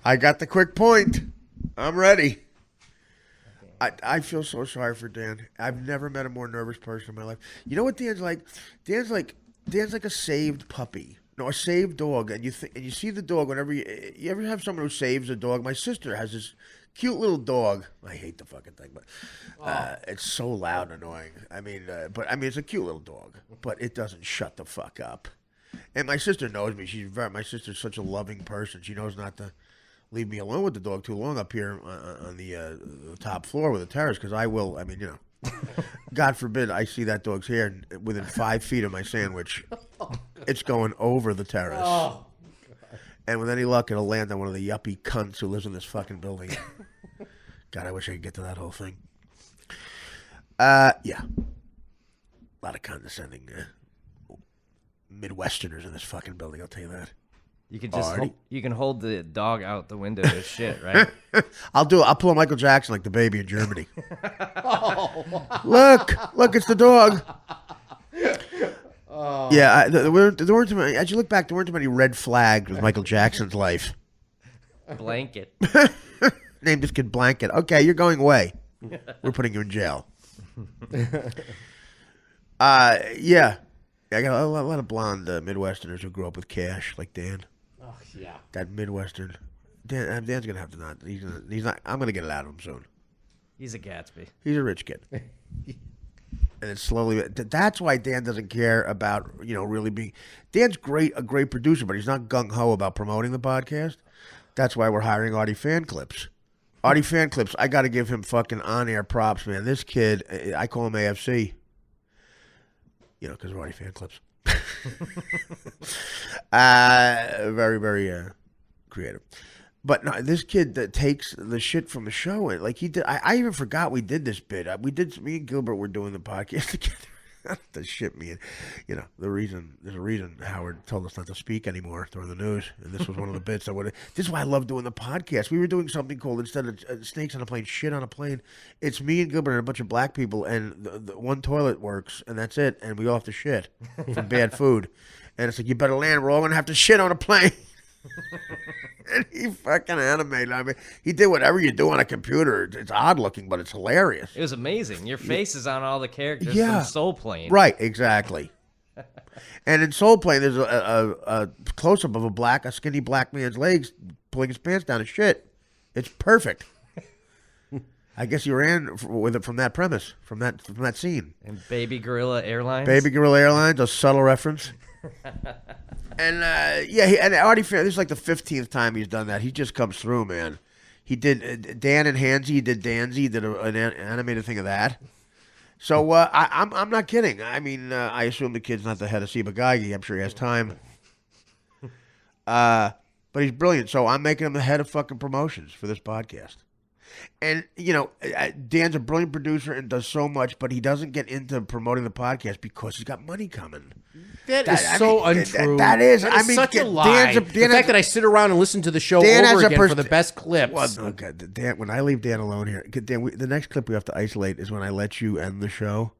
I got the quick point. I'm ready. I feel so sorry for Dan. I've never met a more nervous person in my life. You know what Dan's like? Dan's like a saved puppy. No, a saved dog. And you see the dog whenever you ever have someone who saves a dog. My sister has this cute little dog. I hate the fucking thing, but it's so loud and annoying. I mean, it's a cute little dog, but it doesn't shut the fuck up. And my sister knows me. My sister's such a loving person. She knows not to leave me alone with the dog too long up here on the top floor with the terrace, because I will. I mean, you know, God forbid I see that dog's hair within 5 feet of my sandwich. It's going over the terrace. Oh, and with any luck, it'll land on one of the yuppie cunts who lives in this fucking building. God, I wish I could get to that whole thing. Yeah. A lot of condescending Midwesterners in this fucking building, I'll tell you that. You can just you can hold the dog out the window to shit, right? I'll do it. I'll pull a Michael Jackson like the baby in Germany. Look, it's the dog. Oh. Yeah, there weren't too many. As you look back, there weren't too many red flags with Michael Jackson's life. Blanket. Name this kid Blanket. Okay, you're going away. We're putting you in jail. Yeah. I got a lot of blonde Midwesterners who grew up with cash, like Dan. Oh yeah, that Midwestern. Dan's gonna have to not. He's not. I'm gonna get it out of him soon. He's a Gatsby. He's a rich kid. And it's slowly. That's why Dan doesn't care about really being. Dan's a great producer, but he's not gung ho about promoting the podcast. That's why we're hiring Artie Fan Clips. Artie Fan Clips. I got to give him fucking on air props, man. This kid, I call him AFC. Because of Artie Fan Clips. Very, very creative. But no, this kid that takes the shit from the show, and like he did. I even forgot we did this bit. Me and Gilbert were doing the podcast together. The shit, me and there's a reason Howard told us not to speak anymore during the news, and this was one of the bits. This is why I love doing the podcast. We were doing something called, instead of snakes on a plane, shit on a plane. It's me and Gilbert and a bunch of black people, and the one toilet works, and that's it, and we all have to shit from bad food, and it's like, you better land. We're all gonna have to shit on a plane. And he fucking animated. I mean, he did whatever you do on a computer. It's odd looking, but it's hilarious. It was amazing. Your face is on all the characters from Soul Plane. Right, exactly. And in Soul Plane, there's a close-up of a skinny black man's legs pulling his pants down and shit. It's perfect. I guess you ran with it from that premise, from that scene. And Baby Gorilla Airlines. A subtle reference. And and Artie Fan, this is like the 15th time he's done that. He just comes through, man. He did Dan and Hansy. He did Danzy. Did an animated thing of that. So I'm not kidding. I mean, I assume the kid's not the head of Sibagagi. I'm sure he has time. But he's brilliant. So I'm making him the head of fucking promotions for this podcast. And, Dan's a brilliant producer and does so much, but he doesn't get into promoting the podcast because he's got money coming. That is so untrue. That is such a lie. The fact that I sit around and listen to the show over again for the best clips. Well, okay, Dan, when I leave Dan alone here, Dan, the next clip we have to isolate is when I let you end the show.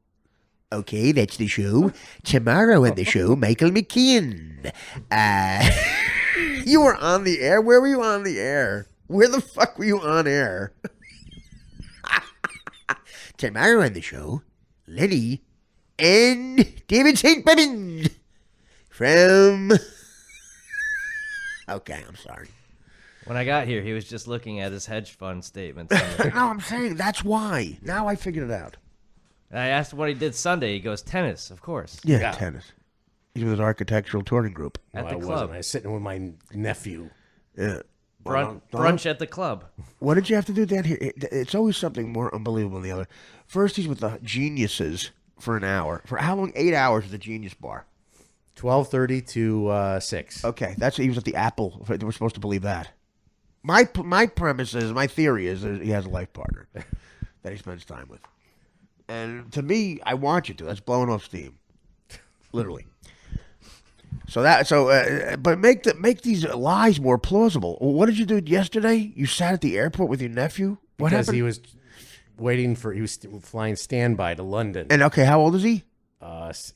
Okay, that's the show. Tomorrow on the show, Michael McKeon. You were on the air? Where were you on the air? Where the fuck were you on air? Tomorrow on the show, Lenny and David St. Bevin from... Okay, I'm sorry. When I got here, he was just looking at his hedge fund statements. No, I'm saying that's why. Now I figured it out. And I asked him what he did Sunday. He goes, tennis, of course. Yeah, tennis. He's with his architectural touring group. At the club. I was sitting with my nephew. Yeah. Brunch at the club. What did you have to do, Dan? Here, it's always something more unbelievable than the other. First, he's with the geniuses for an hour. For how long? 8 hours at the Genius Bar. 12:30 to 6. Okay, he was at the Apple. We're supposed to believe that. My premise is, my theory is that he has a life partner that he spends time with. And to me, I want you to. That's blowing off steam, literally. But make these lies more plausible. What did you do yesterday? You sat at the airport with your nephew. What happened? He was flying standby to London. And okay, how old is he?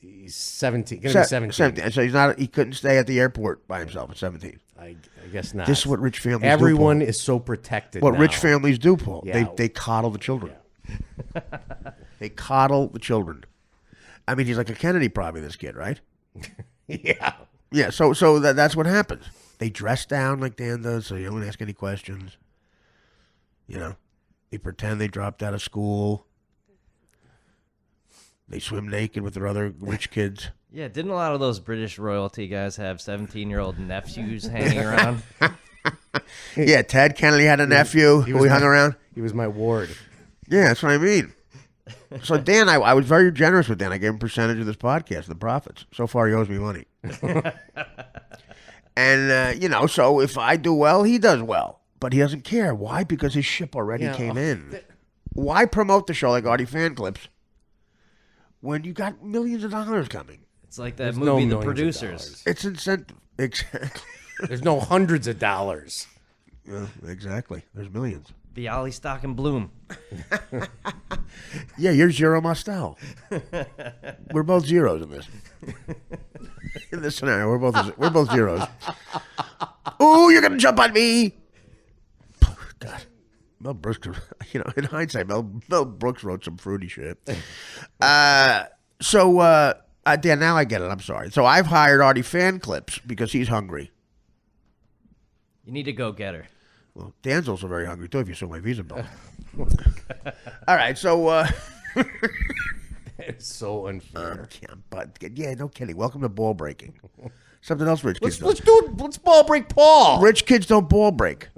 He's 17. Gonna be 17. So he's not. He couldn't stay at the airport by himself at 17. I guess not. This is what rich families Everyone do, Paul. is so protected. What now. rich families do, Paul. Yeah. They coddle the children. Yeah. They coddle the children. I mean, he's like a Kennedy, probably, this kid, right? Yeah. Yeah. So that's what happens. They dress down like Dan does, so you don't ask any questions. You know, they pretend they dropped out of school. They swim naked with their other rich kids. Yeah, didn't a lot of those British royalty guys have 17-year-old nephews hanging around? Yeah, Ted Kennedy had a nephew who he hung around. He was my ward. Yeah, that's what I mean. So Dan, I was very generous with Dan. I gave him a percentage of this podcast, the profits. So far, he owes me money. And, you know, so if I do well, he does well. But he doesn't care. Why? Because his ship already came in. Why promote the show like Artie Fan Clips when you got millions of dollars coming? It's like that movie, The Producers. It's incentive. Exactly. There's no hundreds of dollars. Yeah, exactly. There's millions. Bialystock and Bloom. Yeah, you're Zero Mostel. We're both zeros in this. In this scenario, we're both zeros. Ooh, you're gonna jump on me! God, Mel Brooks. You know, in hindsight, Mel Brooks wrote some fruity shit. Dan, now I get it. I'm sorry. So I've hired Artie Fan Clips because he's hungry. You need to go get her. Well, Dan's also very hungry, too, if you saw my Visa bill. All right, so... It's so unfair. Yeah, no kidding. Welcome to ball breaking. Something else rich kids Let's do it. Let's ball break Paul. Rich kids don't ball break.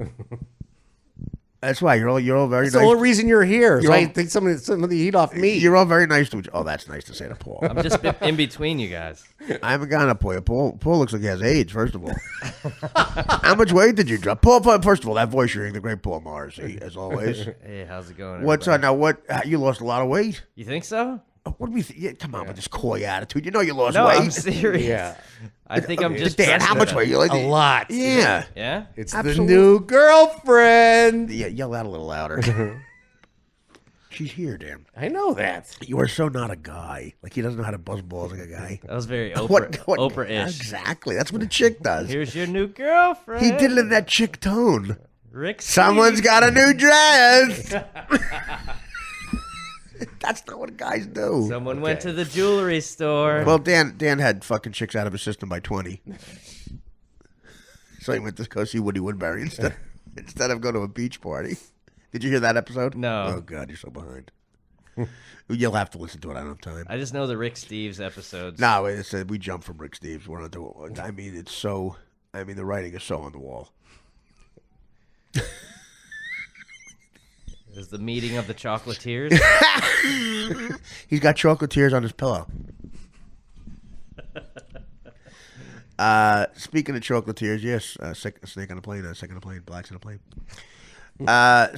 That's why you're all very That's nice. the only reason you're here. So You're I all- take some of the heat off me. You're all very nice to each. Oh, that's nice to say to Paul. I'm just in between you guys. I haven't gone up for you. Paul looks like he has AIDS, first of all. How much weight did you drop? Paul, first of all, that voice you're hearing, the great Paul Morrissey, as always. Hey, how's it going? What's everybody? now? What? You lost a lot of weight? You think so? What do we think? Yeah, come on with this coy attitude. You know you lost No, weight. I'm serious. Yeah. I think I'm just Dan, dressed how much better. weight? You like A lot. Yeah. Yeah? It's Absolutely. the new girlfriend. Yeah, yell out a little louder. She's here, Dan. I know that. You are so not a guy. Like, he doesn't know how to buzz balls like a guy. That was very What- Oprah-ish. Exactly. That's what a chick does. Here's your new girlfriend. He did it in that chick tone. Rick Someone's Steve. got a new dress. That's not what guys do. Someone went to the jewelry store. Well, Dan had fucking chicks out of his system by 20. So he went to go see Woody Woodbury instead of go to a beach party. Did you hear that episode? No. Oh, God, you're so behind. You'll have to listen to it. I don't have time. I just know the Rick Steves episodes. No, we jump from Rick Steves. We're not doing. I mean, the writing is so on the wall. It was the meeting of the chocolatiers. He's got chocolatiers on his pillow. Speaking of chocolatiers, yes, snake on a plane, second on a plane, blacks on a plane.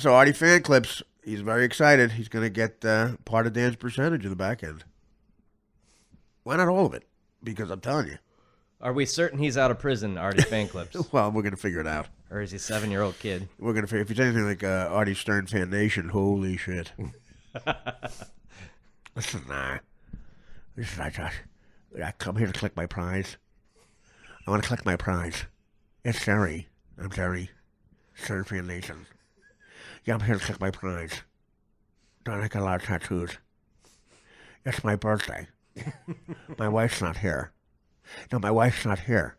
So Artie Fan Clips, he's very excited. He's going to get part of Dan's percentage of the back end. Why not all of it? Because I'm telling you. Are we certain he's out of prison, Artie Fan Clips? Well, we're going to figure it out. Or is he a 7-year-old kid? We're going to figure. If it's anything like Artie Stern Fan Nation, holy shit. Listen, I come here to collect my prize. I want to collect my prize. It's Jerry. I'm Jerry. Stern Fan Nation. Yeah, I'm here to collect my prize. I got a lot of tattoos. It's my birthday. My wife's not here. No, my wife's not here.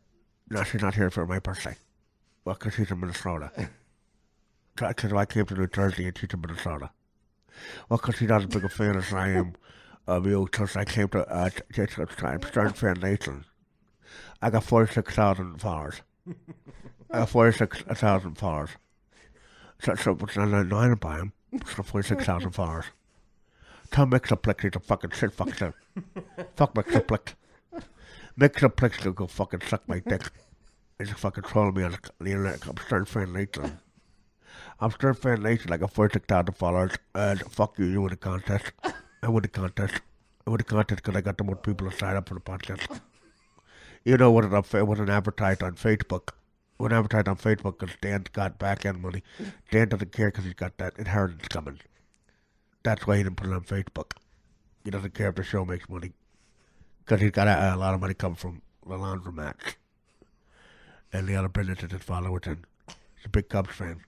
No, she's not here for my birthday. Well, because she's in Minnesota. Because I came to New Jersey and she's in Minnesota. Well, because she's not as big a fan as I am of you, because I came to Stern Fan Nation. I got 46,000 followers. I got 46,000 followers. So I don't buy them. So 46,000 followers. Tell Mixaplex he's a fucking shit fucker. Fuck Mixaplex. Mixaplex can go fucking suck my dick. He's fucking trolling me on the internet. I'm Stern Fan Nation. I'm Stern Fan Nation. I got 46,000 followers. And fuck you, you win the contest. I win the contest. I win the contest because I got the more people to sign up for the podcast. You know what it wasn't advertised on Facebook. It wasn't advertised on Facebook because Dan got back end money. Dan doesn't care because he's got that inheritance coming. That's why he didn't put it on Facebook. He doesn't care if the show makes money. because he's got a lot of money coming from the laundromat. And the other business that his father was in. He's a big Cubs fan.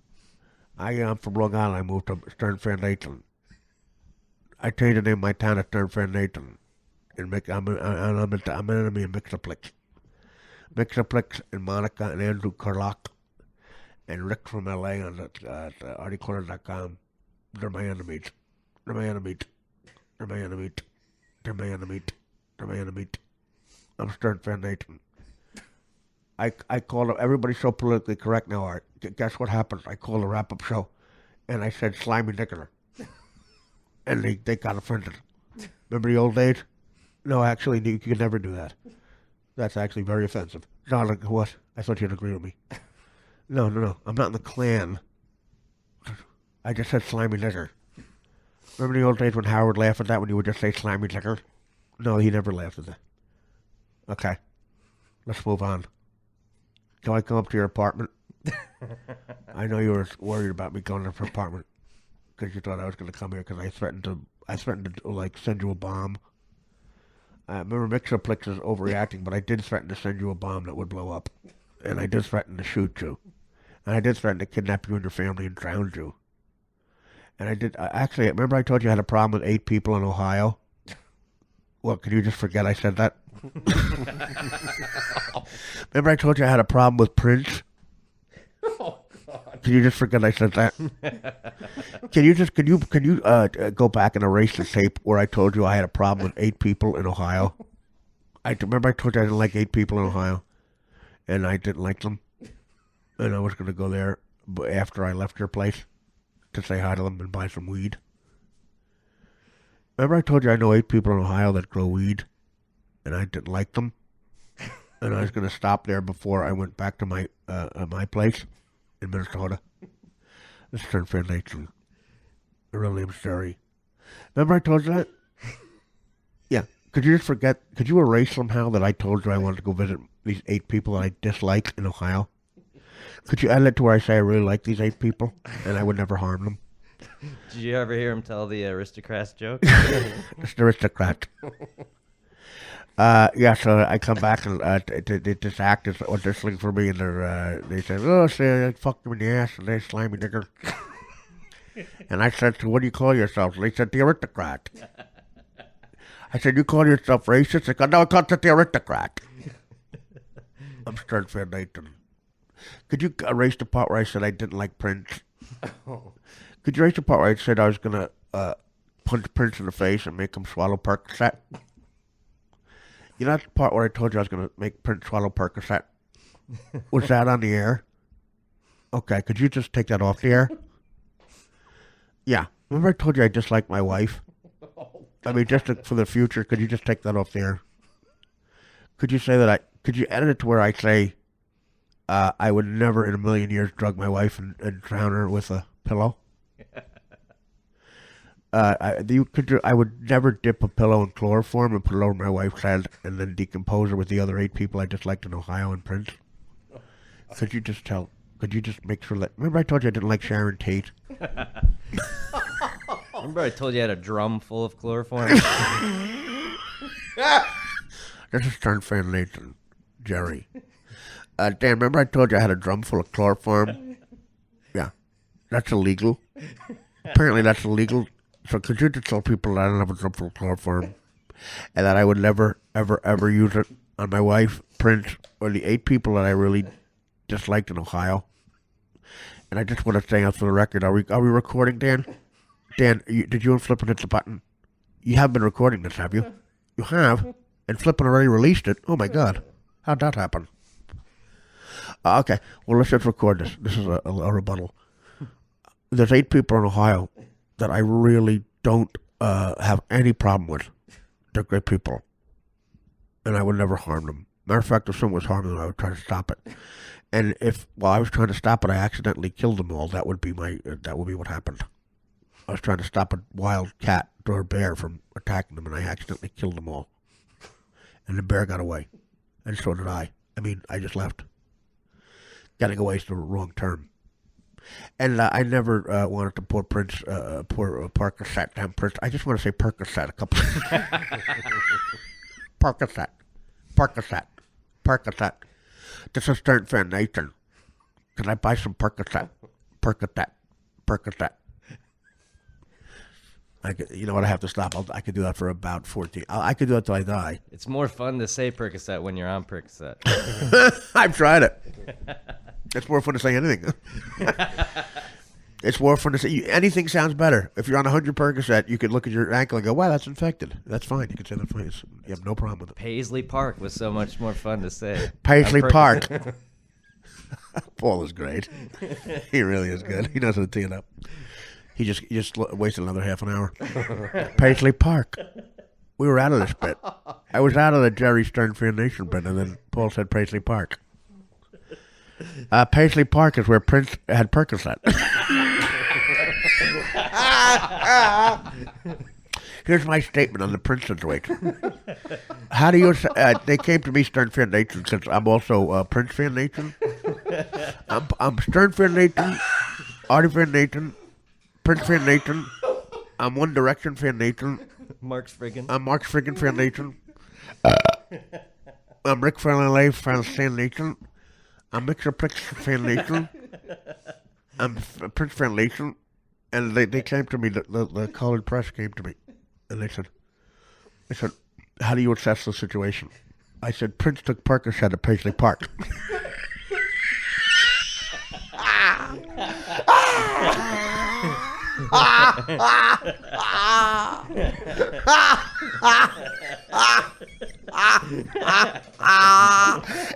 I'm from Long Island. I moved to Stern Fair Nathan. I changed the name of my town to Stern Fair Nathan. And I'm an enemy of Mixaplex. Mixaplex and Monica and Andrew Carlock and Rick from LA on the artycorner.com. They're my enemies. They're my enemies. They're my enemies. They're my enemies. They're my enemies. I'm Stern Fair Nathan. I called it, everybody's so politically correct now, Art. Guess what happens? I called a wrap-up show, and I said slimy nigger. And they got offended. Remember the old days? No, actually, you could never do that. That's actually very offensive. No, like, what? I thought you'd agree with me. No. I'm not in the Klan. I just said slimy nigger. Remember the old days when Howard laughed at that when you would just say slimy nigger? No, he never laughed at that. Okay. Let's move on. Can I come up to your apartment? I know you were worried about me going to your apartment because you thought I was going to come here because I threatened to like send you a bomb. Remember, Mixoplex is overreacting, but I did threaten to send you a bomb that would blow up, and I did threaten to shoot you, and I did threaten to kidnap you and your family and drown you. And I did actually. Remember, I told you I had a problem with 8 people in Ohio. Well, can you just forget I said that? Remember I told you I had a problem with Prince? Oh, God. Can you just forget I said that? Can you go back and erase the tape where I told you I had a problem with 8 people in Ohio? Remember I told you I didn't like 8 people in Ohio? And I didn't like them? And I was going to go there after I left your place to say hi to them and buy some weed? Remember I told you I know 8 people in Ohio that grow weed, and I didn't like them, and I was going to stop there before I went back to my place in Minnesota. This turned for Nathan. Really, I'm sorry. Remember I told you that? Yeah. Could you just forget? Could you erase somehow that I told you I wanted to go visit these 8 people that I dislike in Ohio? Could you edit it to where I say I really like these 8 people, and I would never harm them? Did you ever hear him tell the aristocrats joke? It's the aristocrat. Yeah, so I come back and this act is what they're slinging for me, and they said, "Oh, say I fucked them in the ass, and they slimy nigger." And I said, "So what do you call yourself?" And they said, "The aristocrat." I said, "You call yourself racist?" They go, "No, I call it the aristocrat." I'm starting for Nathan. Could you erase the part where I said I didn't like Prince? Could you erase the part where I said I was going to punch Prince in the face and make him swallow Percocet? You know that part where I told you I was going to make Prince swallow Percocet? Was that on the air? Okay, could you just take that off the air? Yeah. Remember I told you I dislike my wife? I mean, for the future, could you just take that off the air? Could you say that could you edit it to where I say I would never in a million years drug my wife and drown her with a pillow? I would never dip a pillow in chloroform and put it over my wife's head and then decompose her with the other 8 people I disliked in Ohio and Prince. Could you just make sure that... Remember I told you I didn't like Sharon Tate? Remember I told you I had a drum full of chloroform? This is Stern Fan Nathan, Jerry. Dan, remember I told you I had a drum full of chloroform? Yeah. That's illegal. Apparently that's illegal. So could you just tell people that I don't have a drum full of chloroform and that I would never, ever, ever use it on my wife, Prince, or the 8 people that I really disliked in Ohio? And I just want to say out for the record, are we recording, Dan? Dan, did you and Flippin hit the button? You have been recording this, have you? You have? And Flippin already released it? Oh my God. How'd that happen? Okay, well let's just record this. This is a rebuttal. There's 8 people in Ohio that I really don't have any problem with. They're great people. And I would never harm them. Matter of fact, if someone was harming them, I would try to stop it. And if, while I was trying to stop it, I accidentally killed them all, that would be what happened. I was trying to stop a wild cat or a bear from attacking them, and I accidentally killed them all. And the bear got away. And so did I. I mean, I just left. Getting away is the wrong term. And I never wanted to pour Percocet down Prince. I just want to say Percocet a couple Percocet. Percocet. Percocet. This is Stern Fan Nathan. Can I buy some Percocet? Percocet. Percocet. You know what? I have to stop. I could do that for about 14. I could do it till I die. It's more fun to say Percocet when you're on Percocet. I've tried it. It's more fun to say anything. It's more fun to say anything sounds better. If you're on 100 Percocet, you could look at your ankle and go, "Wow, that's infected." That's fine. You can say that's fine. You have no problem with it. Paisley Park was so much more fun to say. Paisley Park. Paul is great. He really is good. He knows how to tee it up. He just wasted another half an hour. Paisley Park. We were out of this bit. I was out of the Jerry Stern Fan Nation bit, and then Paul said Paisley Park. Paisley Park is where Prince had Percocet. Here's my statement on the Prince situation. How do you? They came to me, Stern Fan Nation, since I'm also Prince Fan Nation. I'm Stern Fan Nation, Arty Fan Nation, Prince Fan Nation. I'm One Direction Fan Nation. Mark's friggin'. I'm Mark's friggin' Fan Nation. I'm Rick Fan Fan Nation. I'm Mixer Pricks Fan Nation. I'm Prince Fan Nation. And they came to me, the colored press came to me. And they said, how do you assess the situation? I said, Prince took Percocet at Paisley Park.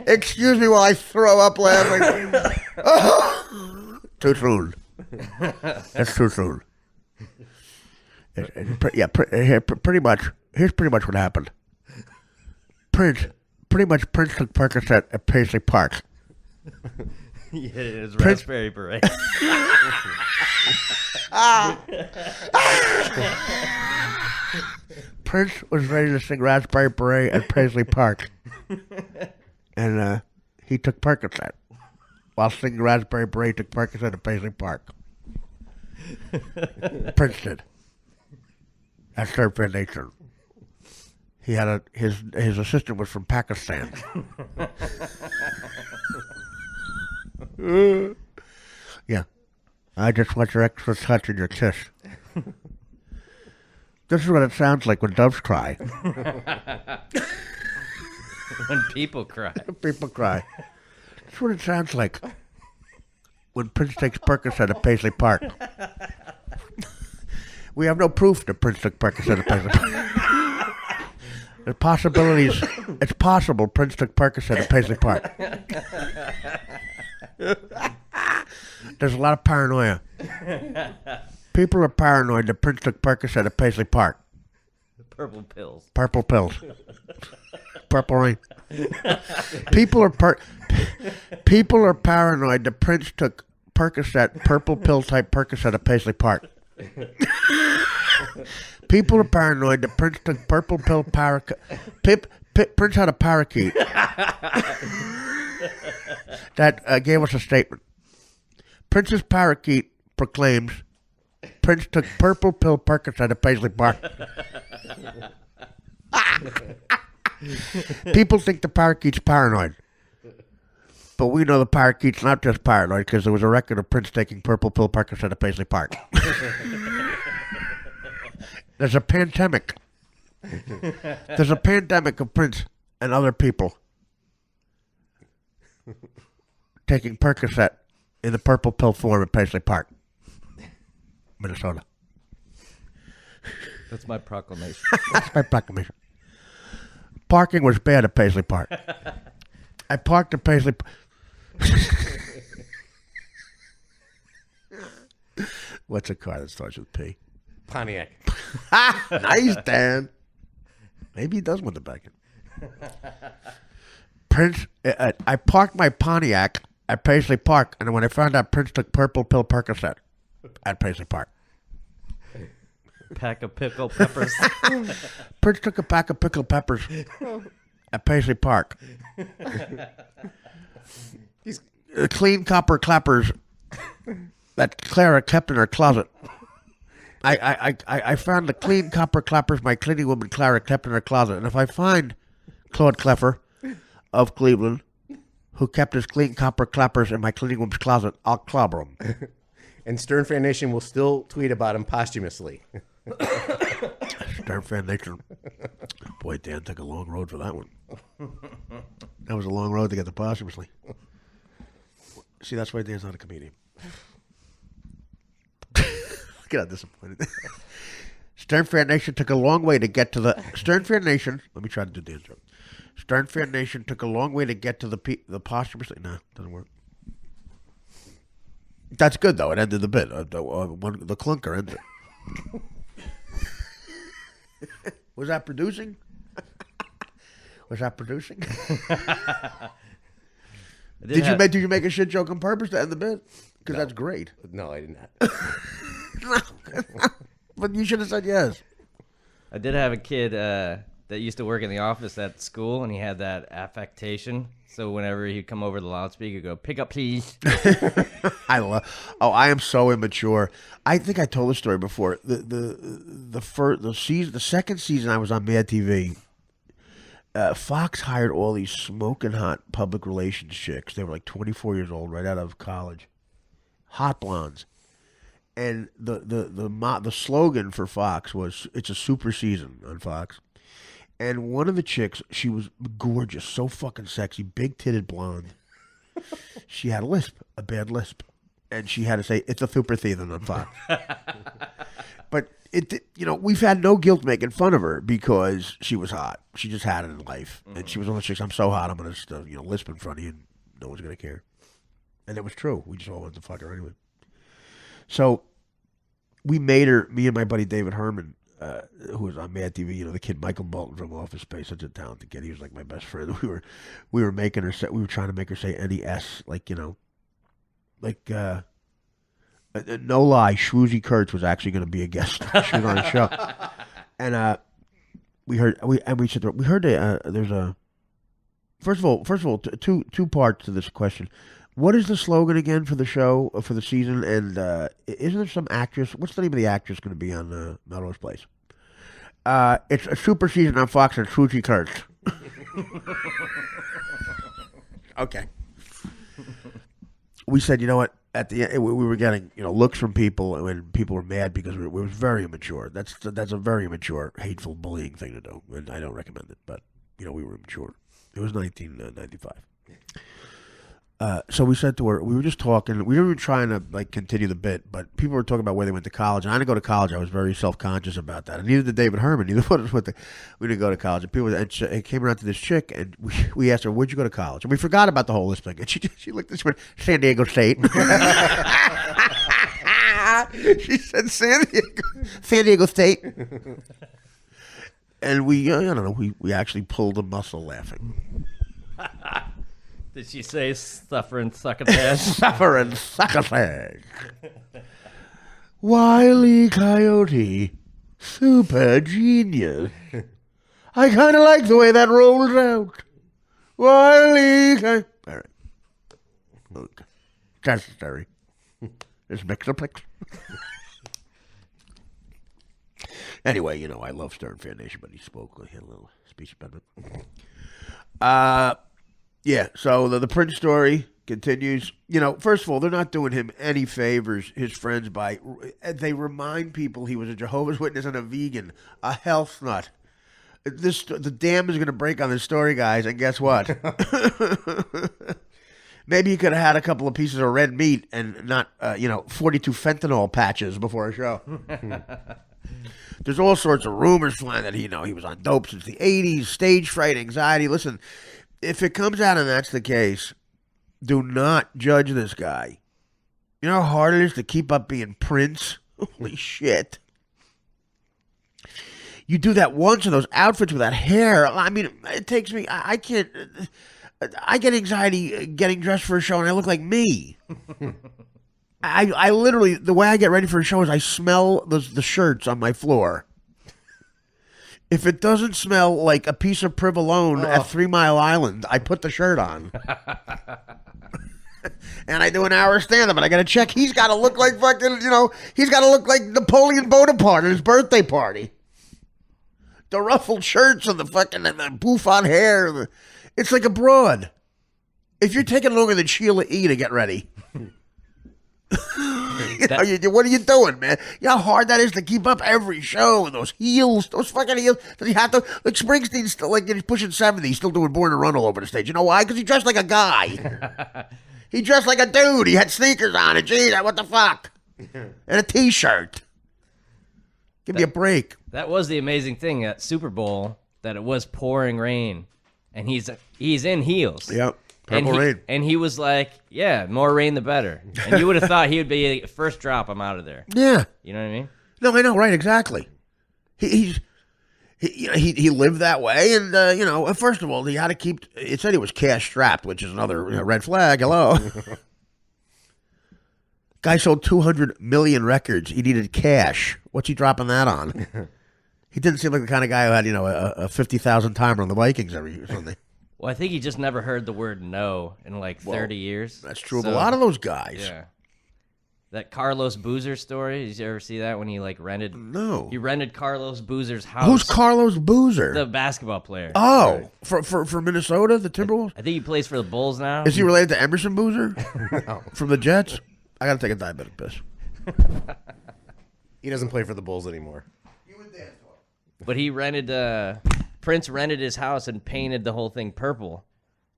Excuse me while I throw up laughing. Too soon. That's too soon. Pretty much. Here's pretty much what happened. Prince took Percocet at Paisley Park. Yeah, it was Raspberry Beret. Prince was ready to sing Raspberry Beret at Paisley Park. And he took Percocet. While singing Raspberry Beret, took Percocet at Paisley Park. Prince did. At Stern Fan Nation. He had his assistant was from Pakistan. Yeah. I just want your extra touch in your kiss. This is what it sounds like when doves cry. When people cry. People cry. That's what it sounds like when Prince takes Percocet at Paisley Park. We have no proof that Prince took Percocet at Paisley Park. The possibilities. It's possible Prince took Percocet at Paisley Park. There's a lot of paranoia. People are paranoid that Prince took Percocet at Paisley Park. Purple pills. Purple pills. Purple rain. People are paranoid that Prince took Percocet, purple pill type Percocet at Paisley Park. People are paranoid that Prince took purple pill Prince had a parakeet that gave us a statement. Prince's parakeet proclaims Prince took purple pill Percocet at Paisley Park. People think the parakeet's paranoid. But we know the parakeet's not just paranoid because there was a record of Prince taking purple pill Percocet at Paisley Park. There's a pandemic. There's a pandemic of Prince and other people taking Percocet in the purple pill form at Paisley Park, Minnesota. That's my proclamation. That's my proclamation. Parking was bad at Paisley Park. I parked at Paisley. What's a car that starts with P? Pontiac. Nice, Dan. Maybe he does want the bacon. Prince, I parked my Pontiac at Paisley Park, and when I found out Prince took purple pill Percocet at Paisley Park. Pack of pickled peppers. Prince took a pack of pickled peppers at Paisley Park. Clean copper clappers that Clara kept in her closet. I found the clean copper clappers my cleaning woman Clara kept in her closet, and if I find Claude Cleffer of Cleveland, who kept his clean copper clappers in my cleaning room's closet. I'll clobber him. And Stern Fan Nation will still tweet about him posthumously. Stern Fan Nation. Boy, Dan took a long road for that one. That was a long road to get to posthumously. See, that's why Dan's not a comedian. Look at how disappointed. Stern Fan Nation took a long way to get to the... Stern Fan Nation... Let me try to do Dan's joke. Stern Fan Nation took a long way to get to the posthumously... No, doesn't work. That's good, though. It ended the bit. The clunker ended it. Was that producing? Was that producing? Did you make a shit joke on purpose to end the bit? Because that's great. No, I did not. But you should have said yes. I did have a kid that used to work in the office at school, and he had that affectation. So whenever he'd come over the loudspeaker, he'd go, "Pick up, please." I am so immature. I think I told this story before. The second season I was on MADtv, Fox hired all these smoking hot public relations chicks. They were like 24 years old, right out of college, hot blondes. And the slogan for Fox was, "It's a super season" on Fox. And one of the chicks, she was gorgeous, so fucking sexy, big-titted blonde. She had a lisp, a bad lisp. And she had to say, "It's a super season" on Fox. But, we've had no guilt making fun of her because she was hot. She just had it in life. Mm-hmm. And she was one of those chicks, "I'm so hot, I'm going to lisp in front of you, and no one's going to care." And it was true. We just all wanted to fuck her anyway. So we made her, me and my buddy David Herman, who was on MADtv, the kid Michael Bolton from Office Space, such a talented kid. He was like my best friend. We were making her say, we were trying to make her say NES, no lie, Schwoozy Kurtz was actually going to be a guest. She was on the show, and we heard there's a first of all two parts to this question. What is the slogan again for the show, for the season? And isn't there some actress? What's the name of the actress going to be on Melrose Place? It's a super season on Fox and Schwoozy Kurtz. Okay. We said, you know what? At the end, we were getting looks from people when people were mad because we were very immature. That's a very immature, hateful, bullying thing to do, and I don't recommend it. But we were immature. It was 1995. So we said to her, we were just talking. We were trying to continue the bit, but people were talking about where they went to college. And I didn't go to college. I was very self-conscious about that. And neither did David Herman. Neither one of us we didn't go to college. And it came around to this chick, and we asked her, "Where'd you go to college?" And we forgot about the whole list thing. And she looked at us and went, "San Diego State." She said, "San Diego State." And we, I don't know, we actually pulled a muscle laughing. Did she say "suffer and succotash"? Suffer and succotash. Wile E. Coyote. Super genius. I kind of like the way that rolls out. Wile E. Coyote. All right. Look. Necessary. It's Mixoplex. Anyway, I love Stern Fan Nation, but he spoke. He had a little speech impediment. Yeah, so the Prince story continues. First of all, they're not doing him any favors, his friends, by they remind people he was a Jehovah's Witness and a vegan, a health nut. The dam is going to break on this story, guys, and guess what? Maybe he could have had a couple of pieces of red meat and not, 42 fentanyl patches before a show. There's all sorts of rumors flying that he was on dope since the 80s, stage fright, anxiety. Listen, if it comes out and that's the case, do not judge this guy. You know how hard it is to keep up being Prince? Holy shit. You do that once in those outfits with that hair. I mean, it takes me, I can't, I get anxiety getting dressed for a show and I look like me. I literally, the way I get ready for a show is I smell the shirts on my floor. If it doesn't smell like a piece of Provolone at 3 Mile Island, I put the shirt on. And I do an hour stand-up, and I got to check. He's got to look like fucking, he's got to look like Napoleon Bonaparte at his birthday party. The ruffled shirts and the fucking and the bouffant hair. It's like a broad. If you're taking longer than Sheila E. to get ready, what are you doing, man? You know how hard that is to keep up every show and those heels, those fucking heels. Does he have to, like Springsteen's still, like he's pushing 70, he's still doing Born to Run all over the stage. You know why? Because he dressed like a guy. He dressed like a dude. He had sneakers on and geez, what the fuck? And a t-shirt. Give me a break. That was the amazing thing at Super Bowl, that it was pouring rain, and he's in heels. Yep. Purple rain. And he was like, yeah, more rain the better. And you would have thought he would be first drop, I'm out of there. Yeah. You know what I mean? No, I know, right, exactly. He lived that way, and, first of all, he had to keep, it said he was cash strapped, which is another red flag, hello. Guy sold 200 million records. He needed cash. What's he dropping that on? He didn't seem like the kind of guy who had, a 50,000 timer on the Vikings every Sunday. Well, I think he just never heard the word no in like 30 years. That's true of a lot of those guys. Yeah. That Carlos Boozer story, did you ever see that when he like rented? No. He rented Carlos Boozer's house. Who's Carlos Boozer? The basketball player. Oh, for Minnesota, the Timberwolves? I think he plays for the Bulls now. Is he related to Emerson Boozer? No. From the Jets? I got to take a diabetic piss. He doesn't play for the Bulls anymore. But he rented, Prince rented his house and painted the whole thing purple.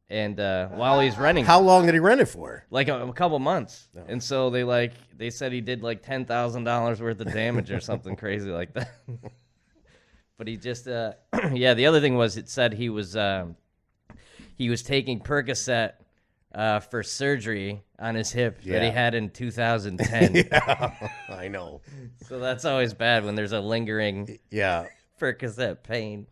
And while he's renting, how long did he rent it for? Like a couple months. No. And so they said he did like $10,000 worth of damage or something crazy like that. But he just, yeah. The other thing was it said he was taking Percocet for surgery on his hip that he had in 2010. Yeah, I know. So that's always bad when there's a lingering Percocet pain.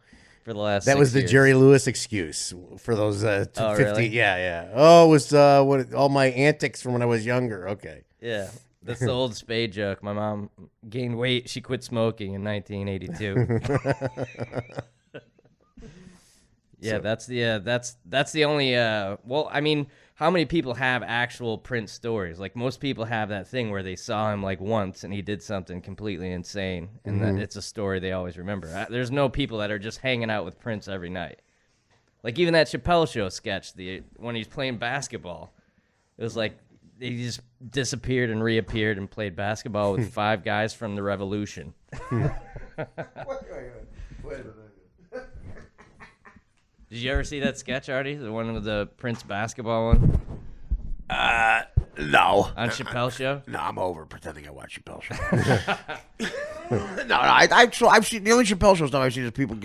For the last that was the years. Jerry Lewis excuse for those 50. Really? Yeah. Oh, it was all my antics from when I was younger. Okay. Yeah. That's the old Spade joke. My mom gained weight. She quit smoking in 1982. Yeah, that's the only well, I mean, how many people have actual Prince stories? Like most people have that thing where they saw him like once and he did something completely insane and that it's a story they always remember. There's no people that are just hanging out with Prince every night. Like even that Chappelle Show sketch, when he's playing basketball, it was like he just disappeared and reappeared and played basketball with 5 guys from the Revolution. Wait a minute. Did you ever see that sketch, Artie? The one with the Prince basketball one? No. On Chappelle Show? No, I'm over pretending I watch Chappelle Show. I've seen the only Chappelle Show stuff I've seen is people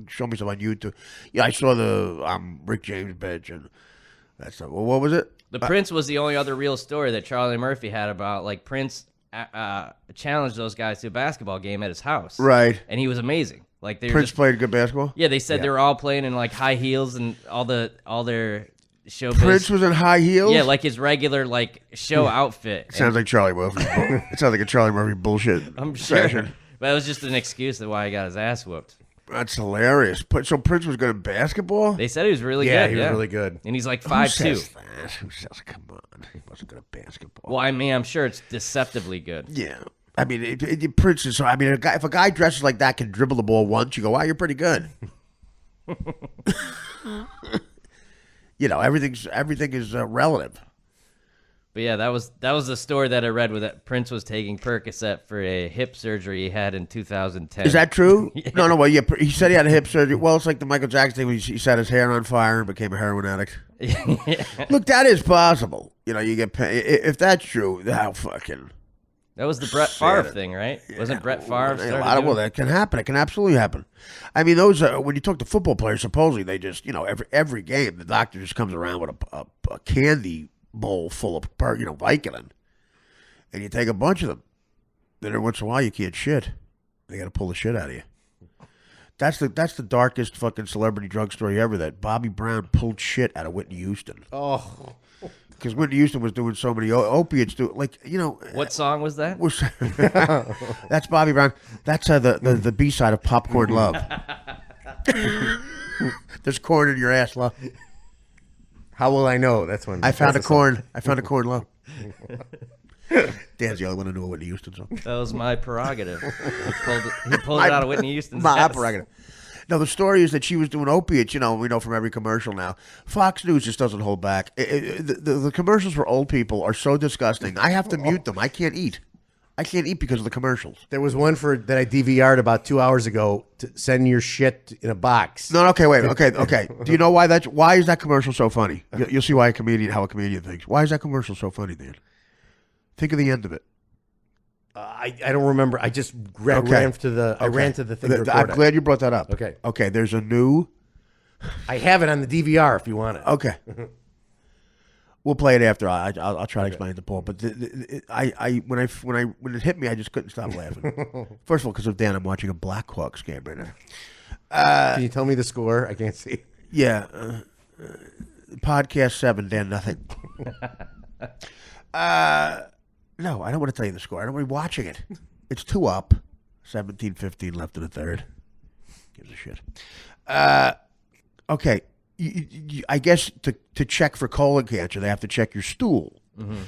show me stuff on YouTube. Yeah, I saw the Rick James bitch and that stuff. Well, what was it? The Prince was the only other real story that Charlie Murphy had about like Prince challenged those guys to a basketball game at his house. Right. And he was amazing. Like Prince played good basketball? Yeah, they said they were all playing in like high heels and all their show. Prince was in high heels? Yeah, like his regular like show outfit. Sounds like Charlie Murphy. It sounds like a Charlie Murphy bullshit. I'm sure. Fashion. But it was just an excuse of why he got his ass whooped. That's hilarious. So Prince was good at basketball? They said he was really good. Yeah, he was really good. And he's like 5'2". Who says, come on, he wasn't good at basketball. Well, I mean, I'm sure it's deceptively good. Yeah. I mean, Prince is. I mean, if a guy dresses like that can dribble the ball once, you go, "Wow, you're pretty good." Everything is relative. But yeah, that was the story that I read with that Prince was taking Percocet for a hip surgery he had in 2010. Is that true? Yeah. No. Well, yeah, he said he had a hip surgery. Well, it's like the Michael Jackson thing when he set his hair on fire and became a heroin addict. Yeah. Look, that is possible. You get paid. If that's true, how fucking. That was the Brett Favre thing, right? Yeah. Wasn't Brett Favre? Well, that can happen. It can absolutely happen. I mean, those when you talk to football players, supposedly they just, every game the doctor just comes around with a candy bowl full of, Vicodin, and you take a bunch of them. Then every once in a while you can't shit. They got to pull the shit out of you. That's the darkest fucking celebrity drug story ever. That Bobby Brown pulled shit out of Whitney Houston. Oh. Because Whitney Houston was doing so many opiates. What song was that? That's Bobby Brown. That's the B-side of Popcorn Love. There's corn in your ass, love. How will I know? That's when I found a corn love. Dan's the only one who knew a Whitney Houston song. That was my prerogative. He pulled it out of Whitney Houston's My ass. prerogative. No, the story is that she was doing opiates. You know, we know from every commercial now. Fox News just doesn't hold back. The commercials for old people are so disgusting. I have to mute them. I can't eat. I can't eat because of the commercials. There was one that I DVR'd about 2 hours ago. To send your shit in a box. No, okay, wait, okay. Do you know why why is that commercial so funny? You'll see why how a comedian thinks. Why is that commercial so funny, Dan? Think of the end of it. I don't remember. I just ran to the thing. I'm glad you brought that up. Okay. There's a new. I have it on the DVR if you want it. Okay. We'll play it after. I'll try to explain it to Paul. But when it hit me, I just couldn't stop laughing. First of all, because of Dan, I'm watching a Blackhawks game right now. Can you tell me the score? I can't see. Yeah. Podcast 7, Dan, nothing. No, I don't want to tell you the score. I don't want to be watching it. It's 2 up, 17-15 left in the third. Gives a shit. Okay. I guess to check for colon cancer, they have to check your stool. Mm-hmm.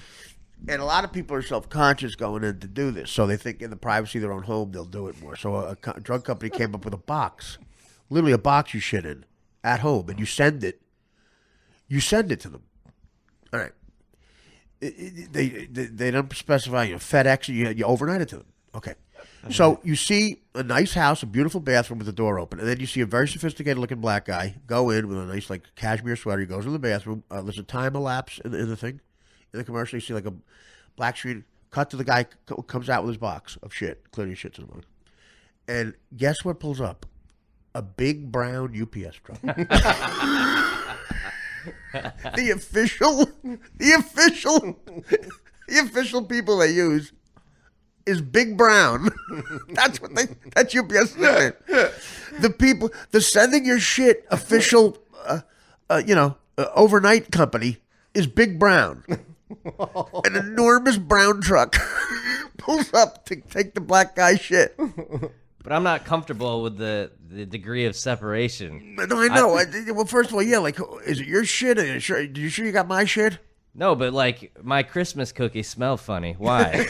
And a lot of people are self-conscious going in to do this, so they think in the privacy of their own home they'll do it more. So a drug company came up with a box, literally a box you shit in at home, and you send it to them. All right. They don't specify, FedEx, you overnight it to them. Okay. So you see a nice house, a beautiful bathroom with the door open, and then you see a very sophisticated looking black guy go in with a nice cashmere sweater. He goes in the bathroom. There's a time elapse in the thing. In the commercial, you see a black screen. Cut to the guy comes out with his box of shit. Clearly shit's in the box. And guess what pulls up? A big brown UPS truck. The official people they use is Big Brown. That's UPS name. The sending your shit official, overnight company is Big Brown. An enormous brown truck pulls up to take the black guy's shit. But I'm not comfortable with the degree of separation. No, I know. Well, first of all, yeah, is it your shit? Are you sure you got my shit? No, but my Christmas cookies smell funny. Why?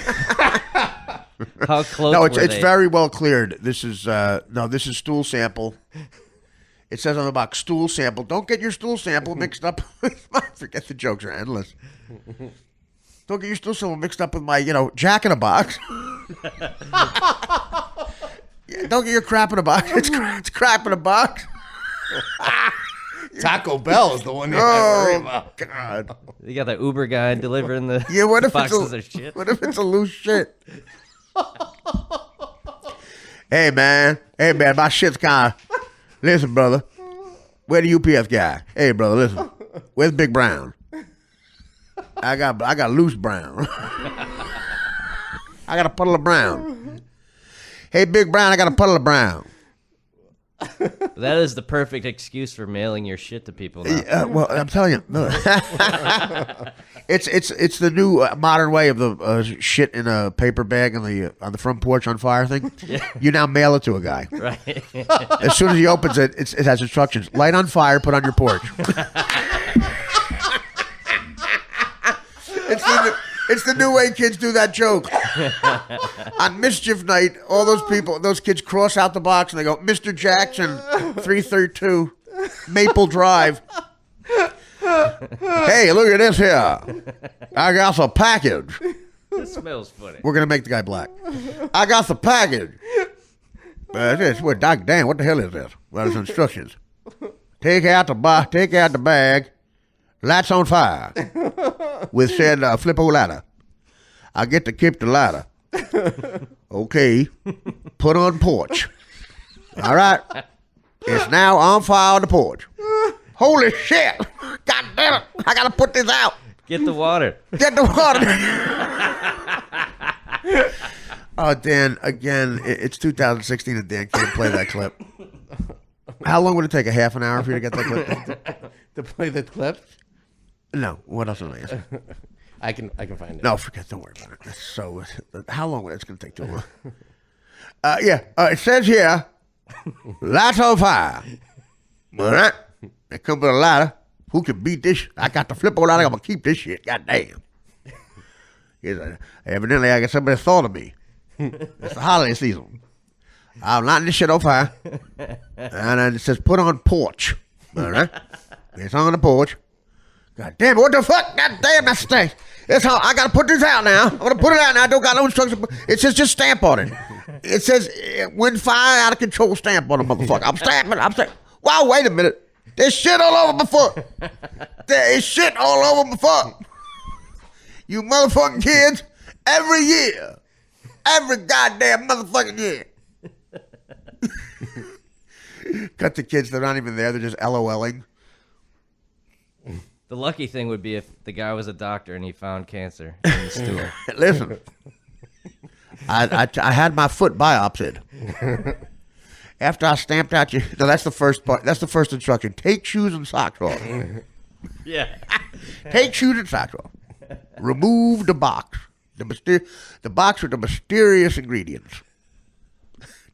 How close? No, it's very well cleared. This is stool sample. It says on the box, stool sample. Don't get your stool sample mixed up. Forget the jokes are endless. Don't get your stool sample mixed up with my, Jack in a Box. Don't get your crap in a box. It's crap in a box. Taco Bell is the one you worry about. God. You got the Uber guy delivering the boxes of shit. What if it's a loose shit? Hey, man, my shit's kind of... Listen, brother. Where the UPS guy? Hey, brother, listen. Where's Big Brown? I got loose brown. I got a puddle of brown. Hey, Big Brown, I got a puddle of brown. That is the perfect excuse for mailing your shit to people now. Well, I'm telling you, no. It's the new modern way of the shit in a paper bag on the front porch on fire thing. Yeah. You now mail it to a guy. Right. As soon as he opens it, it has instructions: light on fire, put on your porch. It's the new way kids do that joke. On mischief night, all those kids cross out the box and they go, Mr. Jackson, 332 Maple Drive. Hey, look at this here. I got the package. This smells funny. We're going to make the guy black. I got the package. Doc Dan, what the hell is this? Well, it's instructions. Take out the bag. Lights on fire. With said flippo ladder. I get to keep the ladder. Okay. Put on porch. All right. It's now on fire on the porch. Holy shit. God damn it. I got to put this out. Get the water. Get the water. Oh, Dan, again, it's 2016 and Dan can't play that clip. How long would it take? A half an hour for you to get that clip? To play the clip? No. What else am I asking? I can find it. No, forget. Don't worry about it. So, how long? It's going to take too long. It says here, lights on fire. All right. They come with a ladder. Who can beat this? I got the flip ladder. I'm going to keep this shit. God damn. Evidently, I got somebody thought of me. It's the holiday season. I'm lighting this shit on fire. And it says, put on porch. All right? It's on the porch. God damn it, what the fuck? God damn, that stinks. It's how I got to put this out now. I'm going to put it out now. I don't got no instructions. It says just stamp on it. It says, when fire out of control, stamp on the motherfucker. I'm stamping. Wow, wait a minute. There's shit all over my foot. There is shit all over my foot. You motherfucking kids, every year. Every goddamn motherfucking year. Cut the kids, they're not even there, they're just LOLing. The lucky thing would be if the guy was a doctor and he found cancer in the stool. Listen, I had my foot biopsied. After I stamped out your... No, that's the first part. That's the first instruction. Take shoes and socks off. Yeah. Take shoes and socks off. Remove the box. The box with the mysterious ingredients.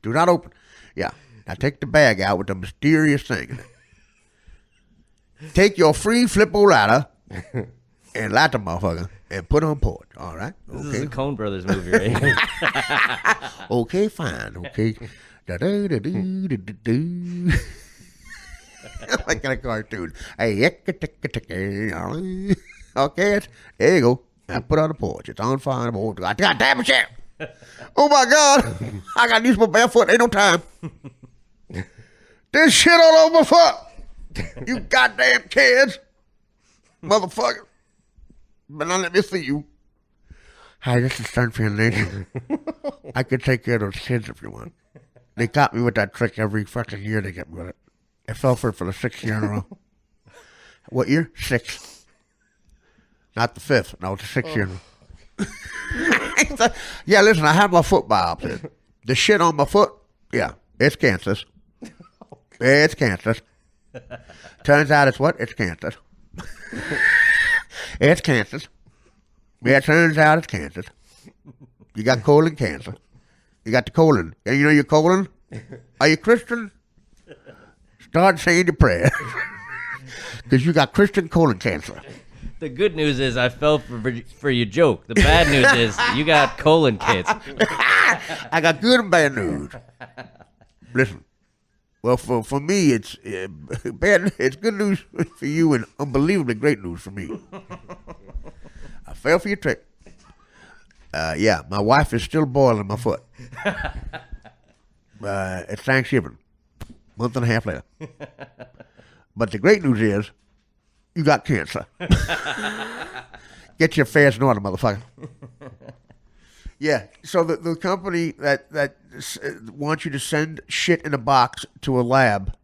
Do not open. Yeah. Now take the bag out with the mysterious thing in it. Take your free flippo ladder and light the motherfucker and put on porch. All right? This is a Coen Brothers movie, right? Okay, fine. Okay. Da-da-da-doo-da-da-doo. Like in a cartoon. Okay, there you go. Now put on the porch. It's on fire. God damn it, shit. Oh my God. I got to use my barefoot. Ain't no time. There's shit all over my foot. You goddamn kids. Motherfucker. But now let me see you. Hi, this is Sunfield Nation. I can take care of those kids if you want. They got me with that trick every fucking year they get me with it. I fell for it for the 6th year in a row. What year? 6th. Not the 5th. No, it's the 6th year. Yeah, listen, I had my foot biopsied. The shit on my foot, yeah, it's cancer. It's cancer. Turns out it's what? It's cancer. It's cancer. Yeah, it turns out it's cancer. You got colon cancer. You got the colon. And you know your colon? Are you Christian? Start saying your prayers. Because you got Christian colon cancer. The good news is I fell for your joke. The bad news is you got colon cancer. I got good and bad news. Listen. Well, for me, it's bad. It's good news for you and unbelievably great news for me. I fell for your trick. Yeah, my wife is still boiling my foot. It's Thanksgiving, month and a half later. But the great news is, you got cancer. Get your affairs in order, motherfucker. Yeah, so the company that wants you to send shit in a box to a lab,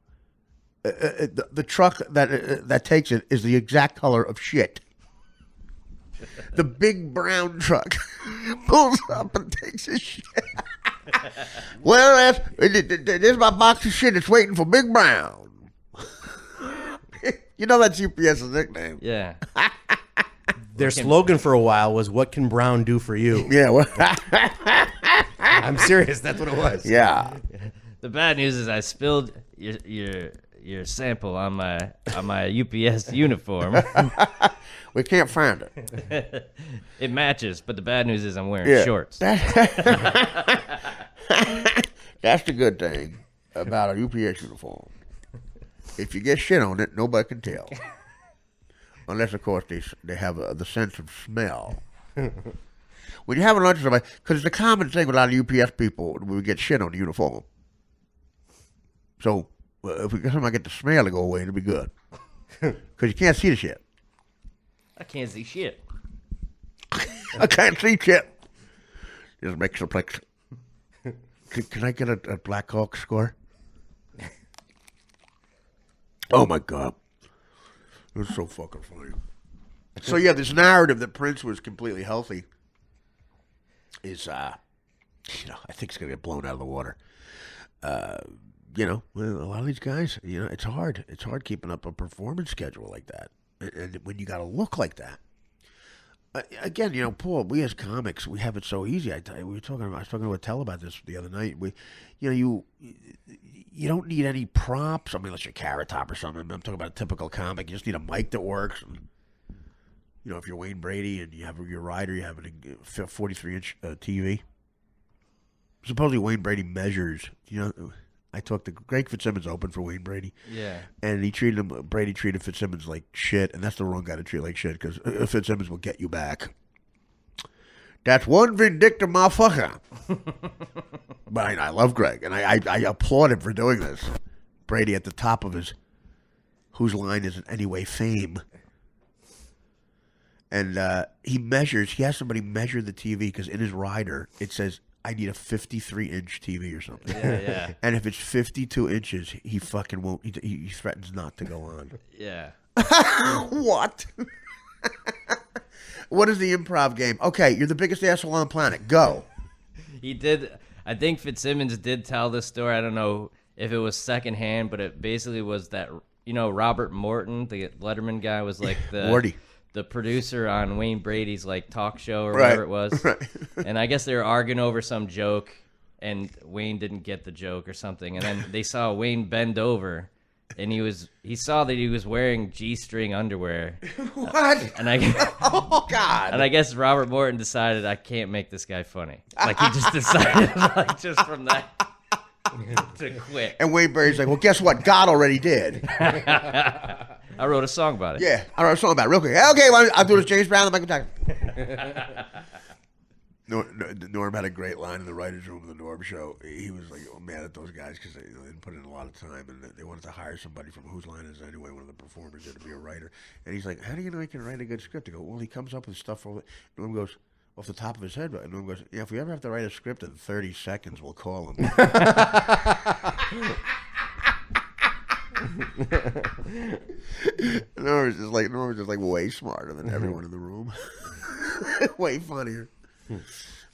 the truck that takes it is the exact color of shit. The big brown truck pulls up and takes his shit. Well, there's my box of shit. It's waiting for Big Brown. You know that's UPS's nickname. Yeah. Their slogan for a while was, "What can Brown do for you?" Yeah. Well, I'm serious. That's what it was. Yeah. The bad news is I spilled your sample on my UPS uniform. We can't find it. It matches, but the bad news is I'm wearing shorts. That's the good thing about a UPS uniform. If you get shit on it, nobody can tell. Unless, of course, they have the sense of smell. When you have a lunch with somebody, because it's a common thing with a lot of UPS people, we get shit on the uniform. So, if we somehow get the smell to go away, it'll be good. Because you can't see the shit. I can't see shit. I can't see shit. Just makes a place. Can I get a Black Hawk score? Oh, my God. It was so fucking funny. So, yeah, this narrative that Prince was completely healthy is, I think it's going to get blown out of the water. A lot of these guys, it's hard. It's hard keeping up a performance schedule like that. And when you got to look like that. Again, Paul, we as comics, we have it so easy. I was talking with Tell about this the other night. You don't need any props. I mean, unless you're Carrot Top or something. I'm talking about a typical comic. You just need a mic that works. And, you know, if you're Wayne Brady and you have your rider, you have a 43-inch TV. Supposedly Wayne Brady measures, you know, I talked to Greg Fitzsimmons open for Wayne Brady. Yeah. And Brady treated Fitzsimmons like shit, and that's the wrong guy to treat like shit because Fitzsimmons will get you back. That's one vindictive motherfucker. But I love Greg, and I applaud him for doing this. Brady at the top of his whose line is in any way fame. And he has somebody measure the TV because in his rider it says, I need a 53-inch TV or something. Yeah. And if it's 52 inches, he fucking won't. He threatens not to go on. Yeah. What? What is the improv game? Okay, you're the biggest asshole on the planet. Go. He did. I think Fitzsimmons did tell this story. I don't know if it was secondhand, but it basically was that, you know, Robert Morton, the Letterman guy, was like the producer on Wayne Brady's like talk show or whatever it was. Right. And I guess they were arguing over some joke, and Wayne didn't get the joke or something. And then they saw Wayne bend over, and he saw that he was wearing G-string underwear. What? Oh God! And I guess Robert Morton decided, I can't make this guy funny. Like he just decided, like just from that, to quit. And Wayne Brady's like, well, guess what? God already did. I wrote a song about it. Yeah, I wrote a song about it real quick. Okay, well, I'll do this James Brown and Michael Jackson. Norm had a great line in the writer's room of the Norm show. He was like mad at those guys because they didn't put in a lot of time, and they wanted to hire somebody from Whose Line Is It Anyway, one of the performers, to be a writer. And he's like, how do you know he can write a good script? I go, well, he comes up with stuff. Norm goes, off the top of his head. And Norm goes, yeah, if we ever have to write a script in 30 seconds, we'll call him. Norm was just like way smarter than everyone in the room. Way funnier.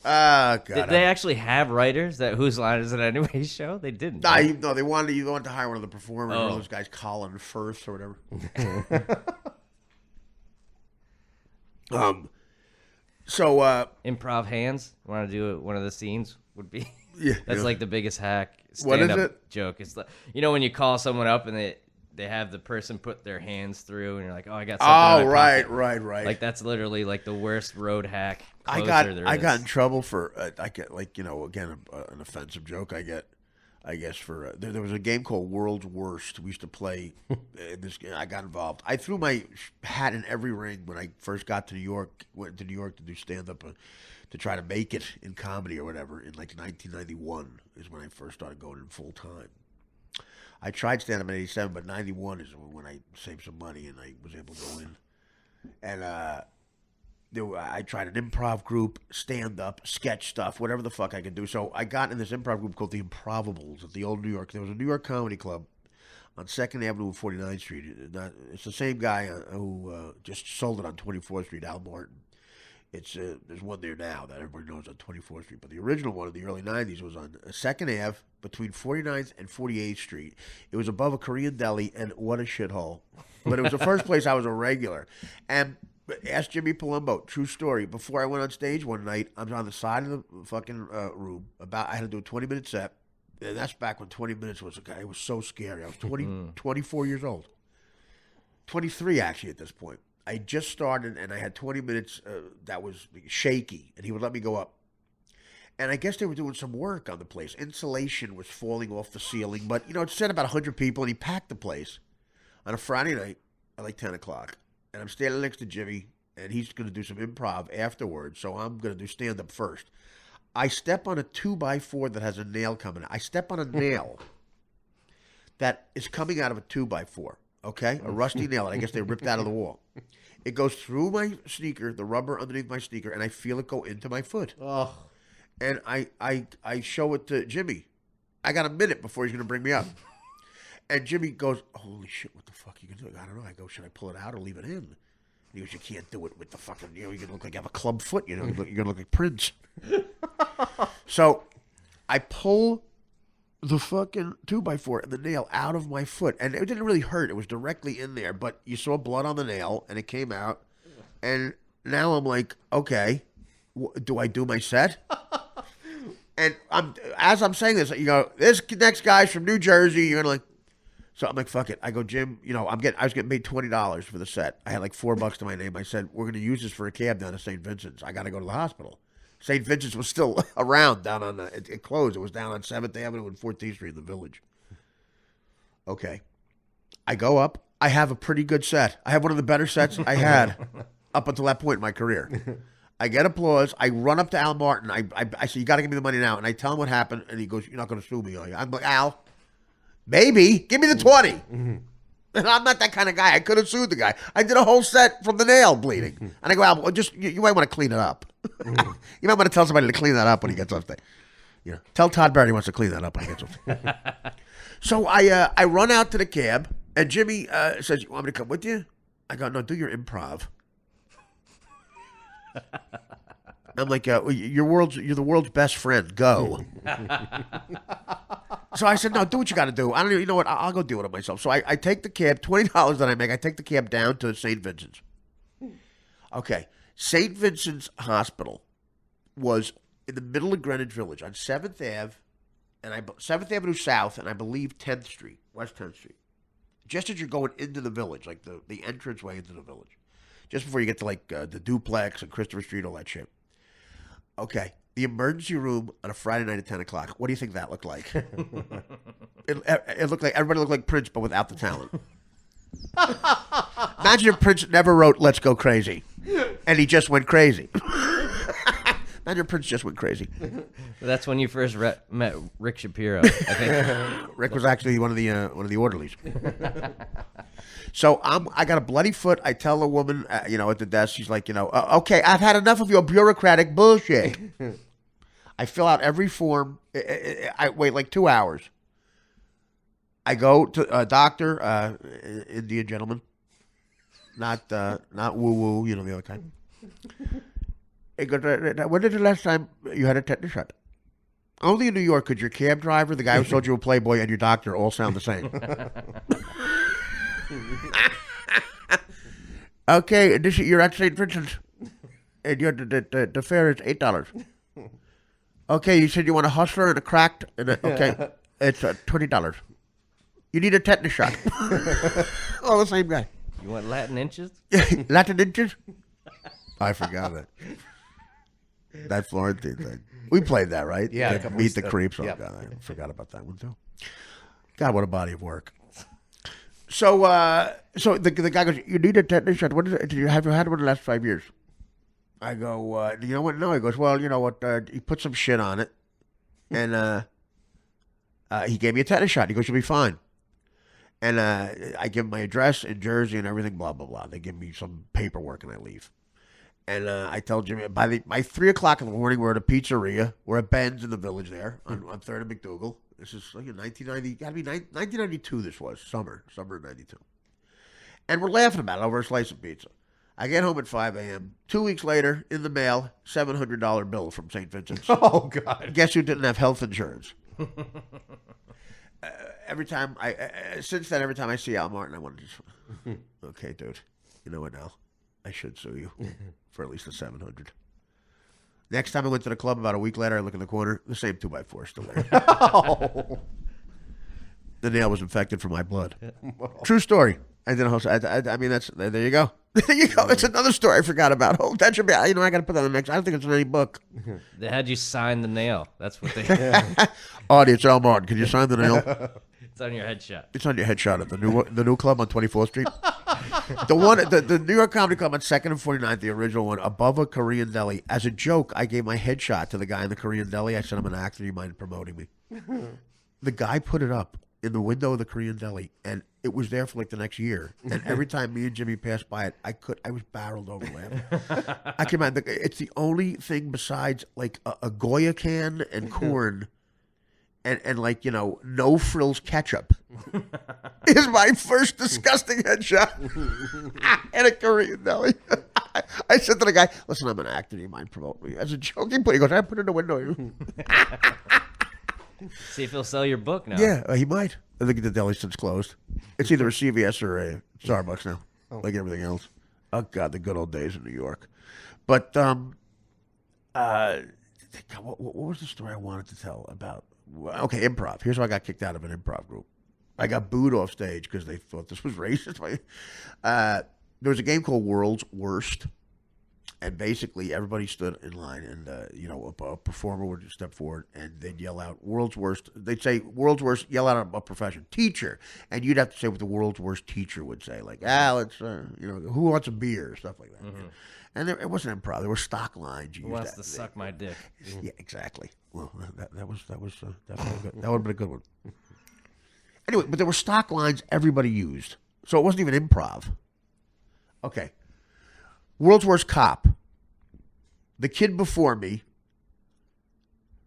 God. Did they actually have writers that Whose Line Is It Anyway show? They didn't. No, they wanted to hire one of the performers, one of those guys, Colin Firth or whatever. So improv hands. Want to do one of the scenes? Would be. Yeah, that's like the biggest hack. What is it? Joke. It's like, you know, when you call someone up and they have the person put their hands through, and you're like, oh, I got something. Oh, right. Like that's literally like the worst road hack. I got in trouble for I get like, you know, again an offensive joke. I guess for there was a game called World's Worst. We used to play this game. I got involved. I threw my hat in every ring when I first got to New York. Went to New York to do stand up to try to make it in comedy or whatever. In like 1991 is when I first started going in full time. I tried stand up in '87, but '91 is when I saved some money and I was able to go in. And I tried an improv group, stand up, sketch stuff, whatever the fuck I could do. So I got in this improv group called the Improvables at the old New York. There was a New York comedy club on 2nd Avenue and 49th Street. It's the same guy who just sold it on 24th Street, Al Martin. There's one there now that everybody knows on 24th Street, but the original one in the early 90s was on 2nd Ave between 49th and 48th Street. It was above a Korean deli, and what a shithole. But it was the first place I was a regular. And ask Jimmy Palumbo, true story. Before I went on stage one night, I was on the side of the fucking room. I had to do a 20-minute set. And that's back when 20 minutes was it was so scary. I was 24 years old. 23 actually at this point. I just started, and I had 20 minutes that was shaky, and he would let me go up. And I guess they were doing some work on the place. Insulation was falling off the ceiling, but, you know, it said about 100 people, and he packed the place on a Friday night at like 10 o'clock. And I'm standing next to Jimmy, and he's going to do some improv afterwards, so I'm going to do stand-up first. I step on a 2x4 that has a nail coming out. I step on a nail that is coming out of a 2x4. Okay, a rusty nail, and I guess they ripped out of the wall. It goes through my sneaker, the rubber underneath my sneaker, and I feel it go into my foot. Oh. And I show it to Jimmy. I got a minute before he's going to bring me up. And Jimmy goes, holy shit, what the fuck are you going to do? I don't know. I go, should I pull it out or leave it in? And he goes, you can't do it with the fucking, you know, you're going to look like you have a club foot. You know, you're going to look like Prince. So I pull the fucking 2x4 and the nail out of my foot. And it didn't really hurt. It was directly in there. But you saw blood on the nail, and it came out. And now I'm like, okay, do I do my set? And as I'm saying this, you know, this next guy's from New Jersey. You're like, So I'm like, fuck it. I go, Jim, I was getting paid $20 for the set. I had like $4 to my name. I said, we're going to use this for a cab down to St. Vincent's. I got to go to the hospital. St. Vincent's was still around down on it closed. It was down on 7th Avenue and 14th Street in the Village. Okay. I go up. I have a pretty good set. I have one of the better sets I had up until that point in my career. I get applause. I run up to Al Martin. I say, you got to give me the money now. And I tell him what happened. And he goes, you're not going to sue me, are you? I'm like, Al, maybe. Give me the 20. And I'm not that kind of guy. I could have sued the guy. I did a whole set from the nail bleeding. And I go, Al, you might want to clean it up. You might want to tell somebody to clean that up when he gets off there. Tell Todd Barrett he wants to clean that up when he gets off there. So I run out to the cab. And Jimmy says, you want me to come with you? I go, no, do your improv. I'm like, you're the world's best friend. Go. So I said, no, do what you got to do. I don't even, you know what? I'll go do it myself. So I take the cab, $20 that I make. I take the cab down to St. Vincent's. Okay. St. Vincent's Hospital was in the middle of Greenwich Village on 7th Ave, and 7th Avenue South, and I believe 10th Street, West 10th Street. Just as you're going into the village, like the entranceway into the village. Just before you get to like the duplex and Christopher Street, all that shit. Okay. The emergency room on a Friday night at 10 o'clock. What do you think that looked like? It looked like, everybody looked like Prince, but without the talent. Imagine if Prince never wrote Let's Go Crazy. And he just went crazy. Imagine Prince just went crazy. That's when you first met Rick Shapiro, I think. Rick was actually one of the orderlies. So I got a bloody foot. I tell the woman, at the desk, she's like, okay, I've had enough of your bureaucratic bullshit. I fill out every form. I wait like 2 hours. I go to a doctor, Indian gentleman, not woo woo, the other kind. He goes, when is the last time you had a tetanus shot? Only in New York could your cab driver, the guy who sold you a Playboy, and your doctor all sound the same. Okay, you're at St. Vincent's, and the fare is $8. Okay, you said you want a hustler and a cracked, okay, it's $20. You need a tetanus shot. All the same guy. You want Latin inches? Latin inches? I forgot it. That Florentine thing. We played that, right? Yeah. Like, Meet the Creeps. Oh, yeah. God, I forgot about that one, too. God, what a body of work. So the guy goes, you need a tetanus shot. What is it? Have you had one in the last 5 years? I go, you know what? No. He goes, well, you know what? He put some shit on it, and he gave me a tetanus shot. He goes, you'll be fine. And I give him my address in Jersey and everything, blah, blah, blah. They give me some paperwork, and I leave. And I tell Jimmy, by 3 o'clock in the morning, we're at a pizzeria. We're at Ben's in the Village there on 3rd and McDougal. This is like 1990, got to be 1992 this was, summer of 92. And we're laughing about it over a slice of pizza. I get home at 5 a.m. 2 weeks later, in the mail, $700 bill from St. Vincent's. Oh, God. Guess who didn't have health insurance? Since then, every time I see Al Martin, I want to just, okay, dude, you know what, Al? I should sue you for at least the $700. Next time I went to the club, about a week later, I look in the corner, the same 2x4 still there. Oh. The nail was infected from my blood. True story. I did a whole. I mean, there you go. There you go. It's another story I forgot about. Oh, that should be. I got to put that in the next. I don't think it's in any book. They had you sign the nail. That's what they. Artie, it's Al Martin. Can you sign the nail? It's on your headshot. It's on your headshot at the new club on 24th Street. The New York Comedy Club on 2nd and 49th, the original one, above a Korean deli. As a joke, I gave my headshot to the guy in the Korean deli. I said, I'm an actor. Do you mind promoting me? The guy put it up in the window of the Korean deli, and it was there for like the next year. And every time me and Jimmy passed by it, I was barreled over laughing. I can imagine, it's the only thing besides like a Goya can and corn and like, no frills ketchup is my first disgusting headshot in a Korean deli. I said to the guy, listen, I'm an actor. Do you mind promoting me? As a joke, he goes, I put it in the window. See if he'll sell your book now. Yeah, he might. I think the deli since closed. It's either a CVS or a Starbucks now, like everything else. Oh, God, the good old days in New York. But what was the story I wanted to tell about? Okay, improv. Here's how I got kicked out of an improv group. I got booed off stage because they thought this was racist. There was a game called World's Worst, and basically everybody stood in line, and a performer would step forward and they'd yell out "World's Worst." They'd say "World's Worst," yell out a profession, teacher, and you'd have to say what the world's worst teacher would say, like let's who wants a beer, stuff like that. Mm-hmm. And it wasn't improv. There were stock lines. Who wants to suck my dick? Yeah, exactly. Well, that was definitely good. That would have been a good one. Anyway, but there were stock lines everybody used, so it wasn't even improv. Okay. World's Worst Cop. The kid before me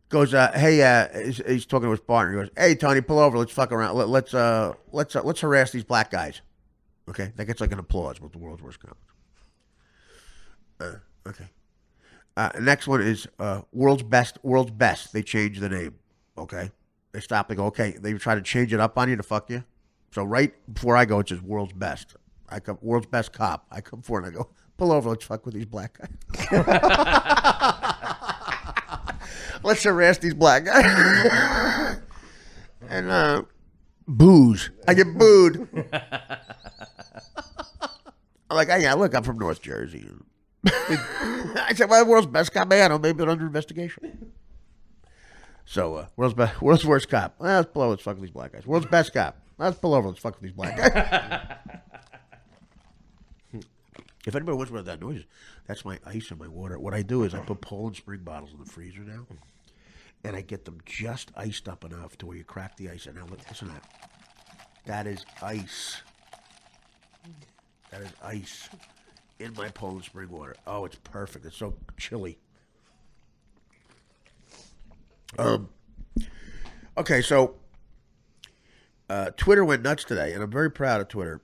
goes, hey, he's talking to his partner. He goes, hey, Tony, pull over. Let's fuck around. Let's harass these black guys. Okay, that gets like an applause with the World's Worst Cop. Okay. Next one is World's Best. They changed the name. Okay. They stop. They go, okay. They try to change it up on you to fuck you. So right before I go, it says World's Best. I come World's Best Cop. I come forward and I go, pull over. Let's fuck with these black guys. Let's harass these black guys. And booze. I get booed. I'm like, look, I'm from North Jersey. I said, well, World's Best Cop, man. I may be under investigation. So, World's Worst Cop. Well, let's pull over. Let's fuck with these black guys. World's Best Cop. Let's pull over. Let's fuck with these black guys. If anybody wants about that noise, that's my ice and my water. What I do is I put Poland Spring bottles in the freezer now, and I get them just iced up enough to where you crack the ice. And now, listen to that. That is ice. That is ice in my Poland Spring water. Oh, it's perfect. It's so chilly. Okay, so Twitter went nuts today, and I'm very proud of Twitter.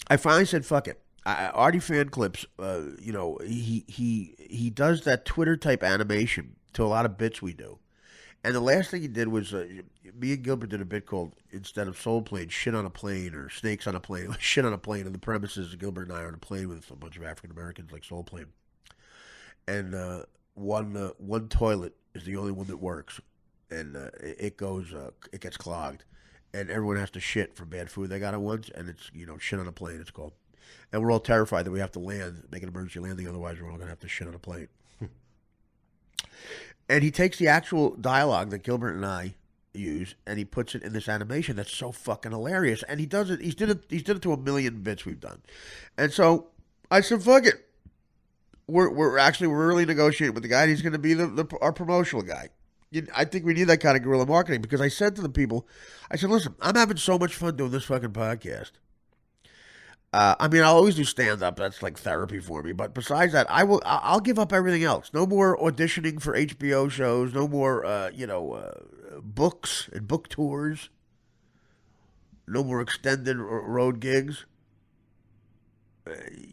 I finally said, fuck it. Artie Fan Clips, he does that Twitter type animation to a lot of bits we do. And the last thing he did was, me and Gilbert did a bit called, instead of soul plane, shit on a plane, or snakes on a plane, shit on a plane. And the premise is Gilbert and I are on a plane with a bunch of African Americans, like soul plane. And one toilet is the only one that works. And it gets clogged. And everyone has to shit from bad food they got at once. And it's, shit on a plane, it's called. And we're all terrified that we have to land, make an emergency landing, otherwise we're all going to have to shit on a plane. And he takes the actual dialogue that Gilbert and I use, and he puts it in this animation that's so fucking hilarious. And he does it. He's did it to a million bits we've done. And so I said, "Fuck it. We're really negotiating with the guy. And he's going to be our promotional guy. I think we need that kind of guerrilla marketing, because I said to the people, I said, listen, I'm having so much fun doing this fucking podcast. I'll always do stand-up. That's like therapy for me. But besides that, I'll give up everything else. No more auditioning for HBO shows. No more, books and book tours. No more extended road gigs.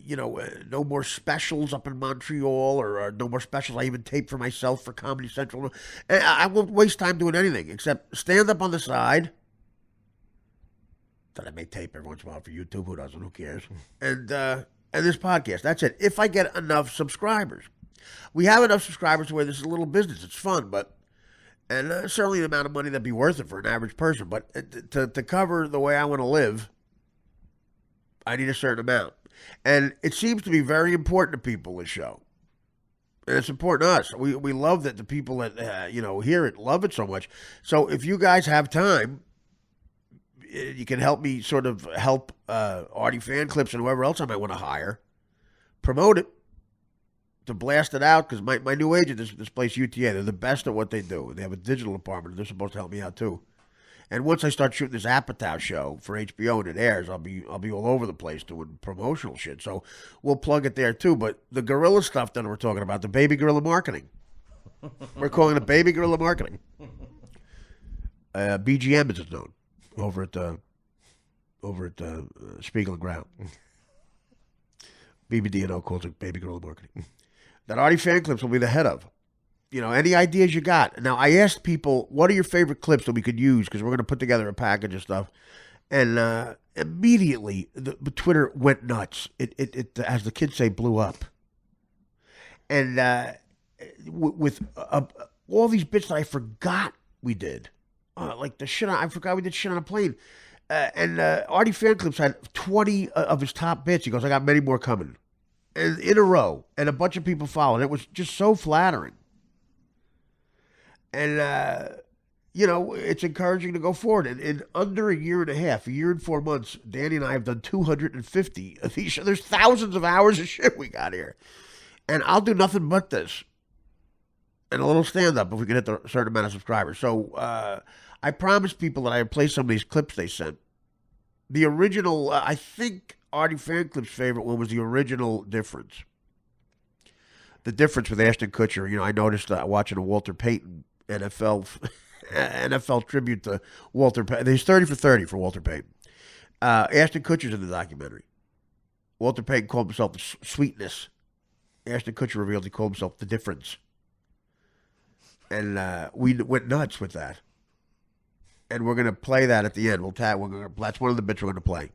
No more specials up in Montreal, or no more specials I even tape for myself for Comedy Central. And I won't waste time doing anything except stand up on the side. That I may tape every once in a while for YouTube. Who doesn't? Who cares? And this podcast. That's it. If I get enough subscribers. We have enough subscribers to where this is a little business. It's fun, and certainly the amount of money that'd be worth it for an average person. But to cover the way I want to live, I need a certain amount. And it seems to be very important to people, this show. And it's important to us. We love that the people that, hear it love it so much. So if you guys have time, you can help me sort of help Artie Fan Clips and whoever else I might want to hire. Promote it. To blast it out, because my new agent, this place, UTA, they're the best at what they do. They have a digital department. They're supposed to help me out, too. And once I start shooting this Apatow show for HBO and it airs, I'll be all over the place doing promotional shit. So we'll plug it there too. But the guerrilla stuff that we're talking about, the baby guerrilla marketing, we're calling it baby guerrilla marketing. BGM is its known over at Spiegel and Ground. BBD&O calls it baby guerrilla marketing. That Artie Fan Clips will be the head of. Any ideas you got? Now, I asked people, what are your favorite clips that we could use? Because we're going to put together a package of stuff. And immediately, the Twitter went nuts. It as the kids say, blew up. And with all these bits that I forgot we did. like the shit. I forgot we did shit on a plane. And Artie Fan Clips had 20 of his top bits. He goes, I got many more coming. And in a row. And a bunch of people followed. It was just so flattering. And, you know, it's encouraging to go forward. And in under a year and a half, a year and 4 months, Danny and I have done 250 of these. There's thousands of hours of shit we got here. And I'll do nothing but this. And a little stand-up if we can hit a certain amount of subscribers. So, I promised people that I would play some of these clips they sent. The original, I think Artie Fan Clip's favorite one was the original Difference. The Difference with Ashton Kutcher. You know, I noticed watching a Walter Payton NFL tribute to Walter Payton. He's 30 for 30 for Walter Payton. Ashton Kutcher's in the documentary. Walter Payton called himself the Sweetness. Ashton Kutcher revealed he called himself the Difference. And we went nuts with that. And we're going to play that at the end. That's one of the bits we're going to play.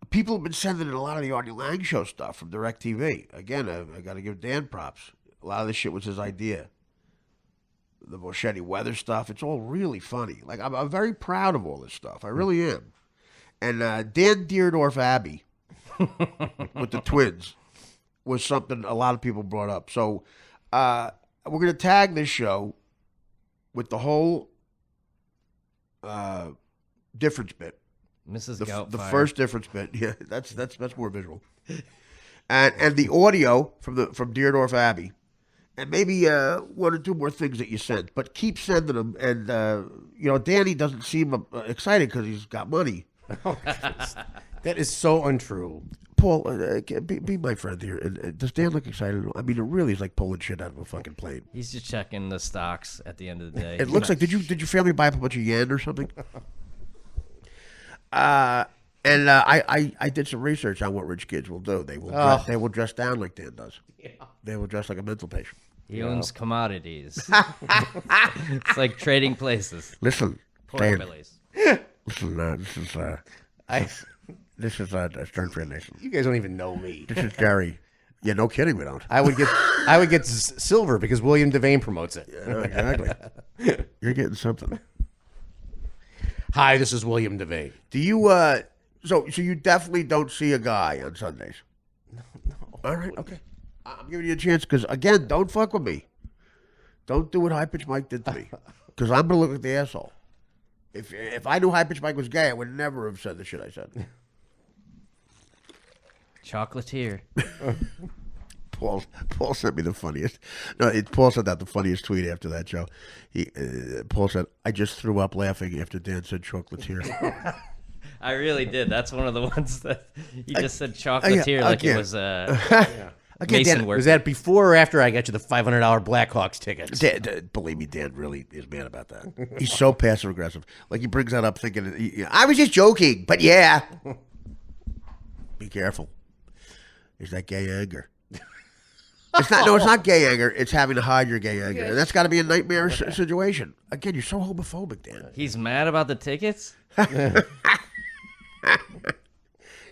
People have been sending in a lot of the Artie Lang Show stuff from DirecTV. Again, I got to give Dan props. A lot of this shit was his idea. The Moschetti weather stuff. It's all really funny. Like, I'm very proud of all this stuff. I really am. And Dan Dierdorf Abbey with the twins was something a lot of people brought up. So we're going to tag this show with the whole difference bit. Mrs. The first difference bit. Yeah, that's more visual. And the audio from Dierdorf Abbey. And maybe one or two more things that you sent. But keep sending them. And, you know, Danny doesn't seem excited because he's got money. That is so untrue. Paul, be my friend here. And does Dan look excited? I mean, it really is like pulling shit out of a fucking plane. He's just checking the stocks at the end of the day. It looks like, did your family buy up a bunch of yen or something? I did some research on what rich kids will do. They will dress down like Dan does. Yeah. They will dress like a mental patient. He owns commodities. It's like trading places. Listen, Dan, listen, this is a Stern Fan Nation. You guys don't even know me. This is Jerry. Yeah, no kidding, we don't. I would get silver because William Devane promotes it. Yeah, exactly. You're getting something. Hi, this is William Devane. Do you so you definitely don't see a guy on Sundays? No. All right, okay. I'm giving you a chance because again, don't fuck with me. Don't do what High Pitch Mike did to me because I'm gonna look like the asshole. If I knew High Pitch Mike was gay, I would never have said the shit I said. Chocolatier. Paul sent me the funniest. No, Paul sent out the funniest tweet after that show. Paul said, "I just threw up laughing after Dan said chocolatier." I really did. That's one of the ones that he just said chocolatier like it was Mason Dan, work. was that before or after I got you the $500 Blackhawks tickets? Believe me, Dan really is mad about that. He's so passive aggressive. Like he brings that up thinking, I was just joking, but yeah. Be careful. Is that gay anger? It's not gay anger. It's having to hide your gay anger. And that's got to be a nightmare situation. Again, you're so homophobic, Dan. He's mad about the tickets?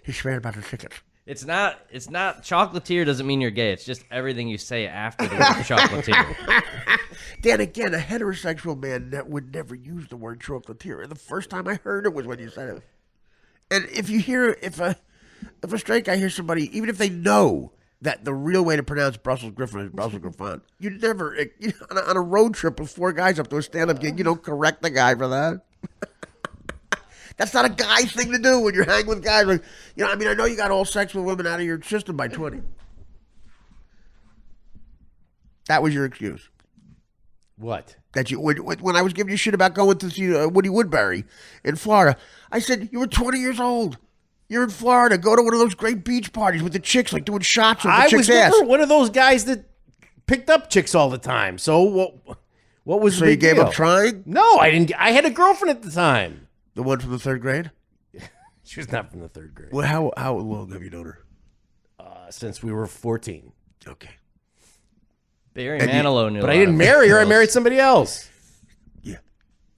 He's mad about the tickets. It's not chocolatier doesn't mean you're gay. It's just everything you say after the word chocolatier. Dan, again, a heterosexual man would never use the word chocolatier. And the first time I heard it was when you said it. And if a straight guy hears somebody, even if they know that the real way to pronounce Brussels Griffin is Brussels Griffon, you never, on a road trip with four guys up to a stand-up gig, you don't correct the guy for that. That's not a guy thing to do when you're hanging with guys. Like, I know you got all sex with women out of your system by 20. That was your excuse. What? That you when I was giving you shit about going to see Woody Woodbury in Florida, I said you were 20 years old. You're in Florida. Go to one of those great beach parties with the chicks, like doing shots with the chick's ass. I was never one of those guys that picked up chicks all the time. So what was the big deal? So you gave up trying? No, I didn't. I had a girlfriend at the time. The one from the third grade? She was not from the third grade. Well, how long have you known her? Since we were 14. Okay. Barry Manilow knew. But I didn't marry her. I married somebody else. Yeah,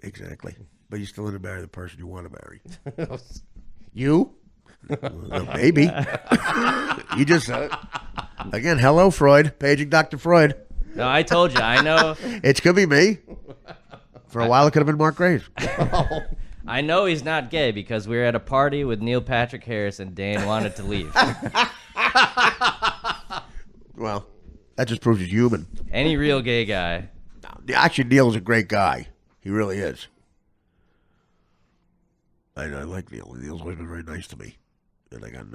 exactly. But you still didn't marry the person you want to marry. You? Maybe. You just again. Hello, Freud. Paging Dr. Freud. No, I told you. I know. It could be me. For a while, it could have been Mark Graves. I know he's not gay because we were at a party with Neil Patrick Harris and Dan wanted to leave. Well, that just proves he's human. Any real gay guy. Actually, Neil's a great guy. He really is. I like Neil. Neil's always been very nice to me. And I got,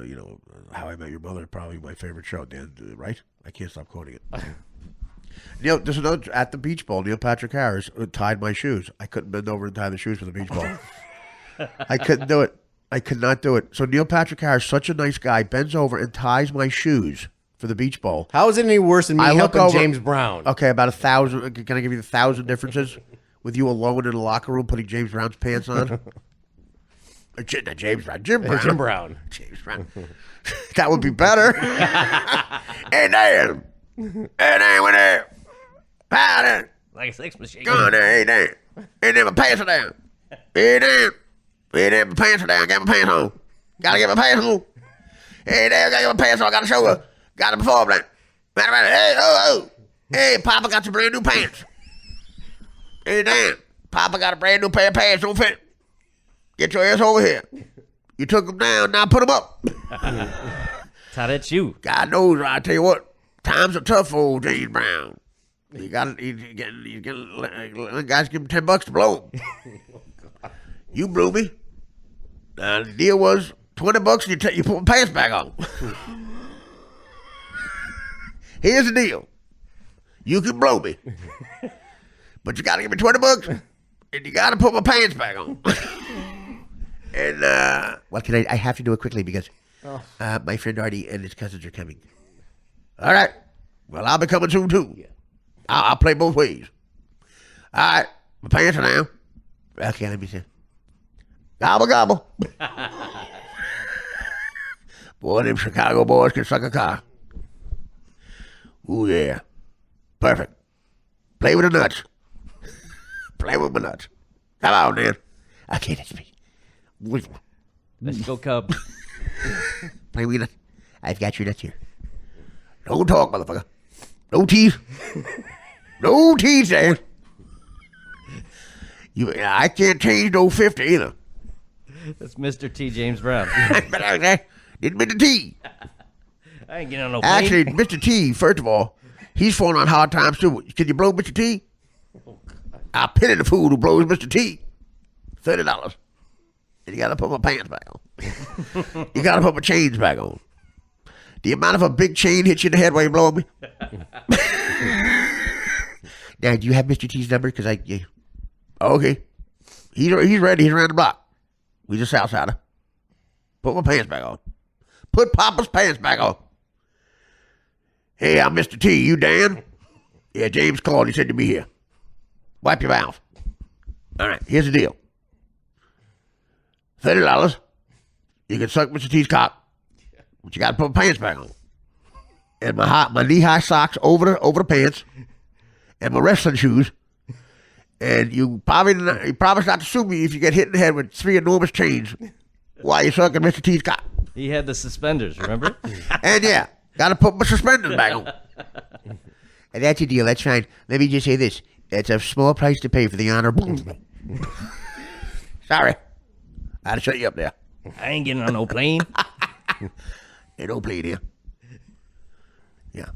How I Met Your Mother, probably my favorite show, Dan, right? I can't stop quoting it. Neil, there's another, at the beach ball, Neil Patrick Harris tied my shoes. I couldn't bend over and tie the shoes for the beach ball. I couldn't do it. I could not do it. So Neil Patrick Harris, such a nice guy, bends over and ties my shoes for the beach ball. How is it any worse than me helping James Brown? Okay, about 1,000. Can I give you 1,000 differences? With you alone in the locker room putting James Brown's pants on? James Brown. Jim Brown. Jim Brown. James Brown. That would be better. Hey, Dan. Hey, Dan, what up? How Dan? Like a sex machine. Go on there, hey, Dan. Hey, Dan, my pants are down. Hey, Dan. Hey, Dan, my pants are down. Got my pants on. Gotta get my pants on. Hey, Dan, gotta get my pants on. Gotta show her. Gotta perform that. Hey, oh. Hey, Papa got some brand new pants. Hey, Dan. Papa got a brand new pair of pants. Don't fit. Get your ass over here. You took them down. Now put them up. How that you? God knows, I tell you what. Times are tough for old James Brown. You got guys give him $10 to blow him. You blew me. The deal was $20 and you put my pants back on. Here's the deal. You can blow me, but you got to give me $20 and you got to put my pants back on. And well, I have to do it quickly because my friend Arty and his cousins are coming. All right. Well, I'll be coming soon too. Yeah. I'll play both ways. All right. My pants are down. Okay, let me see. Gobble, gobble. Boy, them Chicago boys can suck a car. Ooh, yeah. Perfect. Play with the nuts. Play with my nuts. Come on, man. Okay, that's me. Let's go, Cub. Play with it. I've got your nuts here. Don't talk, motherfucker. No teeth. No teeth, Dan. I can't change no 50 either. That's Mr. T. James Brown. Didn't mean the T. I ain't getting on no plane. Actually, Mr. T, first of all, he's falling on hard times too. Can you blow Mr. T? I pity the fool who blows Mr. T. $30. And you gotta put my pants back on. You gotta put my chains back on. The amount of a big chain hits you in the head while you're blowing me. Now, do you have Mr. T's number? Because okay. He's ready. He's around the block. We just outsider. Put my pants back on. Put Papa's pants back on. Hey, I'm Mr. T. You Dan? Yeah, James called. He said to be here. Wipe your mouth. All right, here's the deal. $30. You can suck Mr. T's cock. But you got to put my pants back on. And my knee-high socks over the pants. And my wrestling shoes. And you promise not to sue me if you get hit in the head with 3 enormous chains while you're sucking Mr. T's cock. He had the suspenders, remember? And yeah, got to put my suspenders back on. And that's your deal. That's fine. Let me just say this. It's a small price to pay for the honor. Sorry. I had to shut you up there. I ain't getting on no plane. Ain't no plane here. Yeah.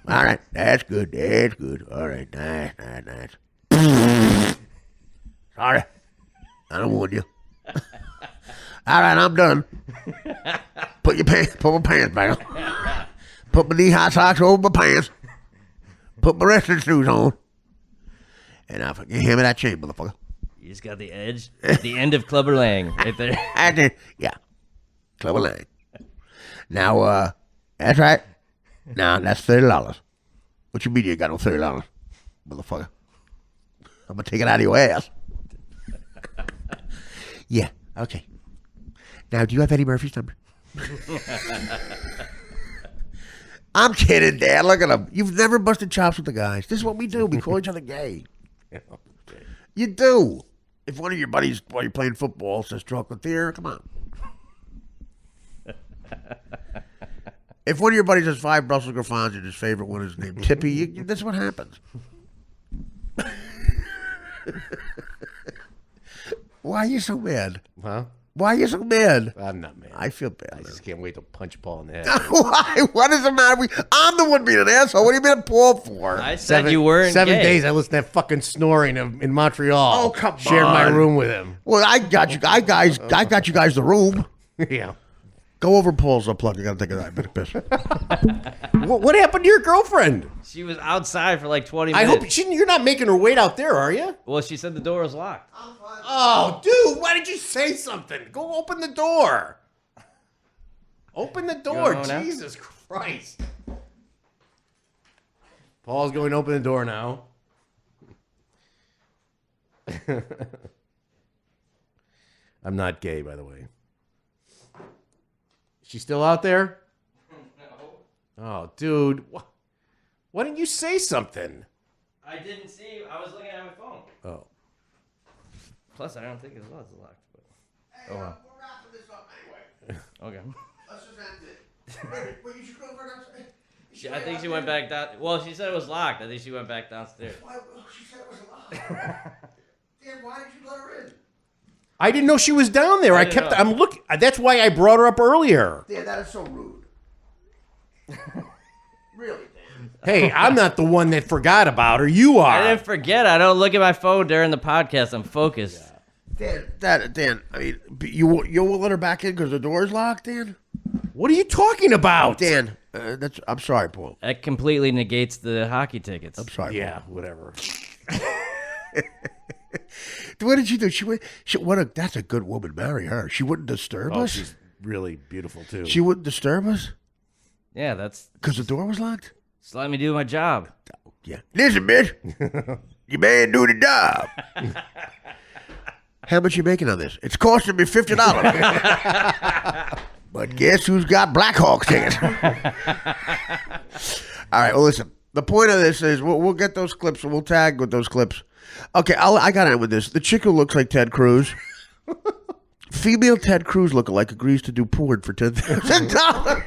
All right. That's good. That's good. All right. Nice. Sorry. I don't want you. All right, I'm done. Put my pants back on. Put my knee-high socks over my pants. Put my wrestling shoes on. And I'll forget him of that chain, motherfucker. You just got the edge. The end of Clubber Lang right there. Yeah. Clubber Lang. Now, that's right. Now, that's $30. What you mean you got no $30, motherfucker? I'm going to take it out of your ass. Yeah, okay. Now, do you have Eddie Murphy's number? I'm kidding, Dad. Look at him. You've never busted chops with the guys. This is what we do. We call each other gay. You do. If one of your buddies, while you're playing football, says chocolatier, come on. If one of your buddies has 5 Brussels Griffons and his favorite one is named Tippy, that's what happens. Why are you so mad? Huh? Why are you so mad? I'm not mad. I feel bad. I just can't wait to punch Paul in the head. Why? What is the matter? I'm the one being an asshole. What do you mean Paul for? I said you weren't 7 gay. days I listened to that fucking snoring in Montreal. Oh, come Shared on. my room with him. Well, I got you guys the room. Yeah. Go over Paul's unplugged. I gotta take a bit of piss. What happened to your girlfriend? She was outside for like 20 I minutes. hope you're not making her wait out there, are you? Well, she said the door was locked. Oh, dude, why did you say something? Go open the door. Open the door. Jesus Christ. Paul's going to open the door now. I'm not gay, by the way. She still out there? No. Oh, dude. Why didn't you say something? I didn't see you. I was looking at my phone. Oh. Plus, I don't think it was locked. But... Hey, we're wrapping this up anyway. Okay. Let's just end it. Wait, you should go over downstairs. I think she went back down. Well, she said it was locked. I think she went back downstairs. Why? She said it was locked. Dan, why did you let her in? I didn't know she was down there. I'm looking. That's why I brought her up earlier. Dan, that is so rude. Really, Dan. Hey, I'm not the one that forgot about her. You are. I didn't forget. I don't look at my phone during the podcast. I'm focused. Dan, I mean, you won't let her back in because the door's locked, Dan? What are you talking about? Dan, I'm sorry, Paul. That completely negates the hockey tickets. I'm sorry, Yeah, Paul. whatever. What did she do? That's a good woman. Marry her. She wouldn't disturb us? She's really beautiful, too. She wouldn't disturb us? Yeah, that's... Because the door was locked? Just let me do my job. Yeah. Listen, bitch. Your man do the job. How much you making on this? It's costing me $50. But guess who's got Blackhawks tickets? All right, well, listen. The point of this is we'll get those clips and we'll tag with those clips. Okay, I got to end with this. The chick who looks like Ted Cruz, female Ted Cruz lookalike, agrees to do porn for $10,000.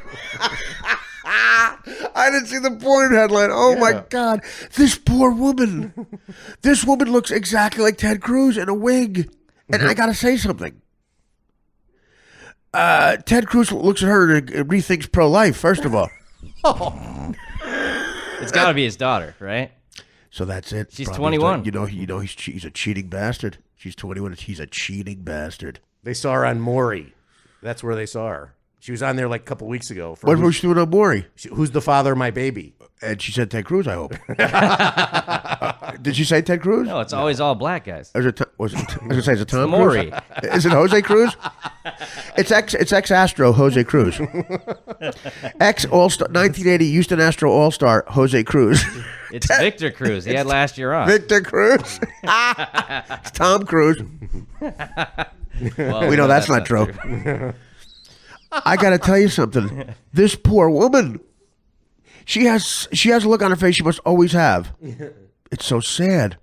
I didn't see the porn headline. Oh, my God. This poor woman. This woman looks exactly like Ted Cruz in a wig. And I got to say something. Ted Cruz looks at her and rethinks pro-life, first of all. It's got to be his daughter, right? So that's it. She's 21. He's a cheating bastard. She's 21. He's a cheating bastard. They saw her on Maury. That's where they saw her. She was on there like a couple weeks ago. What was she doing on Maury? Who's the father of my baby? And she said Ted Cruz, I hope. Did she say Ted Cruz? No, it's always all black guys. I was going to say, is it Tom Maury. Cruz? Is it Jose Cruz? It's ex-Astro Jose Cruz. Ex-All-Star, 1980 Houston Astro All-Star Jose Cruz. It's Victor Cruz. He had last year off. Victor Cruz. It's Tom Cruise. Well, We know that's not true. I got to tell you something. This poor woman, she has a look on her face she must always have. It's so sad.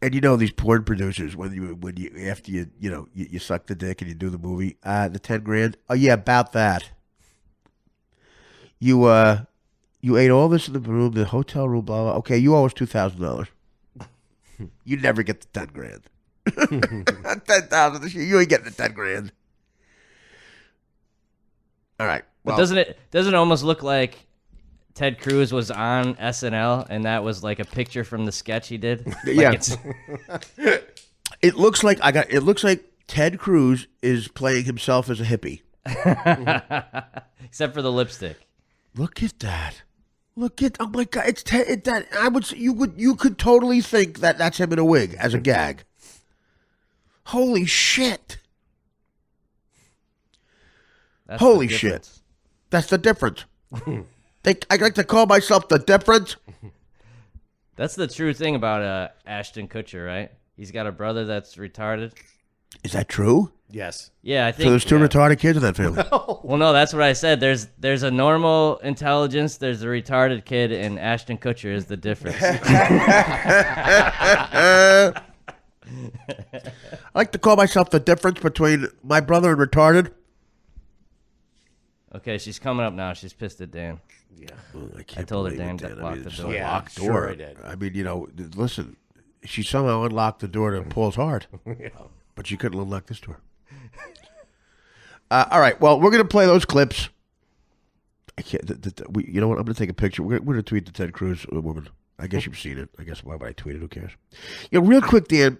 And you know these porn producers when you after you suck the dick and you do the movie, the $10,000. Oh yeah, about that. You ate all this in the room, the hotel room, blah blah. Okay, you owe us $2,000. You never get the $10,000. $10,000. You ain't getting the $10,000. All right. Well, But doesn't it almost look like Ted Cruz was on SNL and that was like a picture from the sketch he did? Like Yeah. It looks like Ted Cruz is playing himself as a hippie. Except for the lipstick. Look at that. Oh my God! It's that you could totally think that that's him in a wig as a gag. Holy shit! That's Holy the shit! difference. That's the difference. I like to call myself the difference. That's the true thing about Ashton Kutcher, right? He's got a brother that's retarded. Is that true? Yes. Yeah, I think. So there's two retarded kids in that family. Well, no, that's what I said. There's a normal intelligence, there's a retarded kid, and Ashton Kutcher is the difference. I like to call myself the difference between my brother and retarded. Okay, she's coming up now. She's pissed at Dan. Yeah. Well, I told her believe Dan it, to lock the It's door. a Yeah, locked door. sure I did. I mean, listen, she somehow unlocked the door to Paul's heart, but she couldn't unlock this door. All right, well, we're going to play those clips. I can't. You know what? I'm going to take a picture. We're going to tweet the Ted Cruz woman. I guess you've seen it. I guess why would I tweet it? Who cares? Real quick, Dan.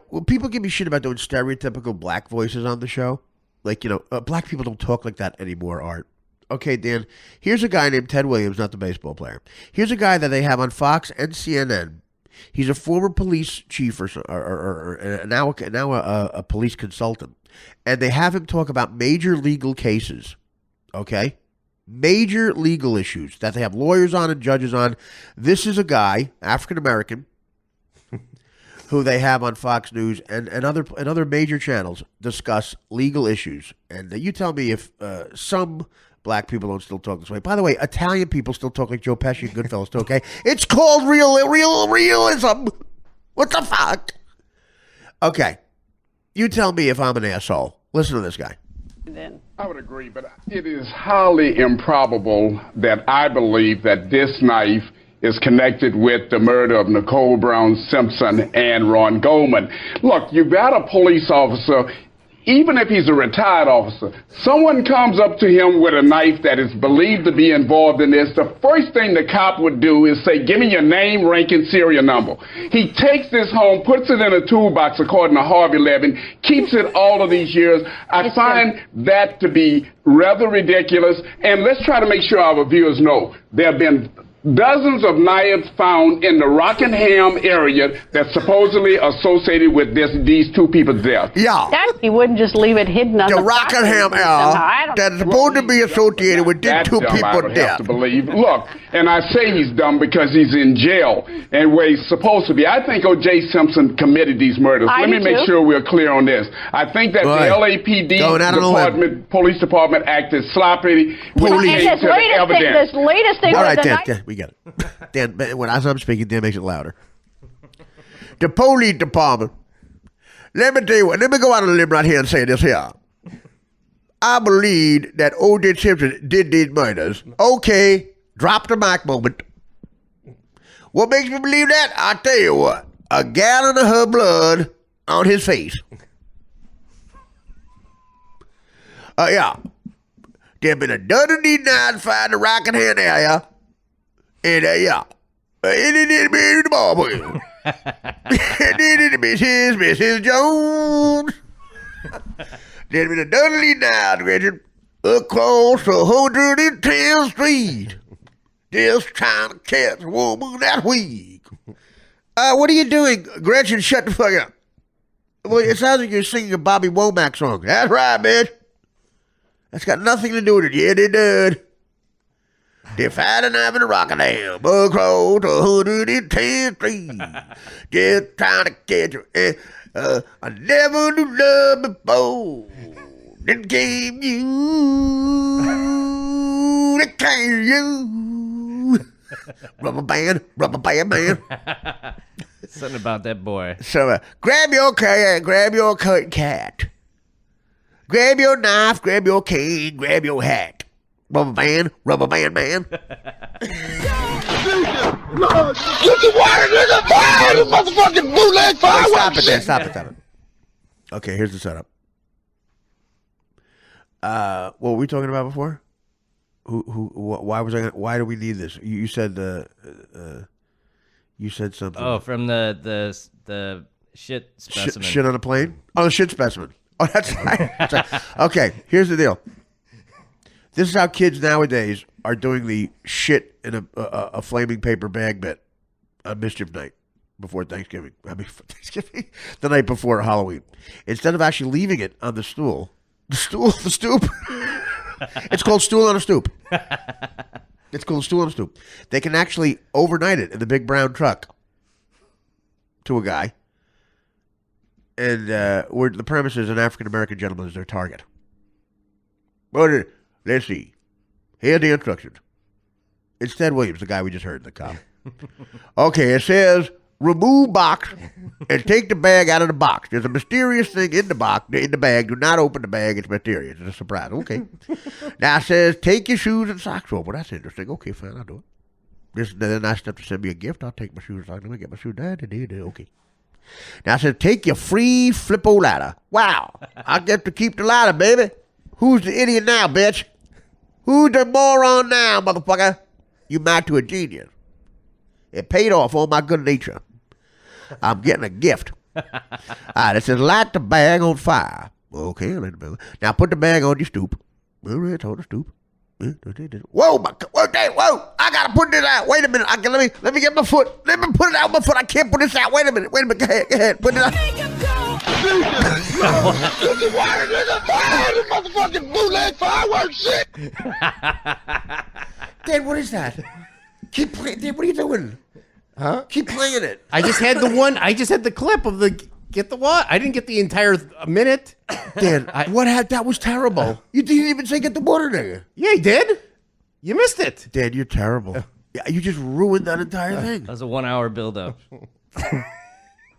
When people give me shit about doing stereotypical black voices on the show, like, black people don't talk like that anymore, Art. Okay, Dan, here's a guy named Ted Williams, not the baseball player. Here's a guy that they have on Fox and CNN. He's a former police chief or now a police consultant. And they have him talk about major legal cases, okay? Major legal issues that they have lawyers on and judges on. This is a guy, African-American, who they have on Fox News and other major channels discuss legal issues. And you tell me if some black people don't still talk this way. By the way, Italian people still talk like Joe Pesci and Goodfellas too, okay? It's called realism. What the fuck? Okay. You tell me if I'm an asshole. Listen to this guy. I would agree, but it is highly improbable that I believe that this knife is connected with the murder of Nicole Brown Simpson and Ron Goldman. Look, you've got a police officer, even if he's a retired officer, someone comes up to him with a knife that is believed to be involved in this. The first thing the cop would do is say, give me your name, rank, and serial number. He takes this home, puts it in a toolbox, according to Harvey Levin, keeps it all of these years. I find that to be rather ridiculous. And let's try to make sure our viewers know there have been dozens of knives found in the Rockingham area that's supposedly associated with these two people's deaths. Yeah. He wouldn't just leave it hidden on the Rockingham area that's supposed to be associated with these two people's deaths. To believe. Look, and I say he's dumb because he's in jail and where he's supposed to be. I think OJ Simpson committed these murders. Let me make sure we're clear on this. I think that the LAPD police department acted sloppy when it came to the evidence. This latest thing. All right, Dan, we got it. Dan, as I'm speaking, Dan makes it louder. The police department. Let me tell you what. Let me go out on a limb right here and say this here. I believe that OJ Simpson did these murders. Okay, drop the mic moment. What makes me believe that? I'll tell you what. A gallon of her blood on his face. Yeah. There's been a dozen of these knives found in the Rockingham area. And yeah. It didn't be the ball. It didn't be Mrs. Jones. There's been a dozen of these knives, Gretchen, across 110th Street. Just trying to catch a woman that week. What are you doing? Gretchen, shut the fuck up. Well, it sounds like you're singing a Bobby Womack song. That's right, bitch. That's got nothing to do with it. Yeah, they did. They found a knife in the Rockingham across 110th Street. Just trying to catch her. I never knew love before. Then came you. Then came you. Rubber band man. Something about that boy. So grab your cat, grab your cat. Grab your knife, grab your cane, grab your hat. Rubber band man. Get the water in the fire, you motherfucking bootleg fireworks. Stop it. Okay, here's the setup. What were we talking about before? Why do we need this? You said you said something. Oh, from the shit specimen. Shit on a plane? Oh, the shit specimen. Oh, that's right. Okay, here's the deal. This is how kids nowadays are doing the shit in a flaming paper bag bit on Mischief Night before Thanksgiving. The night before Halloween. Instead of actually leaving it on the stoop. It's called Stool on a Stoop. It's called Stool on a Stoop. They can actually overnight it in the big brown truck to a guy. And the premise is an African-American gentleman is their target. But let's see. Here are the instructions. It's Ted Williams, the guy we just heard, the cop. Okay, it says, remove box and take the bag out of the box. There's a mysterious thing in the box, in the bag. Do not open the bag. It's mysterious. It's a surprise. Okay. Now it says, take your shoes and socks off. Well, that's interesting. Okay, fine. I'll do it. They're nice enough to send me a gift. I'll take my shoes. Let me get my shoes. Okay. Now I said, take your free flippo ladder. Wow. I get to keep the ladder, baby. Who's the idiot now, bitch? Who's the moron now, motherfucker? You married to a genius. It paid off all my good nature. I'm getting a gift. All right, it says, light the bag on fire. Okay, now put the bag on your stoop. All right, it's on the stoop. Whoa, whoa, I gotta put this out. Wait a minute. Let me get my foot. Let me put it out my foot. I can't put this out. Wait a minute. Go ahead. Put it out. Motherfucking bootleg fireworks shit. Dan, what is that? Keep playing. Dan, what are you doing? Huh? Keep playing it. I just had the clip of the get the what? I didn't get the entire minute. Dan, that was terrible. You didn't even say get the water there. Yeah, he did. You missed it. Dan, you're terrible. Yeah, you just ruined that entire thing. That was a 1 hour buildup.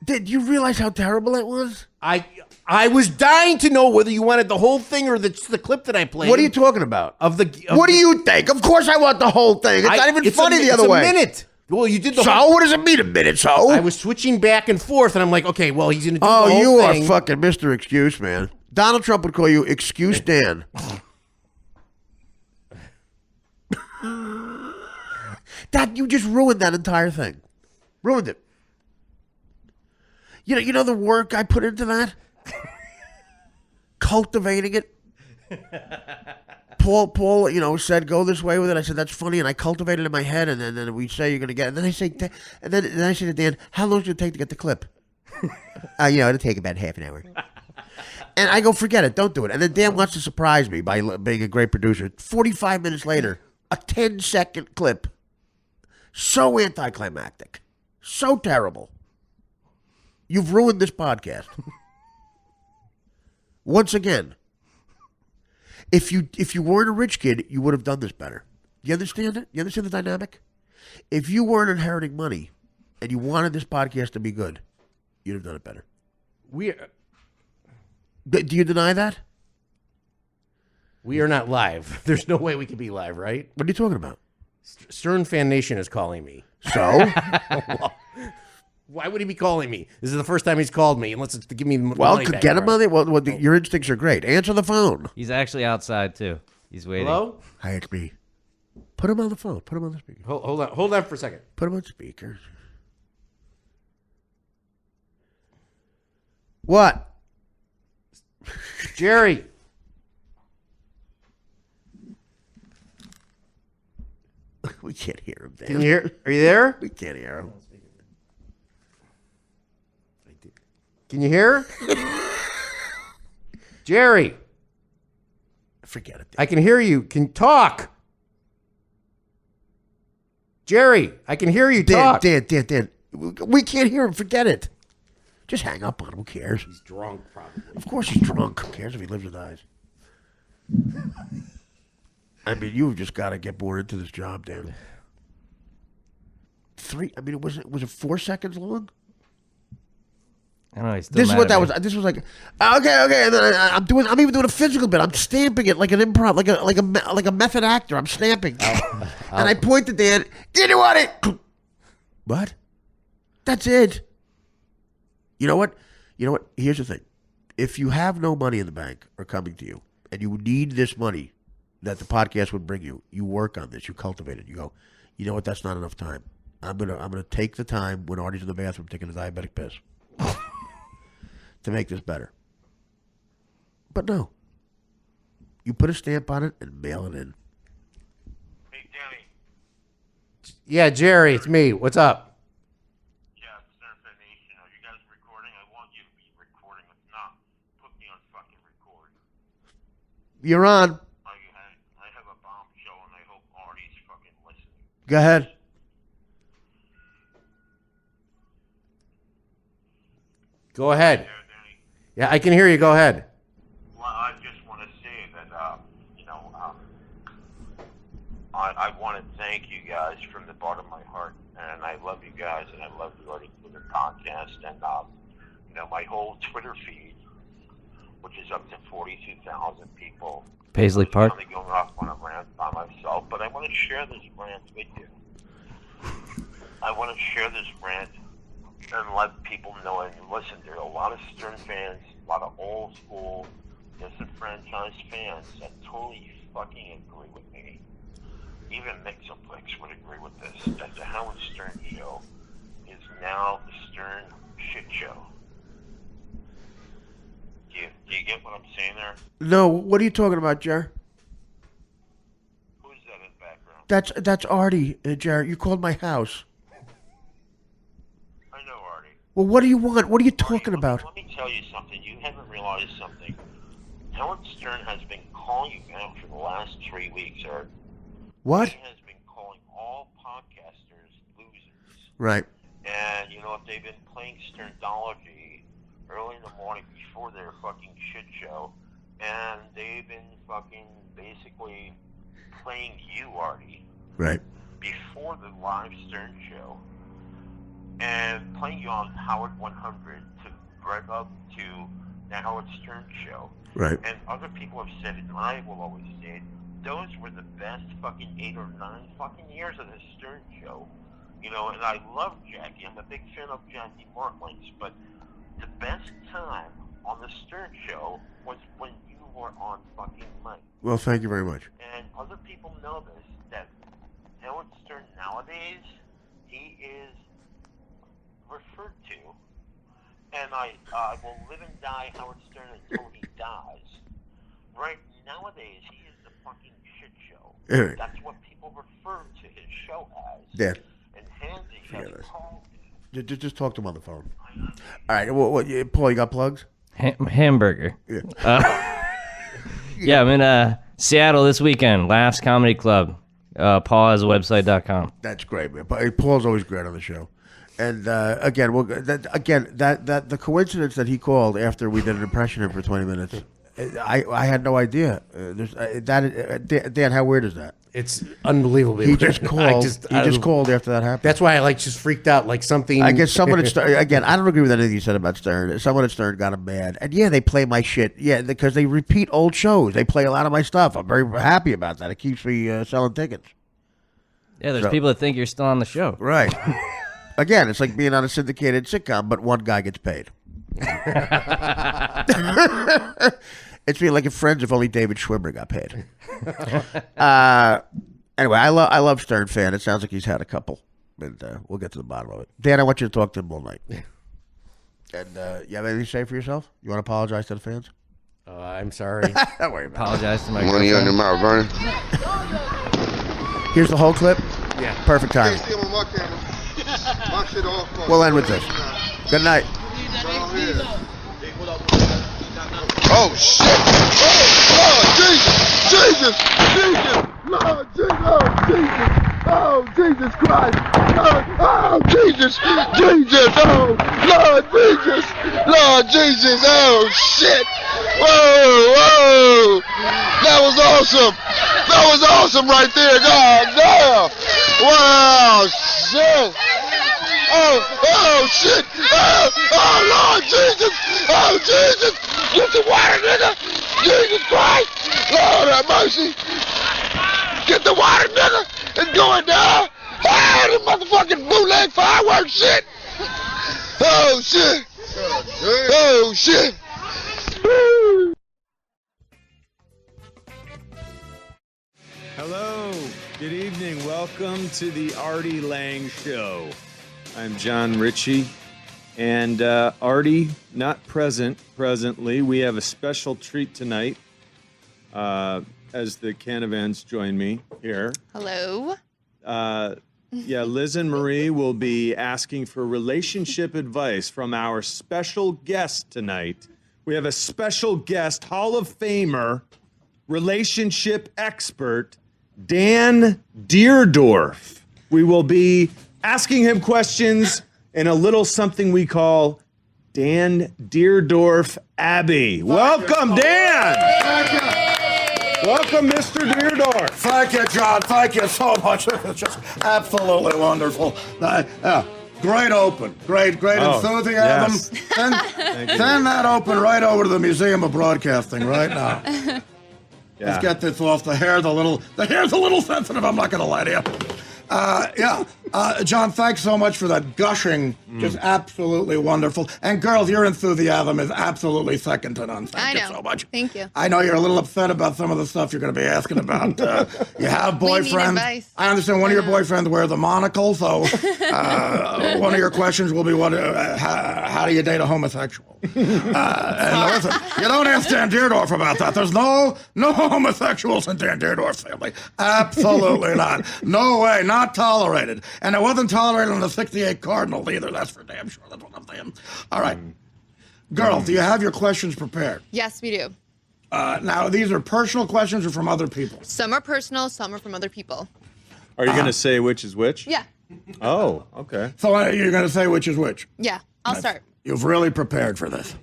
Did you realize how terrible it was? I was dying to know whether you wanted the whole thing or the clip that I played. What are you talking about? What do you think? Of course I want the whole thing. It's not even funny the other way. It's a minute. Well, you did the So what does it mean a minute, so? I was switching back and forth, and I'm like, okay, well, he's going to do the whole thing. Oh, you are fucking Mr. Excuse, man. Donald Trump would call you Excuse Dan. You just ruined that entire thing. Ruined it. You know the work I put into that? Cultivating it. Paul, said go this way with it. I said that's funny, and I cultivated it in my head, and then we say you're gonna get it. And then I say, then I say to Dan, how long does it take to get the clip? It'll take about half an hour. And I go, forget it, don't do it. And then Dan wants to surprise me by being a great producer. 45 minutes later, a 10-second clip, so anticlimactic, so terrible. You've ruined this podcast. Once again. If you weren't a rich kid, you would have done this better. You understand it? You understand the dynamic? If you weren't inheriting money and you wanted this podcast to be good, you'd have done it better. Do you deny that? We are not live. There's no way we could be live, right? What are you talking about? Stern Fan Nation is calling me. So? Why would he be calling me? This is the first time he's called me, unless it's to give me the money back. Get him on it. Well, your instincts are great. Answer the phone. He's actually outside, too. He's waiting. Hello? Hi, it's me. Put him on the phone. Put him on the speaker. Hold on for a second. Put him on speaker. What? Jerry. We can't hear him, Dan. Can you hear? Are you there? We can't hear him. Can you hear? Jerry. Forget it. Dan. I can hear you. Can talk. Jerry, I can hear you talk. Dan. We can't hear him. Forget it. Just hang up on him. Who cares? He's drunk, probably. Of course he's drunk. Who cares if he lives or dies? I mean, you've just got to get more into this job, Dan. Was it 4 seconds long? I don't know. He's still This is mad what at that me. was. This was like, okay, and then I'm even doing a physical bit. I'm stamping it like an improv, like a method actor. I'm stamping, and I point to Dan. Did you want it? What? That's it. You know what? Here's the thing. If you have no money in the bank or coming to you, and you need this money that the podcast would bring you, you work on this. You cultivate it. You go, you know what? That's not enough time. I'm gonna take the time when Artie's in the bathroom taking a diabetic piss to make this better. But no. You put a stamp on it and mail it in. Hey, Danny. Yeah, Jerry, it's me. What's up? Yeah, it's Snurfed Nation. Are you guys recording? I want you to be recording. If not, put me on fucking record. You're on. I have a bombshell, and I hope Artie's fucking listening. Go ahead. Go ahead. There, Danny. Yeah, I can hear you. Go ahead. Well, I just want to say that, I want to thank you guys from the bottom of my heart, and I love you guys, and I love you already for the contest, and my whole Twitter feed, which is up to 42,000 people. Paisley Park. I'm only going off on a rant by myself, but I want to share this rant with you. I want to share this rant and let people know. And listen, there are a lot of Stern fans, a lot of old school, disenfranchised fans that totally fucking agree with me. Even Mixoplex would agree with this, that the Howard Stern show is now the Stern shit show. Do you get what I'm saying there? No, what are you talking about, Jer? Who's that in the background? That's Artie, Jer. You called my house. I know, Artie. Well, what do you want? What are you talking about? Let me tell you something. You haven't realized something. Howard Stern has been calling you out for the last 3 weeks, Art. What? He has been calling all podcasters losers. Right. And, if they've been playing Sternology early in the morning before their fucking shit show, and they've been fucking basically playing you, Artie. Right. Before the live Stern show, and playing you on Howard 100 to break up to the Howard Stern show. Right. And other people have said it, and I will always say it, those were the best fucking 8 or 9 fucking years of the Stern show. And I love Jackie. I'm a big fan of Jackie Martlin's, but the best time on the Stern show was when you were on fucking Mike. Well, thank you very much. And other people know this, that Howard Stern nowadays, he is referred to, and I will live and die Howard Stern until he dies. Right nowadays, he is the fucking shit show. Right. That's what people refer to his show as. Dan. And Hansy has called me. Just talk to him on the phone. All right. Paul, you got plugs? Hamburger. Yeah. Yeah, I'm in Seattle this weekend. Laughs Comedy Club. Paul has a website.com. That's great, man. Paul's always great on the show. And again, that the coincidence that he called after we did an impression of him for 20 minutes, I had no idea. Dan, how weird is that? It's unbelievably He weird. just called. He just called after that happened. That's why I just freaked out, like something. I guess someone at Stern, again, I don't agree with anything you said about Stern. Someone at Stern got him mad. And yeah, they play my shit. Yeah, because they repeat old shows. They play a lot of my stuff. I'm very happy about that. It keeps me selling tickets. Yeah, there's people that think you're still on the show. Right. Again, it's like being on a syndicated sitcom, but one guy gets paid. It's being like Friends if only David Schwimmer got paid. Anyway, I love Stern fan. It sounds like he's had a couple, and we'll get to the bottom of it. Dan, I want you to talk to him all night. And you have anything to say for yourself? You want to apologize to the fans? I'm sorry. Don't worry about it. Apologize to my Money girlfriend. on your mouth, Vernon. Here's the whole clip. Yeah. Perfect time. We'll end with this. Good night. Oh, shit! Oh, Lord Jesus! Lord Jesus! Oh, Jesus Christ! Oh, Jesus! Oh, Lord Jesus! Lord Jesus! Oh, shit! Whoa! That was awesome! That was awesome right there! God damn! Wow! Shit! Oh, shit! Oh, Lord Jesus! Oh, Jesus! Get the water, nigga! Jesus Christ! Lord have mercy! Get the water, nigga! It's going down! Ah, the motherfucking bootleg fireworks shit! Oh, shit! Oh, shit! Hello, good evening. Welcome to the Artie Lang Show. I'm John Ritchie, and Artie not presently. We have a special treat tonight as the Canavans join me here. Hello. Liz and Marie will be asking for relationship advice from our special guest tonight. We have a special guest, Hall of Famer, relationship expert, Dan Dierdorf. We will be asking him questions in a little something we call Dan Dierdorf Abbey. Welcome, Dan. Welcome, Mr. Dierdorf. Thank you, John. Thank you so much. It's just absolutely wonderful. Great open. Great enthusiasm. Yes. Send that open right over to the Museum of Broadcasting right now. Yeah. Let's get this off. The hair's a little sensitive, I'm not going to lie to you. John, thanks so much for that gushing, just absolutely wonderful. And girls, your enthusiasm is absolutely second to none. Thank you so much. Thank you. I know you're a little upset about some of the stuff you're going to be asking about. You have boyfriends. advice. I understand one of your boyfriends wears a monocle, so one of your questions will be, how do you date a homosexual? And listen, you don't ask Dan Dierdorf about that. There's no homosexuals in Dan Dierdorf's family. Absolutely not. No way. Not tolerated. And it wasn't tolerated in the 68 Cardinals either. That's for damn sure. That's what I'm saying. All right. Girls, do you have your questions prepared? Yes, we do. Now, these are personal questions or from other people? Some are personal, some are from other people. Are you going to say which is which? Yeah. Oh, okay. So you're going to say which is which? Yeah, I'll start. You've really prepared for this.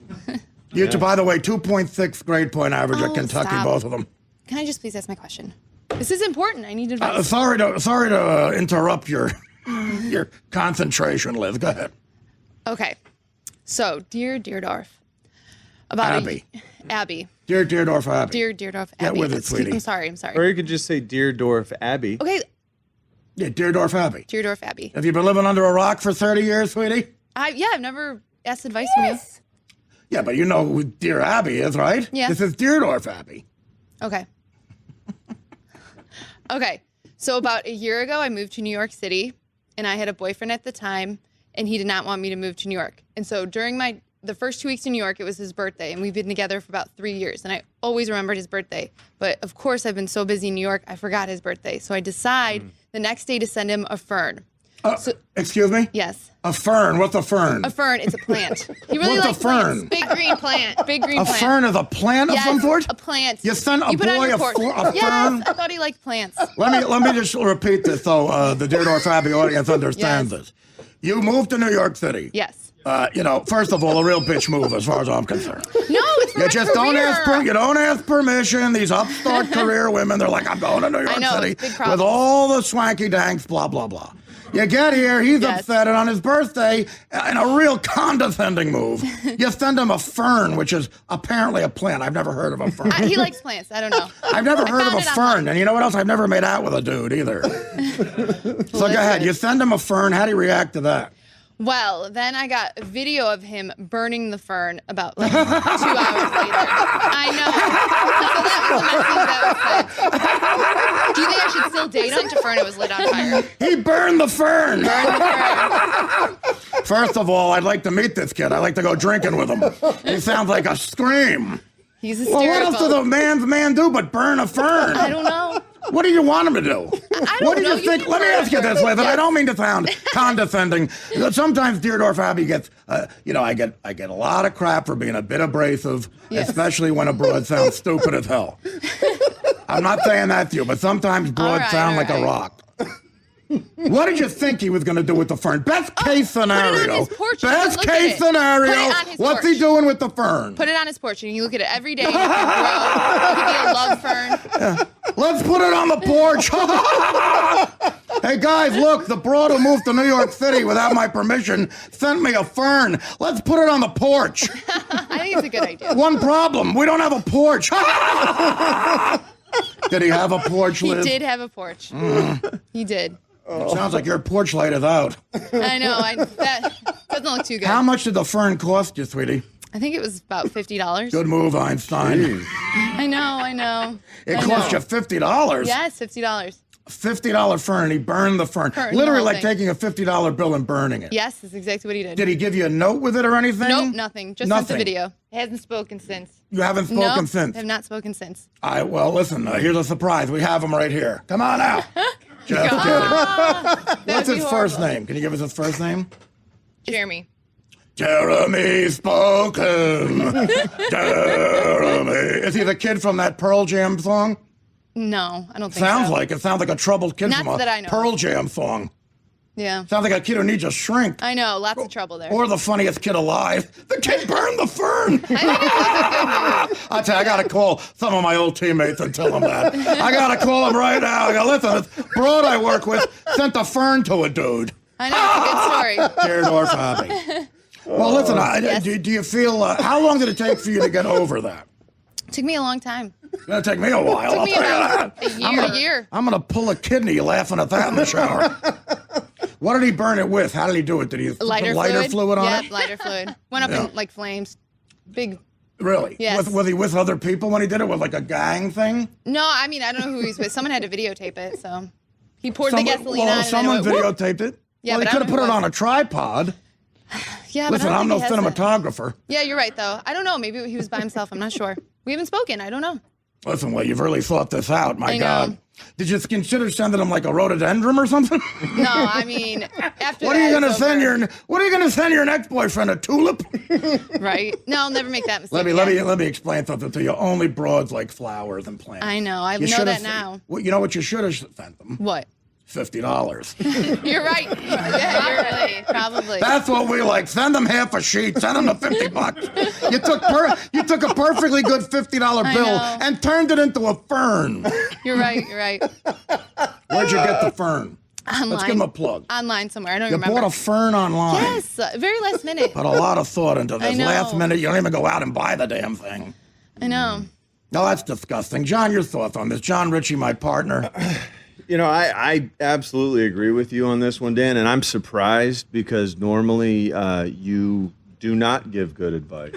By the way, 2.6 grade point average at Kentucky, stop. both of them. Can I just please ask my question? This is important. I need advice. Sorry to interrupt your concentration, Liz. Go ahead. Okay. So, dear Dierdorf. Abby. Abby. Dear Dierdorf Abby. Dear Dierdorf Get Abby. with it, sweetie. I'm sorry. Or you could just say Dierdorf Abbey. Okay. Yeah, Dierdorf Abby. Dierdorf Abby. Have you been living under a rock for 30 years, sweetie? I've never asked advice from you. Yeah, but you know who Dear Abby is, right? Yeah. This is Dierdorf Abby. Okay. Okay. So about a year ago, I moved to New York City, and I had a boyfriend at the time, and he did not want me to move to New York. And so during the first 2 weeks in New York, it was his birthday, and we've been together for about 3 years, and I always remembered his birthday. But of course, I've been so busy in New York, I forgot his birthday. So I decide the next day to send him a fern. Excuse me? Yes. A fern? What's a fern? A fern, it's a plant. He really What's likes a fern? plants. Big green plant. Big green A plant. fern is a plant of some sort? A plant. You sent a put it on boy your a porch. fern? Yes, I thought he liked plants. Let me just repeat this so the Dierdorf Abby audience understands this. You moved to New York City. Yes. First of all, a real bitch move as far as I'm concerned. No, it's for You my just career. don't ask permission. These upstart career women, they're like, I'm going to New York City it's a big problem. with all the swanky danks, blah, blah, blah. You get here, he's upset, and on his birthday, in a real condescending move, you send him a fern, which is apparently a plant. I've never heard of a fern. He likes plants. I don't know. I've never heard of a found it fern, online. and you know what else? I've never made out with a dude either. So go ahead. You send him a fern. How do you react to that? Well, then I got a video of him burning the fern about 2 hours later. I know. So that was the message that was sent. Do you think I should still date him? To fern, it was lit on fire. He burned the fern. Burned the fern. First of all, I'd like to meet this kid. I'd like to go drinking with him. He sounds like a scream. He's Well, hysterical. what else does a man's man do but burn a fern? I don't know. What do you want him to do? I What don't do know. you think? can Let me burn ask you a this fern. way, but I Yes. don't mean to sound condescending. Sometimes Dierdorf Abbey gets, I get a lot of crap for being a bit abrasive, Yes. especially when a broad sounds stupid as hell. I'm not saying that to you, but sometimes broads sound like a rock. What did you think he was going to do with the fern? Best case scenario. Put it on his porch. You Best can look at case it. Put it scenario. on his What's porch. he doing with the fern? Put it on his porch, and you look at it every day. It could grow. It could be a love fern. Let's put it on the porch. Hey guys, look, the broad who moved to New York City without my permission sent me a fern. Let's put it on the porch. I think it's a good idea. One problem, we don't have a porch. Did he have a porch, He Liz? did have a porch. He did. It sounds like your porch light is out. I know. That doesn't look too good. How much did the fern cost you, sweetie? I think it was about $50. Good move, Einstein. I know. It cost you $50. Yes, $50. $50 fern, he burned the fern. Burned the Literally whole like thing. taking a $50 bill and burning it. Yes, that's exactly what he did. Did he give you a note with it or anything? Nope, nothing. Just sent the Nothing. video. Hasn't spoken since. You haven't spoken Nope, since? have not spoken since. Well, listen, here's a surprise. We have him right here. Come on out. Just kidding. What's his first name? Can you give us his first name? Jeremy. Jeremy Spoken. Jeremy. Is he the kid from that Pearl Jam song? No, I don't think Sounds so. like it. Sounds like a troubled kid Not from that I a know Pearl Jam song. Yeah. Sounds like a kid who needs a shrink. I know, lots of trouble there. Or the funniest kid alive. The kid burned the fern. I tell you, I got to call some of my old teammates and tell them that. I got to call them right now. I go, listen, this broad I work with sent a fern to a dude. I know, it's a good story. Dierdorf Abbey. Well, listen, Yes. do you feel, how long did it take for you to get over that? It took me a long time. It's going to take me a while. Took me I'll tell you about that. a year. I'm going to pull a kidney laughing at that in the shower. What did he burn it with? How did he do it? Did he put lighter fluid on it? Yep, lighter fluid. Went up in like flames. Big. Really? Yes. Was he with other people when he did it? With like a gang thing? No, I mean, I don't know who he's with. Someone had to videotape it, so he poured the gasoline on it. Someone videotaped it? Yeah, well, he could have put it on a tripod. Yeah, listen, but I'm no cinematographer. Yeah, you're right, though. I don't know. Maybe he was by himself. I'm not sure. We haven't spoken. I don't know. Listen, well, you've really thought this out. My God. Did you consider sending him like a rhododendron or something? No, I mean, after what are you gonna send your next boyfriend? A tulip? Right? No, I'll never make that mistake. Let me explain something to you. Only broads like flowers and plants. I know. I know that now. Well, you know what you should have sent them? What? $50. You're right. Yeah, you're right. Probably. That's what we like. Send them half a sheet. Send them the $50. You took a perfectly good $50 bill and turned it into a fern. You're right. You're right. Where'd you get the fern? Online. Let's give him a plug. Online somewhere. I don't You remember. bought a fern online. Yes. Very last minute. Put a lot of thought into this. I know. Last minute, you don't even go out and buy the damn thing. I know. No, that's disgusting. John, your thoughts on this? John Ritchie, my partner. You know, I absolutely agree with you on this one, Dan, and I'm surprised because normally you do not give good advice.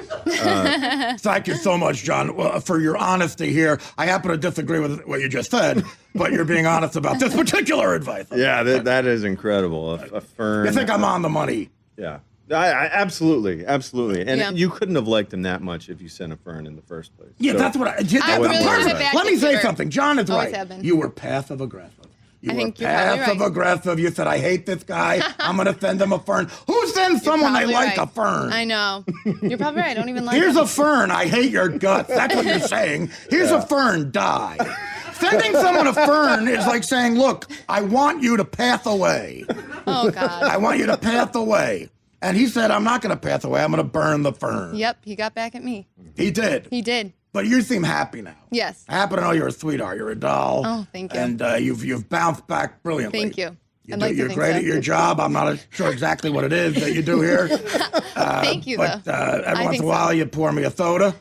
Thank you so much, John, for your honesty here. I happen to disagree with what you just said, but you're being honest about this particular advice. Yeah, that is incredible. A fern. You think I'm on the money? Yeah. I absolutely. And you couldn't have liked him that much if you sent a fern in the first place. Yeah, so, that's what Let me say something. John is right. You were passive aggressive. You were passive aggressive. You said, I hate this guy. I'm going to send him a fern. Who sends someone they like a fern? I know. You're probably right. I don't even like Here's a fern. I hate your guts. That's what you're saying. Here's a fern. Die. Sending someone a fern is like saying, look, I want you to pass away. Oh, God. I want you to pass away. And he said, I'm not going to pass away. I'm going to burn the fern. Yep, he got back at me. He did. He did. But you seem happy now. Yes. I happen to know you're a sweetheart. You're a doll. Oh, thank you. And you've bounced back brilliantly. Thank you. You're great at your job. I'm not sure exactly what it is that you do here. Thank you, but, every once in a while, you pour me a soda.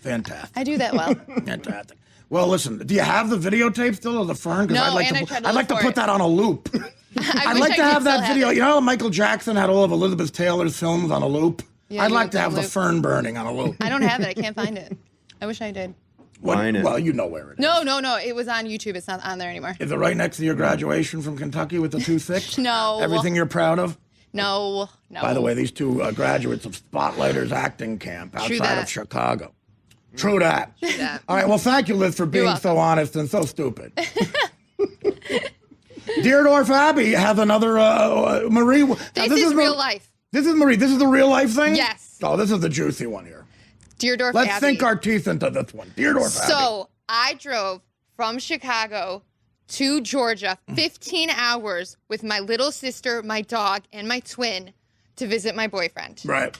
Fantastic. I do that well. Fantastic. Well, listen, do you have the videotape still of the fern? No, I'd like to put that on a loop. I'd like to have that video. You know how Michael Jackson had all of Elizabeth Taylor's films on a loop? Yeah, I'd like to have the fern burning on a loop. I don't have it. I can't find it. I wish I did. Well, you know where it is. No. It was on YouTube. It's not on there anymore. Is it right next to your graduation from Kentucky with the 2.6? No. Everything you're proud of? No. By the way, these two graduates of Spotlighters acting camp outside of Chicago. True that. All right, well, thank you, Liz, for being so honest and so stupid. Dierdorf Abbey has another Marie. This is real life. This is Marie. This is the real life thing? Yes. Oh, this is the juicy one here. Dierdorf Abbey. Let's sink our teeth into this one. Dierdorf Abbey. So I drove from Chicago to Georgia 15 hours with my little sister, my dog, and my twin to visit my boyfriend. Right.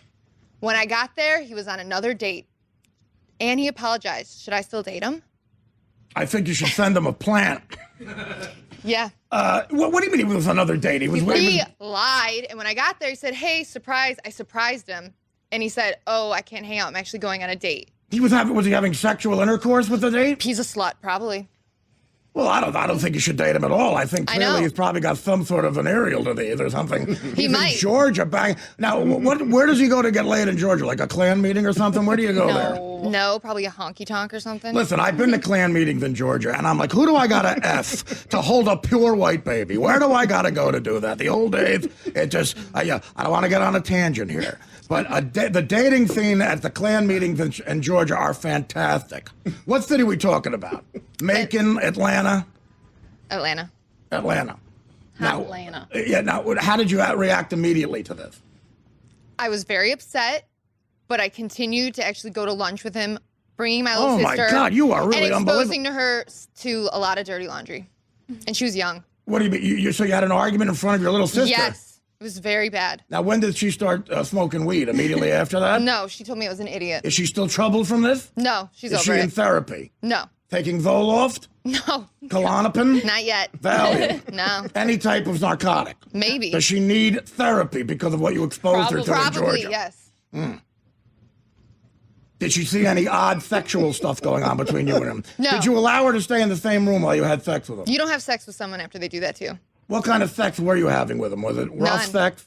When I got there, he was on another date. And he apologized. Should I still date him? I think you should send him a plant. Yeah. What do you mean he was another date? He lied. And when I got there, he said, hey, surprise. I surprised him. And he said, oh, I can't hang out. I'm actually going on a date. Was he having sexual intercourse with the date? He's a slut, probably. Well, I don't think you should date him at all. I think clearly he's probably got some sort of an aerial disease or something. He might. In Georgia, bang. Now, where does he go to get laid in Georgia? Like a Klan meeting or something? Where do you go there? No, probably a honky tonk or something. Listen, I've been to Klan meetings in Georgia, and I'm like, who do I got to F to hold a pure white baby? Where do I got to go to do that? The old days, it just, I don't want to get on a tangent here. But the dating scene at the Klan meetings in Georgia are fantastic. What city are we talking about? Macon, Atlanta? Atlanta. Atlanta. Yeah, now, how did you react immediately to this? I was very upset, but I continued to actually go to lunch with him, bringing my little sister. Oh, my God, you are really unbelievable. And exposing her to a lot of dirty laundry. And she was young. What do you mean? So you had an argument in front of your little sister? Yes. It was very bad. Now, when did she start smoking weed? Immediately after that? No, she told me I was an idiot. Is she still troubled from this? No, she's over it. Is she in therapy? No. Taking Zoloft? No. Klonopin? Not yet. Valium? No. Any type of narcotic? Maybe. Does she need therapy because of what you exposed her to in Georgia? Probably, yes. Did she see any odd sexual stuff going on between you and him? No. Did you allow her to stay in the same room while you had sex with him? You don't have sex with someone after they do that to you. What kind of sex were you having with him? Was it rough None. sex?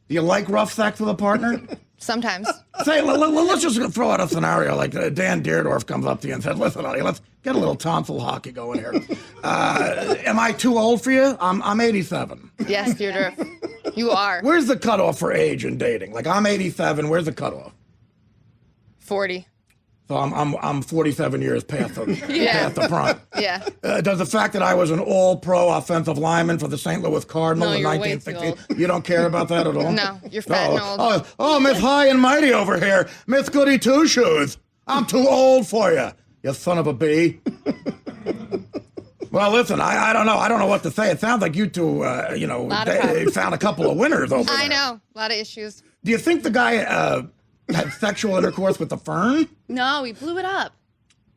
Do you like rough sex with a partner? Sometimes. Say, let's just throw out a scenario like Dan Dierdorf comes up to you and says, listen, Artie, let's get a little tonsil hockey going here. Am I too old for you? I'm 87. Yes, Dierdorf. You are. Where's the cutoff for age in dating? Like, I'm 87. Where's the cutoff? 40. So I'm 47 years past the, Yeah. past the prime. Yeah. Does the fact that I was an all-pro offensive lineman for the St. Louis Cardinals No, in you're way too 1960, you don't care about that at all? No, you're fat and old. Oh, Miss High and Mighty over here. Miss Goody Two-Shoes. I'm too old for you, you son of a bee. Well, listen, I don't know. I don't know what to say. It sounds like you two, they found a couple of winners over there. I know. A lot of issues. Do you think the guy had sexual intercourse with the fern? No, we blew it up.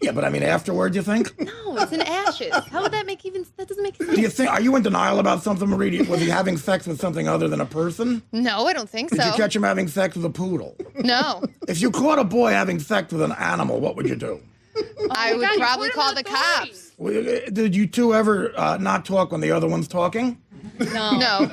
Yeah, but I mean, afterward, you think? No, it's in ashes. How would that make that doesn't make sense. Do you think, are you in denial about something, Marie? Was he having sex with something other than a person? No, I don't think so. Did you catch him having sex with a poodle? No. If you caught a boy having sex with an animal, what would you do? I would probably call the cops. Did you two ever not talk when the other one's talking? No.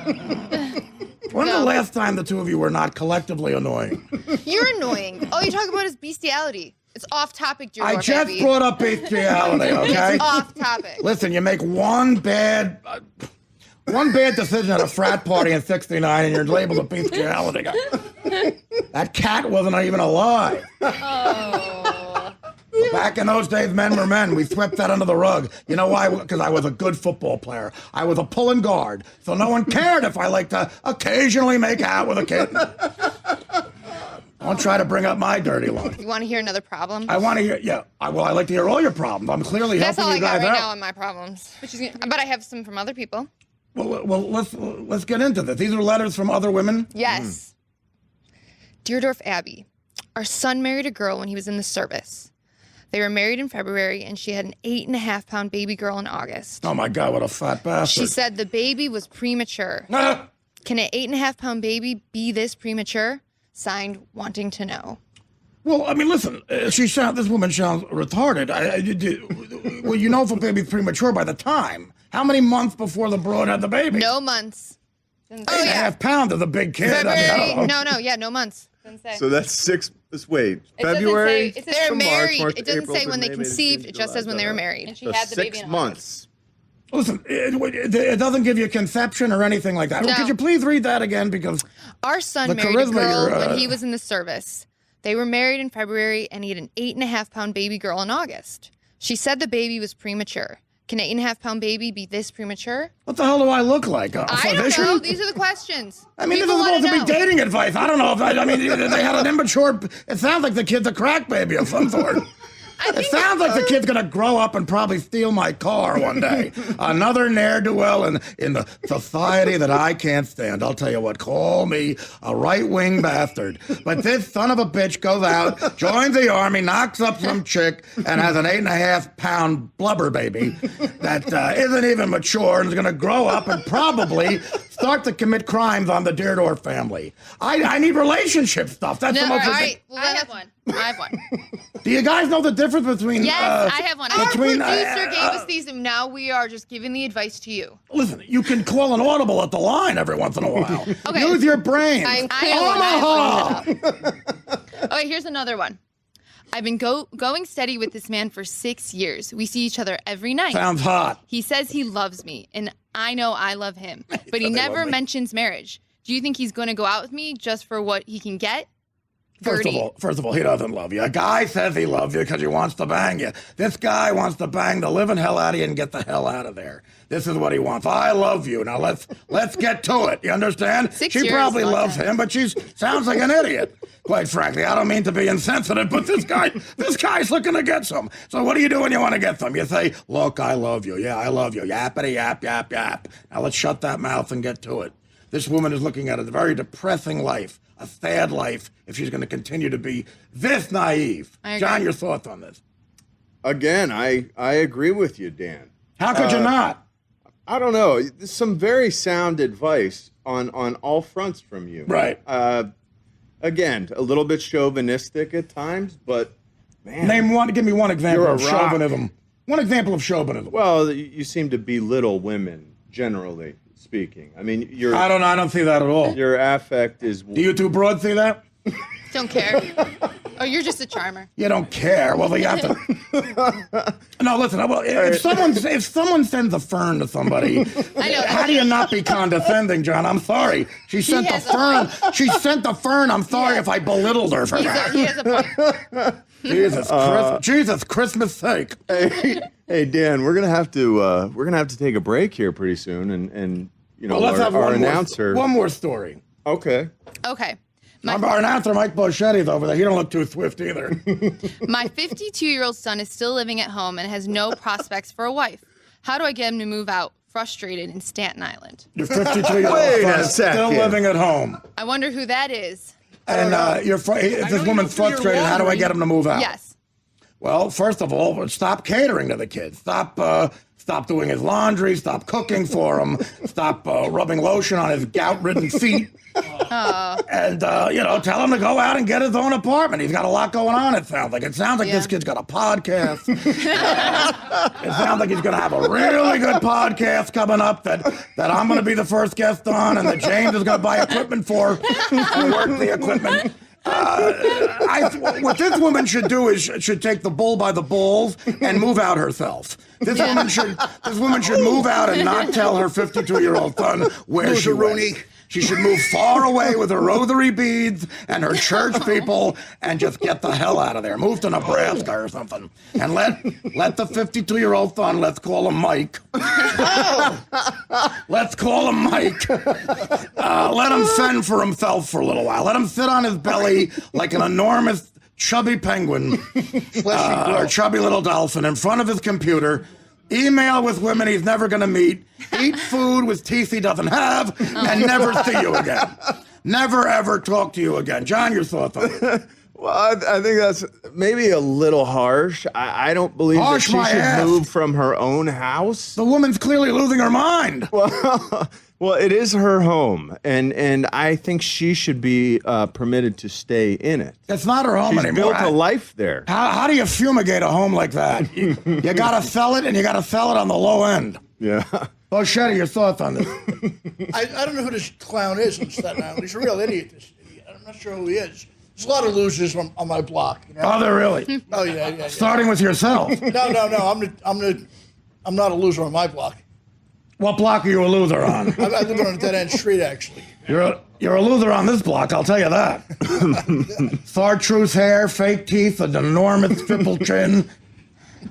When's the last time the two of you were not collectively annoying? You're annoying. All you talk about is bestiality. It's off topic, Dierdorf. I just brought up bestiality, okay? It's off topic. Listen, you make one bad decision at a frat party in '69, and you're labeled a bestiality guy. That cat wasn't even alive. Oh. Back in those days, men were men. We swept that under the rug. You know why? Because I was a good football player. I was a pulling guard, so no one cared if I liked to occasionally make out with a kitten. Don't try to bring up my dirty life. You want to hear another problem? I want to hear, yeah. I like to hear all your problems. I'm clearly That's all helping I you got guys right out. now on my problems. But I have some from other people. Well, let's get into this. These are letters from other women? Yes. Dierdorf Abbey. Our son married a girl when he was in the service. They were married in February, and she had an 8.5-pound baby girl in August. Oh, my God, what a fat bastard. She said the baby was premature. Can an 8.5-pound baby be this premature? Signed, wanting to know. Well, I mean, listen, this woman sounds retarded. Well, you know if a baby's premature by the time. How many months before the broad had the baby? No months. 8.5 pounds is a big kid. I mean, no months. Doesn't say. So that's February. It says they're married. March, it doesn't April, say when they May, conceived. June, It just July, says when they were married. And she had the baby in 6 months. Listen, it doesn't give you conception or anything like that. No. Could you please read that again? Because our son the married a charisma girl you're, when he was in the service. They were married in February, and he had an 8.5-pound baby girl in August. She said the baby was premature. Can an 8.5-pound baby be this premature? What the hell do I look like? A I don't physician? know. These are the questions. I mean, People this is wanna supposed to be know. dating advice. I don't know if I mean, they had an immature. It sounds like the kid's a crack baby of some sort. It sounds like the kid's gonna grow up and probably steal my car one day. Another ne'er-do-well in the society that I can't stand. I'll tell you what, call me a right-wing bastard. But this son of a bitch goes out, joins the army, knocks up some chick, and has an 8.5-pound blubber baby that isn't even mature and is gonna grow up and probably start to commit crimes on the Dierdorf family. I need relationship stuff. That's the most. All right. Well, I have one. Do you guys know the difference between? Yes, I have one. Our between, producer gave us these, and now we are just giving the advice to you. Listen, you can call an audible at the line every once in a while. Okay. Use your brain. I have one. Okay, here's another one. I've been going steady with this man for 6 years. We see each other every night. Sounds hot. He says he loves me, and I know I love him, but he never mentions marriage. Do you think he's going to go out with me just for what he can get? First of all, he doesn't love you. A guy says he loves you because he wants to bang you. This guy wants to bang the living hell out of you and get the hell out of there. This is what he wants. I love you. Now let's get to it. You understand? 6 She years, probably long loves time. him, but she sounds like an idiot. Quite frankly, I don't mean to be insensitive, but this guy's looking to get some. So what do you do when you want to get some? You say, "Look, I love you. Yeah, I love you. Yappity yap yap yap." Now let's shut that mouth and get to it. This woman is looking at a very depressing life, a sad life, if she's going to continue to be this naive. I agree. John, your thoughts on this? Again, I agree with you, Dan. How could you not? I don't know. There's some very sound advice on all fronts from you. Right. Again, a little bit chauvinistic at times, but man. Give me one example You're of a rock. chauvinism. One example of chauvinism. Well, you seem to belittle women generally. speaking. I mean, your I don't see that at all. your affect is. Do you two broads see that? Don't care. Oh, you're just a charmer. You don't care. Well, you have to. No, listen. If someone sends a fern to somebody, I know. how do you not be condescending, John? I'm sorry. She sent the fern. She sent the fern. I'm sorry if I belittled her for that. He has a point. Jesus, Christmas sake. Hey, Dan, we're gonna have to take a break here pretty soon, and you know, Well, let's have our one announcer. One more story. Okay. Okay. Our announcer, Mike Boschetti's over there. He don't look too swift either. My 52-year-old son is still living at home and has no prospects for a wife. How do I get him to move out, frustrated, in Staten Island? Your 52-year-old son still living at home. I wonder who that is. And if this woman's frustrated, how do I get him to move out? Yes. Well, first of all, stop catering to the kid. Stop doing his laundry. Stop cooking for him. Stop rubbing lotion on his gout-ridden feet. And, tell him to go out and get his own apartment. He's got a lot going on, it sounds like. It sounds like this kid's got a podcast. It sounds like he's going to have a really good podcast coming up that I'm going to be the first guest on and that James is going to buy equipment for and work the equipment. What this woman should do is should take the bull by the balls and move out herself. This woman should move out and not tell her 52-year-old son where she went. She should move far away with her rosary beads and her church people and just get the hell out of there. Move to Nebraska or something. And let the 52-year-old son, let's call him Mike. Let's call him Mike. Let him fend for himself for a little while. Let him sit on his belly like an enormous chubby penguin or chubby little dolphin in front of his computer. Email with women he's never going to meet, eat food with teeth he doesn't have, and never see you again. Never, ever talk to you again. John, your thoughts on it? Well, I think that's maybe a little harsh. I don't believe that she should move from her own house. The woman's clearly losing her mind. Well, it is her home, and I think she should be permitted to stay in it. It's not her home anymore. She's built a life there. How do you fumigate a home like that? You got to sell it, and you got to sell it on the low end. Yeah. Shetty, your thoughts on this? I don't know who this clown is in Staten Island. He's a real idiot, this idiot. I'm not sure who he is. There's a lot of losers on my block. You know? Oh, there really? Oh, yeah. Starting with yourself. No. I'm not a loser on my block. What block are you a loser on? I live on a dead-end street, actually. You're a loser on this block, I'll tell you that. Chartreuse hair, fake teeth, an enormous triple chin.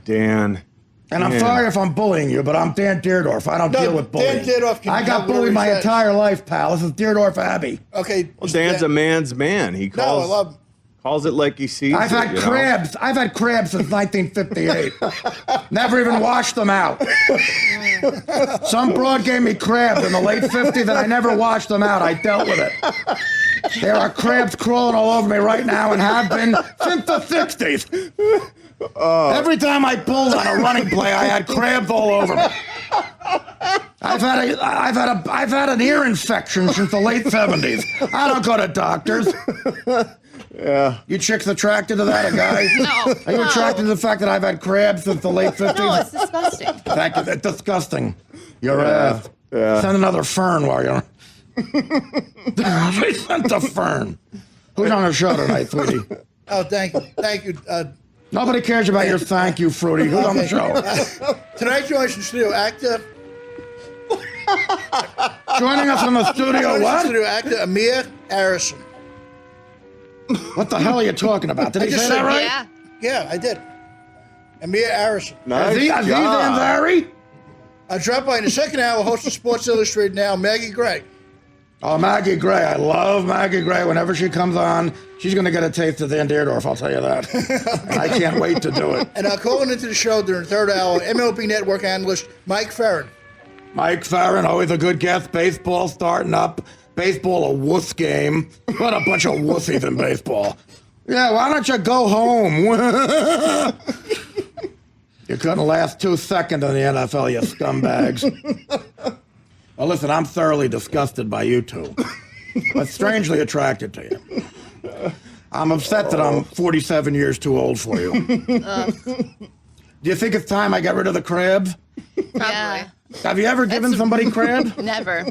Dan. And I'm sorry if I'm bullying you, but I'm Dan Dierdorf. I don't deal with bullying. Dan Dierdorf I got bullied my entire life, pal. This is Dierdorf Abbey. Okay. Well, Dan's a man's man. He calls, I love him. Calls it like he sees I've had crabs. I've had crabs since 1958. Never even washed them out. Some broad gave me crabs in the late 50s and I never washed them out. I dealt with it. There are crabs crawling all over me right now and have been since the 60s. Every time I pulled on a running play, I had crabs all over me. I've had an ear infection since the late 70s. I don't go to doctors. Yeah. You chicks attracted to that, a guy? No. Are you attracted to the fact that I've had crabs since the late 50s? No, it's disgusting. Thank you. That's disgusting. Your ass. Yeah. Send another fern while you're... They sent the fern. Who's on the show tonight, Fruity? Oh, thank you. Thank you. Nobody cares about your thank you, Fruity. Who's on the show? Tonight, joins the studio actor. Joining us in the studio, what? Studio actor Amir Harrison. What the hell are you talking about? Did he say that right? Yeah. Yeah, I did. Amir Harrison. Nice Is he Dan Dierdorf? I dropped by in the second hour, host of Sports Illustrated now, Maggie Gray. Oh, Maggie Gray. I love Maggie Gray. Whenever she comes on, she's going to get a taste of Dan Dierdorf, I'll tell you that. And I can't wait to do it. And calling into the show during the third hour, MLB Network analyst Mike Ferrin. Mike Ferrin, always a good guest. Baseball starting up. Baseball, a wuss game. What a bunch of wussies in baseball. Yeah, why don't you go home? You couldn't last 2 seconds in the NFL, you scumbags. Well, listen, I'm thoroughly disgusted by you two, but strangely attracted to you. I'm upset that I'm 47 years too old for you. Do you think it's time I get rid of the crabs? Probably. Have you ever given somebody crab? Never.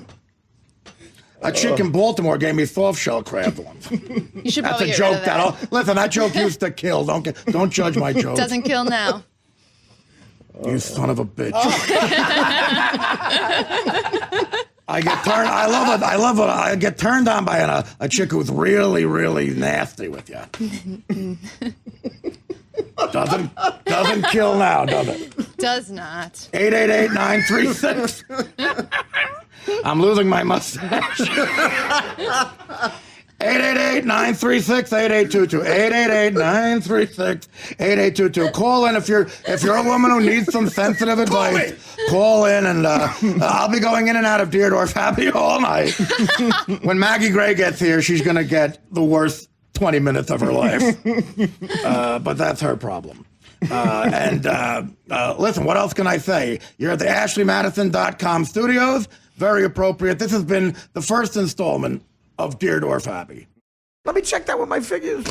A chick in Baltimore gave me soft shell crab once. You should That's probably a get joke. rid of that. Listen, that joke used to kill. Don't judge my joke. Doesn't kill now. You son of a bitch. I get turned. I love it. I get turned on by a chick who's really, really nasty with you. Doesn't kill now, does it? Does not. 888-936. I'm losing my mustache. 888-936-8822. 888-936-8822. Call in if you're a woman who needs some sensitive advice. Call in, and I'll be going in and out of Dierdorf Happy all night. When Maggie Gray gets here, she's going to get the worst 20 minutes of her life. But that's her problem. Listen, what else can I say? You're at the AshleyMadison.com studios. Very appropriate. This has been the first installment of Dierdorf Happy. Let me check that with my figures.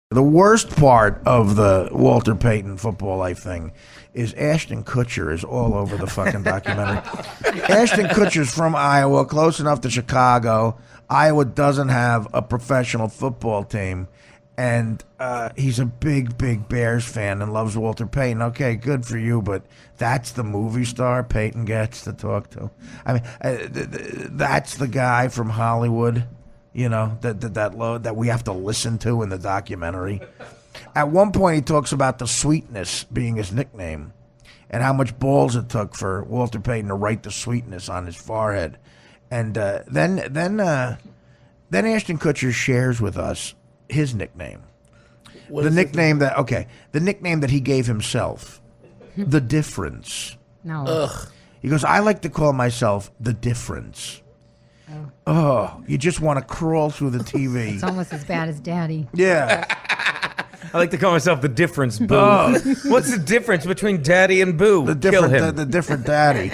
The worst part of the Walter Payton football life thing is Ashton Kutcher is all over the fucking documentary. Ashton Kutcher's from Iowa, close enough to Chicago. Iowa doesn't have a professional football team. And he's a big, big Bears fan and loves Walter Payton. Okay, good for you, but that's the movie star Payton gets to talk to. I mean, that's the guy from Hollywood, you know, that we have to listen to in the documentary. At one point, he talks about the sweetness being his nickname and how much balls it took for Walter Payton to write the sweetness on his forehead. And then Ashton Kutcher shares with us his nickname. The nickname that he gave himself. The Difference. No. Ugh. He goes, I like to call myself The Difference. Oh, you just want to crawl through the TV. It's almost as bad as Daddy. Yeah. I like to call myself The Difference, Boo. Oh. What's the difference between Daddy and Boo? The different Daddy.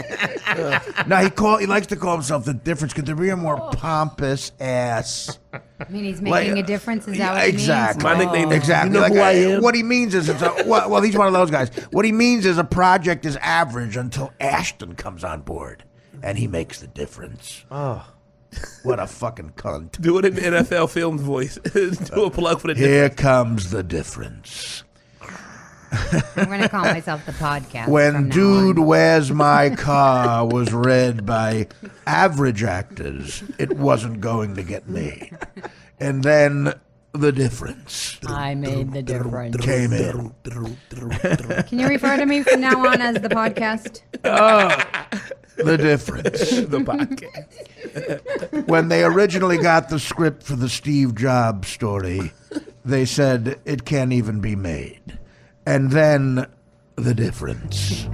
No, he likes to call himself The Difference because they're a more pompous ass. I mean, he's making a difference. Is that what exactly. he means? My nickname. Exactly. You know who I am? What he means is well, he's one of those guys. What he means is a project is average until Ashton comes on board, and he makes the difference. Oh. What a fucking cunt. Do it in NFL Films voice. Do a plug for the difference. Here comes the difference. I'm going to call myself The Podcast. When Dude Where's My Car was read by average actors, it wasn't going to get me. And then the difference. I made the difference. Came in. Can you refer to me from now on as The Podcast? The difference. The podcast. When they originally got the script for the Steve Jobs story, they said it can't even be made. And then the difference.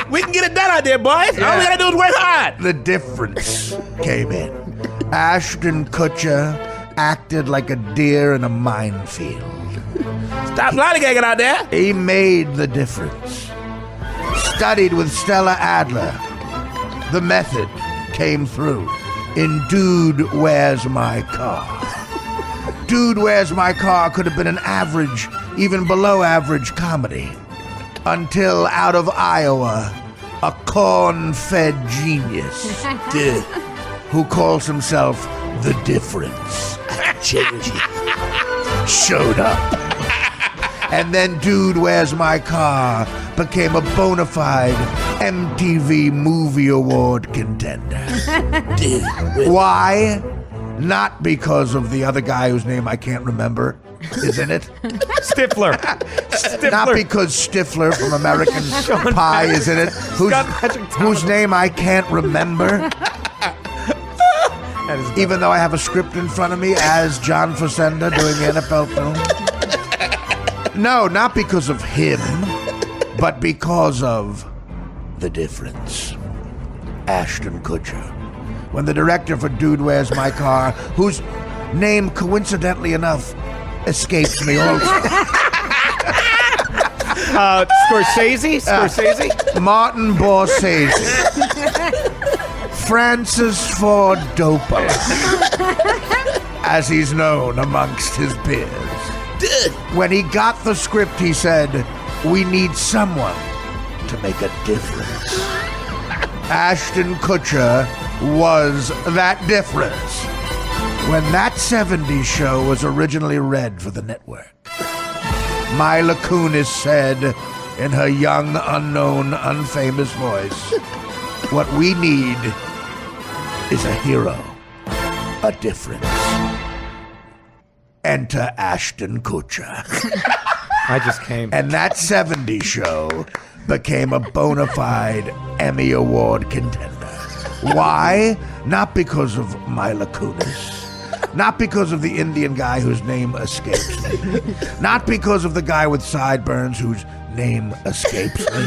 We can get it done out there, boys. All we gotta do is work hard. The difference came in. Ashton Kutcher acted like a deer in a minefield. Stop lollygagging out there. He made the difference. Studied with Stella Adler. The method came through in Dude Where's My Car. Dude Where's My Car could have been an average, even below average comedy. Until out of Iowa, a corn-fed genius who calls himself The Difference showed up. And then Dude Where's My Car became a bona fide MTV Movie Award contender. Why? Not because of the other guy whose name I can't remember is in it. Stifler. Not because Stifler from American Pie is in it, whose name I can't remember. Even though I have a script in front of me as John Facenda doing the NFL film. No, not because of him, but because of the difference. Ashton Kutcher. When the director for Dude Where's My Car, whose name, coincidentally enough, escapes me also. Scorsese? Martin Borsese. Francis Ford Coppola, as he's known amongst his peers. When he got the script, he said, We need someone to make a difference. Ashton Kutcher was that difference. When That 70s Show was originally read for the network, Mila Kunis said in her young, unknown, unfamous voice, what we need is a hero, a difference. Enter Ashton Kutcher. I just came. And That 70s Show became a bona fide Emmy Award contender. Why? Not because of Mila Kunis. Not because of the Indian guy whose name escapes me. Not because of the guy with sideburns whose name escapes me.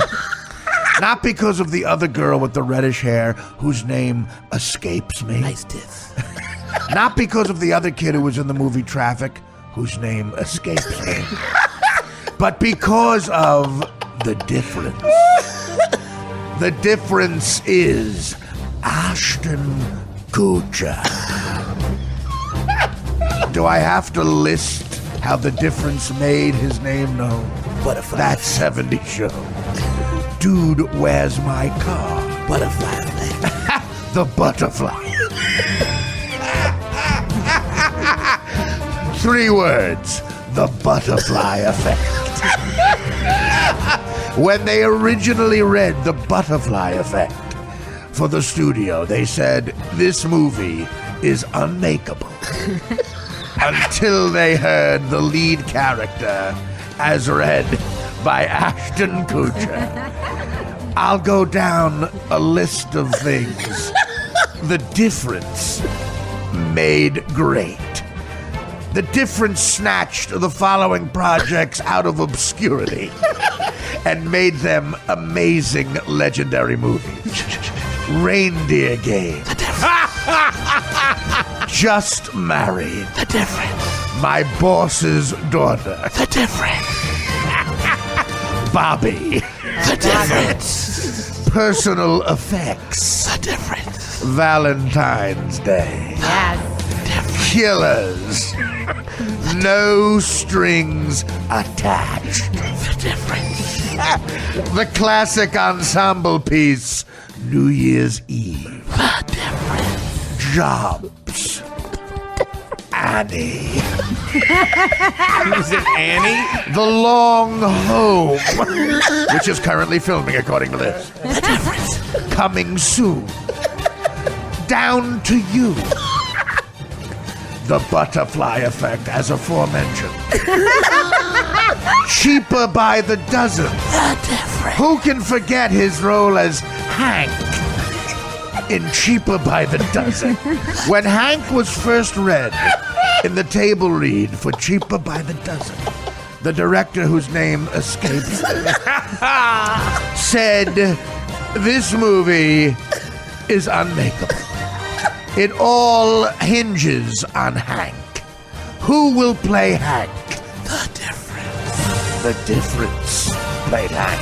Not because of the other girl with the reddish hair whose name escapes me. Nice tits. Not because of the other kid who was in the movie Traffic whose name escapes me. But because of the difference. The difference is Ashton Kutcher. Do I have to list how the difference made his name known? Butterfly. That 70s Show. Dude, where's my car? Butterfly effect. The butterfly. 3 words. The butterfly effect. When they originally read The Butterfly Effect for the studio, they said, this movie is unmakeable. Until they heard the lead character as read by Ashton Kutcher. I'll go down a list of things the difference made great. The difference snatched the following projects out of obscurity and made them amazing, legendary movies. Reindeer Game. Just Married. The difference. My Boss's Daughter. The difference. Bobby. The difference. Personal Effects. The difference. Valentine's Day. Yes. Killers. No Strings Attached. The difference. The classic ensemble piece, New Year's Eve. The difference. Jobs. Annie. Is it Annie? The Long Home, which is currently filming according to this. The difference. Coming soon. Down to You. The Butterfly Effect, as aforementioned. Cheaper by the Dozen. The difference. Who can forget his role as Hank in Cheaper by the Dozen? When Hank was first read in the table read for Cheaper by the Dozen, the director whose name escapes me said, this movie is unmakeable. It all hinges on Hank. Who will play Hank? The difference. The difference played Hank.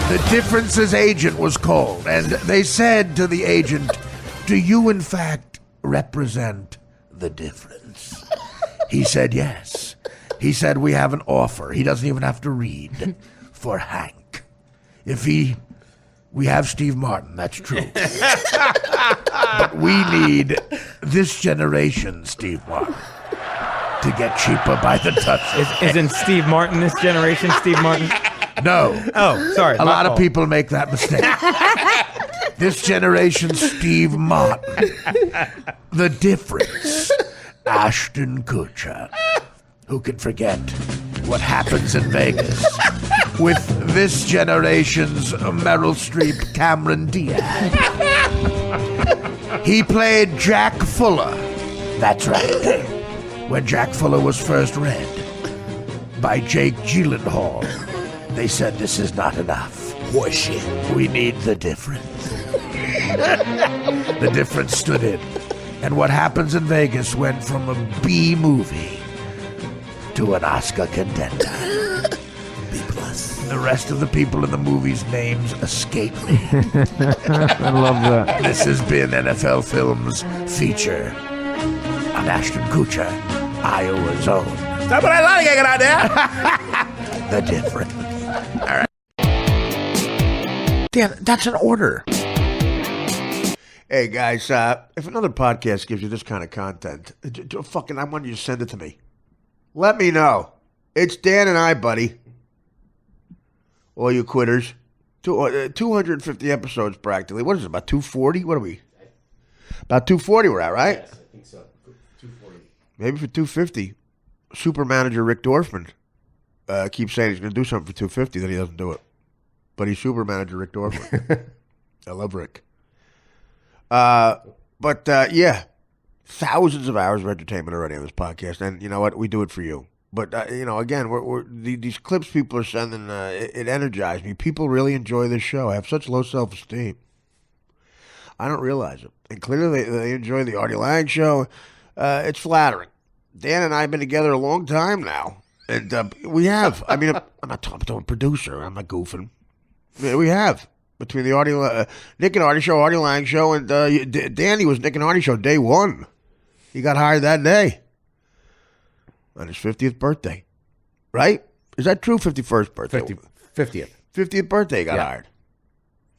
The difference's agent was called, and they said to the agent, do you in fact represent the difference? He said yes. He said we have an offer. He doesn't even have to read for Hank. We have Steve Martin, that's true. But we need this generation Steve Martin to get Cheaper by the Dozen. Isn't Steve Martin this generation Steve Martin? No. Oh, sorry. A lot of people make that mistake. This generation Steve Martin. The difference. Ashton Kutcher. Who can forget what happens in Vegas with this generation's Meryl Streep, Cameron Diaz. He played Jack Fuller. That's right. When Jack Fuller was first read by Jake Gyllenhaal, they said this is not enough. Horseshit. We need the difference. The difference stood in. And what happens in Vegas went from a B movie to an Oscar contender. B+. The rest of the people in the movie's names escape me. I love that. This has been NFL Films feature on Ashton Kutcher, Iowa's own. That's what I like, I got out there. the difference. All right. Dan, that's an order. Hey, guys, if another podcast gives you this kind of content, I want you to send it to me. Let me know. It's Dan and I, buddy. All you quitters. 250 episodes practically. What is it, about 240? What are we? About 240 we're at, right? Yes, I think so. 240. Maybe for 250. Super manager Rick Dorfman keeps saying he's going to do something for 250, then he doesn't do it. But he's super manager Rick Dorfman. I love Rick. Yeah, thousands of hours of entertainment already on this podcast, and you know what? We do it for you. But again, these clips people are sending. It energized me. People really enjoy this show. I have such low self-esteem. I don't realize it, and clearly they enjoy the Artie Lang show. It's flattering. Dan and I have been together a long time now, and we have. I mean, I'm not talking to a producer. I'm not goofing. We have. Between the Nick and Artie show, Artie Lang show, and Danny was Nick and Artie show day one. He got hired that day. On his 50th birthday. Right? Is that true? 51st birthday? 50th. 50th birthday he got hired.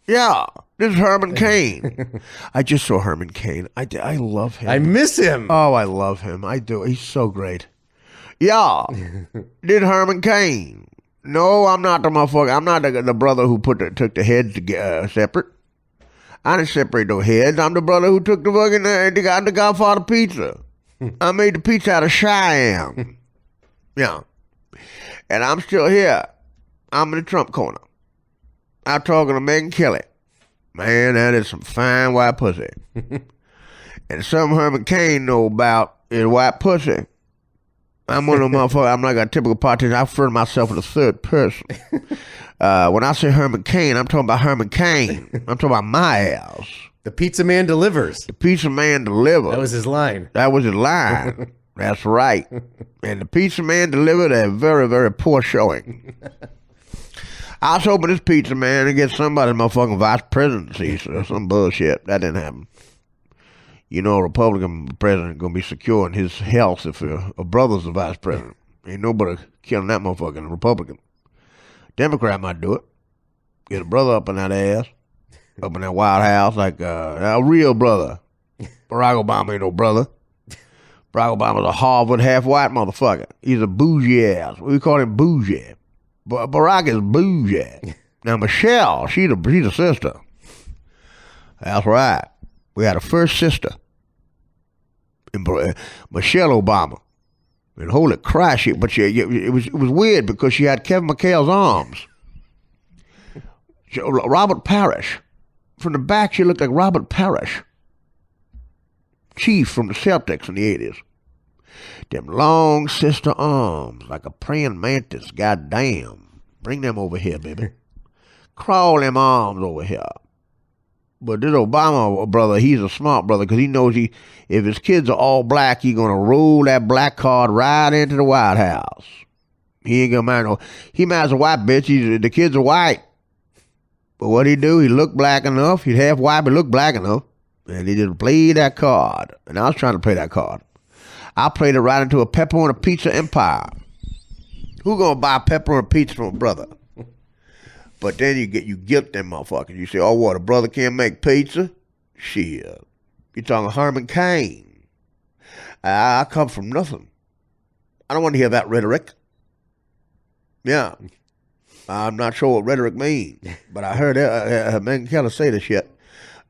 Yeah. This is Herman Cain. I just saw Herman Cain. I love him. I miss him. Oh, I love him. I do. He's so great. Yeah. Did Herman Cain. No, I'm not the motherfucker. I'm not the brother who took the heads to separate. I didn't separate no heads. I'm the brother who took the fucking the Godfather pizza. I made the pizza out of Cheyenne. Yeah. And I'm still here. I'm in the Trump corner. I'm talking to Megyn Kelly. Man, that is some fine white pussy. And something Herman Cain know about is white pussy. I'm one of them motherfuckers. I'm like a typical politician. I refer to myself in the third person. When I say Herman Cain, I'm talking about Herman Cain. I'm talking about my house. The pizza man delivers. The pizza man delivers. That was his line. That was his line. That's right. And the pizza man delivered a very, very poor showing. I was hoping this pizza man to get somebody's motherfucking vice presidency or some bullshit. That didn't happen. You know, a Republican president going to be secure in his health if a brother's the vice president. Ain't nobody killing that motherfucking Republican. Democrat might do it. Get a brother up in that ass. Up in that White House, like a real brother. Barack Obama ain't no brother. Barack Obama's a Harvard half-white motherfucker. He's a bougie ass. We call him bougie. But Barack is bougie. Now Michelle, she's a sister. That's right. We had a first sister. Michelle Obama. And holy Christ, it was weird because she had Kevin McHale's arms. Robert Parrish. From the back, she looked like Robert Parrish. Chief from the Celtics in the 80s. Them long sister arms, like a praying mantis. Goddamn. Bring them over here, baby. Crawl them arms over here. But this Obama brother, he's a smart brother because he knows if his kids are all black, he's going to roll that black card right into the White House. He ain't going to marry no. He marries a white bitch. The kids are white. But what he do, he looked black enough. He's half white, but looked black enough. And he just played that card. And I was trying to play that card. I played it right into a pepperoni pizza empire. Who gonna buy pepperoni pizza from a brother? But then you guilt them motherfuckers. You say, oh, what, a brother can't make pizza? Shit. You're talking Herman Cain. I come from nothing. I don't want to hear that rhetoric. Yeah. I'm not sure what rhetoric means, but I heard Megyn Kelly say this shit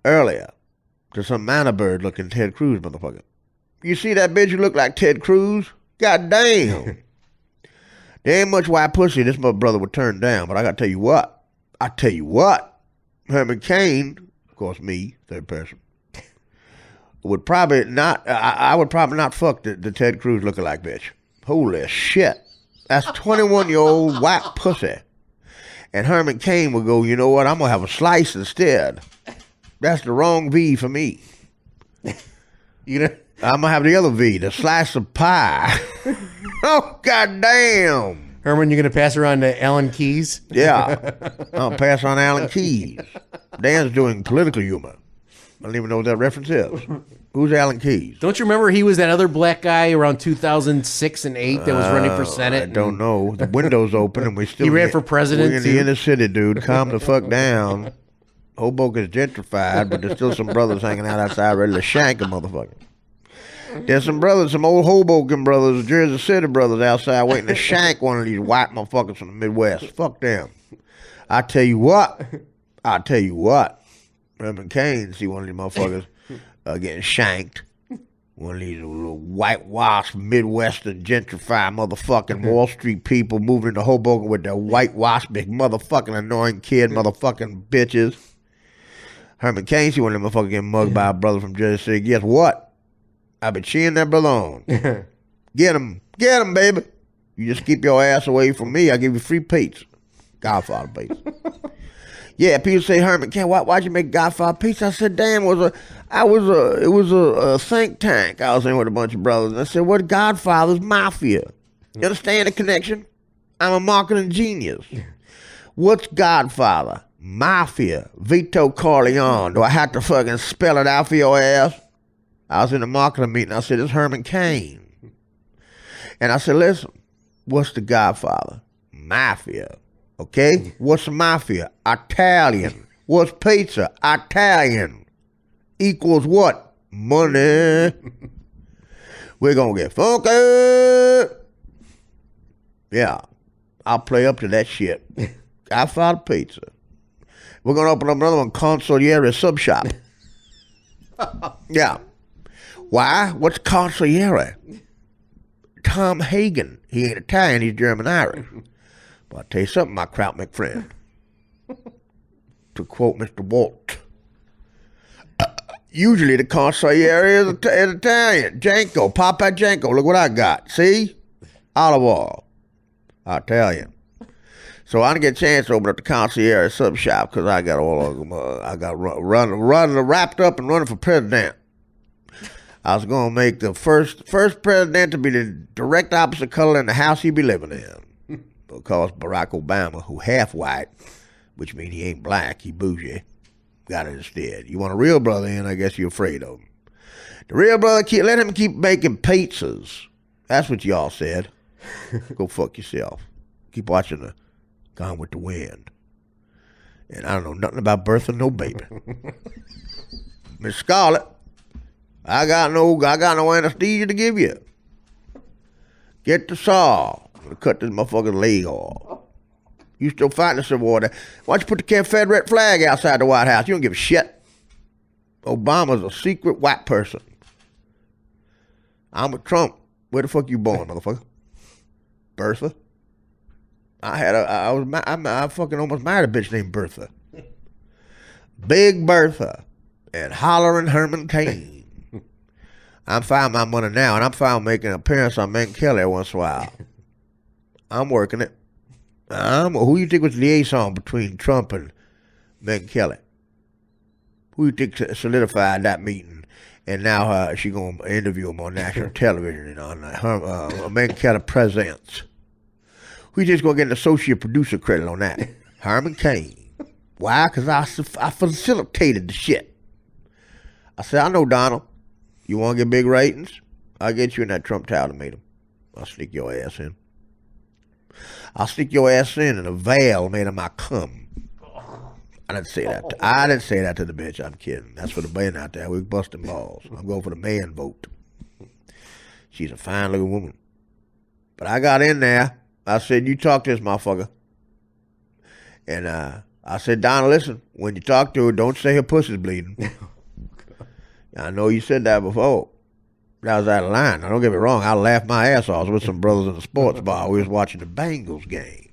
earlier to some manor-bird looking Ted Cruz motherfucker. You see that bitch who look like Ted Cruz? God damn. There ain't much white pussy this brother would turn down, but I gotta tell you what. Herman Cain, of course me, third person, would probably not, I would probably not fuck the Ted Cruz lookalike bitch. Holy shit. That's 21-year-old white pussy. And Herman Cain would go, you know what, I'm going to have a slice instead. That's the wrong V for me. You know, I'm going to have the other V, the slice of pie. Oh, goddamn. Herman, you're going to pass around to Alan Keyes? Yeah. I'll pass on Alan Keyes. Dan's doing political humor. I don't even know what that reference is. Who's Alan Keyes? Don't you remember he was that other black guy around 2006 and 8 that was running for Senate? I don't know. The window's open and we still... He ran for president, We're in the inner city, dude. Calm the fuck down. Hoboken's gentrified, but there's still some brothers hanging out outside ready to shank a motherfucker. There's some brothers, some old Hoboken brothers, Jersey City brothers outside waiting to shank one of these white motherfuckers from the Midwest. Fuck them. I tell you what. Herman Cain, see one of these motherfuckers getting shanked. One of these little white wasp, Midwestern gentrified motherfucking Wall Street people moving into Hoboken with their white waspy motherfucking annoying kid motherfucking bitches. Herman Cain, see one of them motherfuckers getting mugged by a brother from Jersey City. Guess what? I've been cheering that brother on. Get him, baby. You just keep your ass away from me. I'll give you free pizza. Godfather pizza. Yeah, people say, Herman Cain, why'd you make Godfather pizza? I said, damn, it was a think tank. I was in with a bunch of brothers, and I said, what Godfather's mafia? You understand the connection? I'm a marketing genius. What's Godfather? Mafia. Vito Corleone. Do I have to fucking spell it out for your ass? I was in a marketing meeting. I said, it's Herman Cain. And I said, listen, what's the Godfather? Mafia. Okay? What's the mafia? Italian. What's pizza? Italian. Equals what? Money. We're going to get funky. Yeah. I'll play up to that shit. Godfather pizza. We're going to open up another one, Consigliere Sub Shop. Yeah. Why? What's Consigliere? Tom Hagen. He ain't Italian, he's German-Irish. But I'll tell you something, my Kraut McFriend. To quote Mr. Walt. Usually the Consigliere is Italian. Janko, Papa Janko. Look what I got. See? Olive oil. Italian. So I didn't get a chance to open up the Consigliere Sub Shop because I got all of them. I got wrapped up and running for president. I was going to make the first president to be the direct opposite color in the house he'd be living in. Because Barack Obama, who half white, which means he ain't black, he bougie, got it instead. You want a real brother in, I guess you're afraid of him. The real brother, let him keep making pizzas. That's what y'all said. Go fuck yourself. Keep watching the Gone with the Wind. And I don't know nothing about birthing no baby. Miss Scarlett, I got no anesthesia to give you. Get the saw. I'm gonna cut this motherfucker's leg off. You still fighting the Civil War there. Why don't you put the Confederate flag outside the White House? You don't give a shit. Obama's a secret white person. I'm with Trump. Where the fuck you born, motherfucker? Bertha? I fucking almost married a bitch named Bertha. Big Bertha. And hollering Herman Cain. I'm fine with my money now, and I'm fine with making an appearance on Megyn Kelly every once in a while. I'm working it. Who you think was the liaison between Trump and Megyn Kelly? Who you think solidified that meeting? And now she going to interview him on national television and on Megyn Kelly Presents. Who you think's going to get an associate producer credit on that? Herman Cain. Why? Because I facilitated the shit. I said, I know, Donald. You want to get big ratings? I'll get you in that Trump Tower to meet him. I'll stick your ass in. I'll stick your ass in a veil made of my cum. I didn't say that. I didn't say that to the bitch. I'm kidding. That's for the men out there. We're busting balls. I'm going for the man vote. She's a fine looking woman. But I got in there. I said, you talk to this motherfucker. And I said, Donna, listen, when you talk to her, don't say her pussy's bleeding. I know you said that before. That was out of line. Now, don't get me wrong. I laughed my ass off with some brothers in the sports bar. We was watching the Bengals game.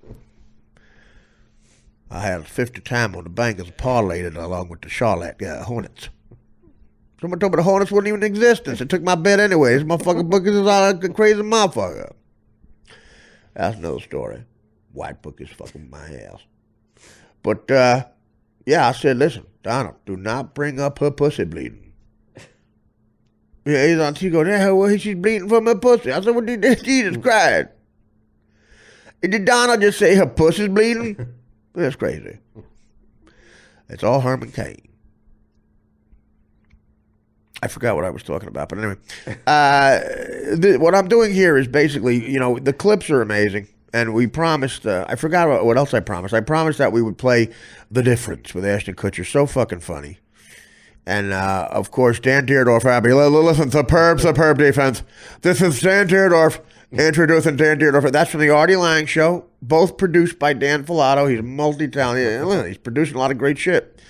I had a 50 time on the Bengals parlated along with the Charlotte Hornets. Someone told me the Hornets wasn't even in existence. It took my bet anyway. This motherfucking bookies is all a crazy motherfucker. That's another story. White bookies fucking my ass. But, yeah, I said, listen, Donald, do not bring up her pussy bleeding. Yeah, he's on TV going, she's bleeding from her pussy. I said, what did Jesus Christ? Did Donna just say her pussy's bleeding? That's crazy. It's all Herman Cain. I forgot what I was talking about, but anyway. What I'm doing here is basically, the clips are amazing. And we promised, I forgot what else I promised. I promised that we would play The Difference with Ashton Kutcher. So fucking funny. And, of course, Dan Dierdorf, Abby. Listen, superb defense. This is Dan Dierdorf introducing Dan Dierdorf. That's from the Artie Lang Show, both produced by Dan Filato. He's multi-talented. He's producing a lot of great shit.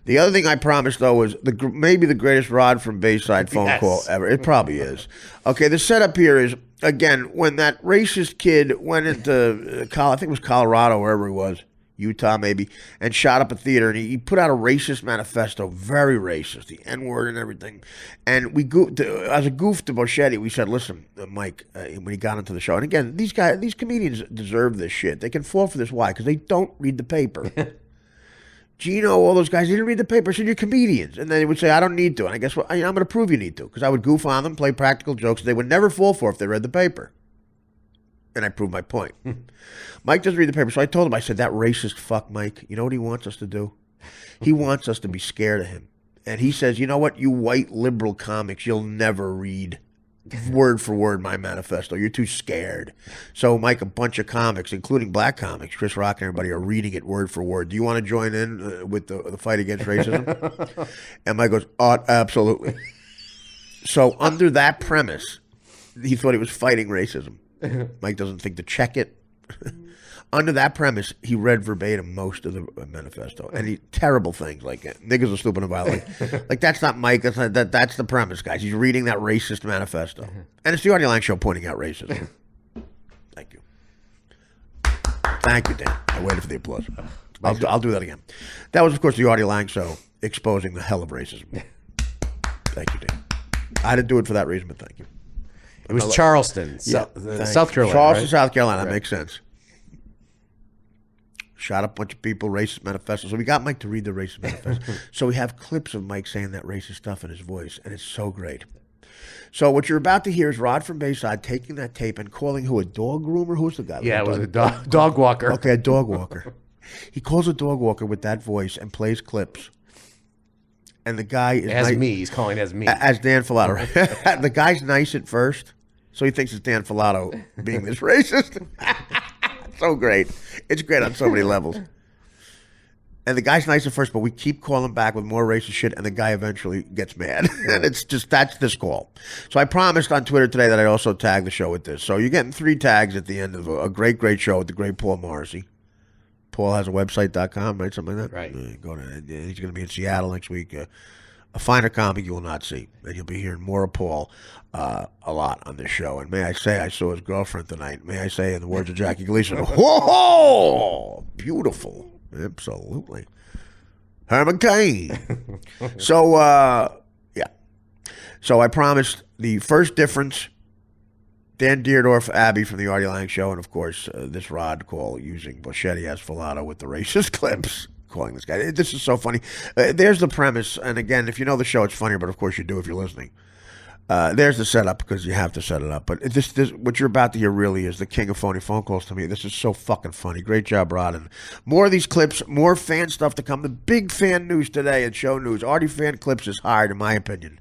The other thing I promised, though, was maybe the greatest Rod from Bayside phone call ever. It probably is. Okay, the setup here is, again, when that racist kid went into, I think it was Colorado, wherever he was, Utah maybe, and shot up a theater, and he put out a racist manifesto, very racist, the N-word and everything. And we as a goof to Boschetti, we said, listen, Mike, when he got into the show, and again, these comedians deserve this shit. They can fall for this. Why? Because they don't read the paper. Gino, all those guys, they didn't read the paper. I said, you're comedians. And then they would say, I don't need to. And I guess what? I'm going to prove you need to. Because I would goof on them, play practical jokes they would never fall for if they read the paper. And I proved my point. Mike doesn't read the paper. So I told him, I said, that racist fuck, Mike, you know what he wants us to do? He wants us to be scared of him. And he says, you know what, you white liberal comics, you'll never read word for word my manifesto. You're too scared. So, Mike, a bunch of comics, including black comics, Chris Rock and everybody, are reading it word for word. Do you want to join in with the fight against racism? And Mike goes, absolutely. So, under that premise, he thought he was fighting racism. Mike doesn't think to check it. Under that premise, he read verbatim most of the manifesto, and terrible things like niggas are stupid and violent. Like that's not Mike. That's the premise, guys. He's reading that racist manifesto, and it's the Artie Lang Show pointing out racism. Thank you, Dan. I waited for the applause. I'll do that again. That was, of course, the Artie Lang Show exposing the hell of racism. Thank you, Dan. I didn't do it for that reason, but thank you. It was Charleston, South Carolina. Charleston, right? South Carolina. That makes sense. Shot up a bunch of people, racist manifesto. So we got Mike to read the racist manifesto. So we have clips of Mike saying that racist stuff in his voice, and it's so great. So what you're about to hear is Rod from Bayside taking that tape and calling who, a dog groomer? Who's the guy? Yeah, it was a dog walker. Okay, a dog walker. He calls a dog walker with that voice and plays clips. And the guy is he's calling as me. As Dan Filato. The guy's nice at first, so he thinks it's Dan Filato being this racist. So great. It's great on so many levels. And the guy's nice at first, but we keep calling back with more racist shit, and the guy eventually gets mad. And it's just, that's this call. So I promised on Twitter today that I'd also tag the show with this. So you're getting 3 tags at the end of a great, great show with the great Paul Morrissey. Paul has a website.com, right? Something like that? Right. Go to, he's going to be in Seattle next week. A finer comic you will not see. And you'll be hearing more of Paul a lot on this show. And may I say, I saw his girlfriend tonight. May I say, in the words of Jackie Gleason, whoa, beautiful. Absolutely. Herman Cain. So, yeah. So I promised the first difference, Dan Dierdorf, Abby from the Artie Lang Show, and of course, this Rod call using Boschetti as Filato with the racist clips. Calling this guy. This is so funny. There's the premise. And again, if you know the show, it's funnier, but of course you do if you're listening. There's the setup because you have to set it up. But this, what you're about to hear really is the king of phony phone calls to me. This is so fucking funny. Great job, Rod. And more of these clips, more fan stuff to come. The big fan news today and show news. Artie fan clips is hard, in my opinion.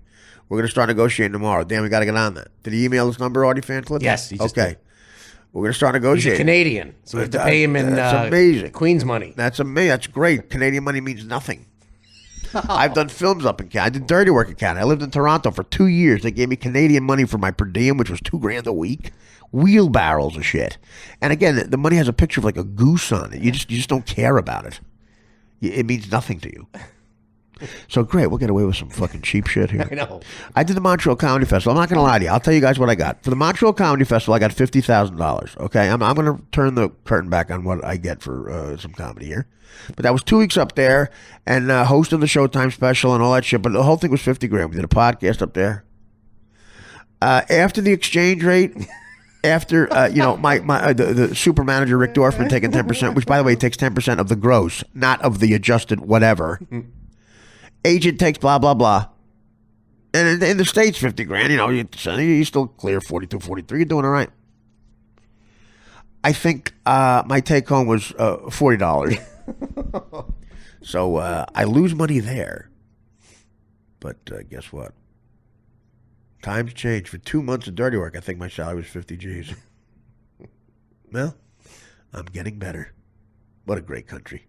We're going to start negotiating tomorrow. Dan, we got to get on that. Did he email his number, Artie fan clips? Yes. He just okay. did. We're going to start negotiating. He's a Canadian, so we have to pay him in that's amazing. Queen's money. That's amazing. That's great. Canadian money means nothing. I've done films up in Canada. I did dirty work in Canada. I lived in Toronto for 2 years. They gave me Canadian money for my per diem, which was $2,000 a week. Wheelbarrows of shit. And again, the money has a picture of like a goose on it. You just don't care about it. It means nothing to you. So great, we'll get away with some fucking cheap shit here. I know. I did the Montreal Comedy Festival. I'm not going to lie to you. I'll tell you guys what I got. For the Montreal Comedy Festival, I got $50,000. Okay, I'm going to turn the curtain back on what I get for some comedy here. But that was 2 weeks up there and hosting the Showtime special and all that shit. But the whole thing was $50,000. We did a podcast up there. After the exchange rate, after the super manager Rick Dorfman taking 10%, which by the way takes 10% of the gross, not of the adjusted whatever. Agent takes blah, blah, blah. And in the States, $50,000, you still clear 42, 43. You're doing all right. I think my take home was $40. So I lose money there. But guess what? Times change. For 2 months of dirty work, I think my salary was 50 G's. Well, I'm getting better. What a great country.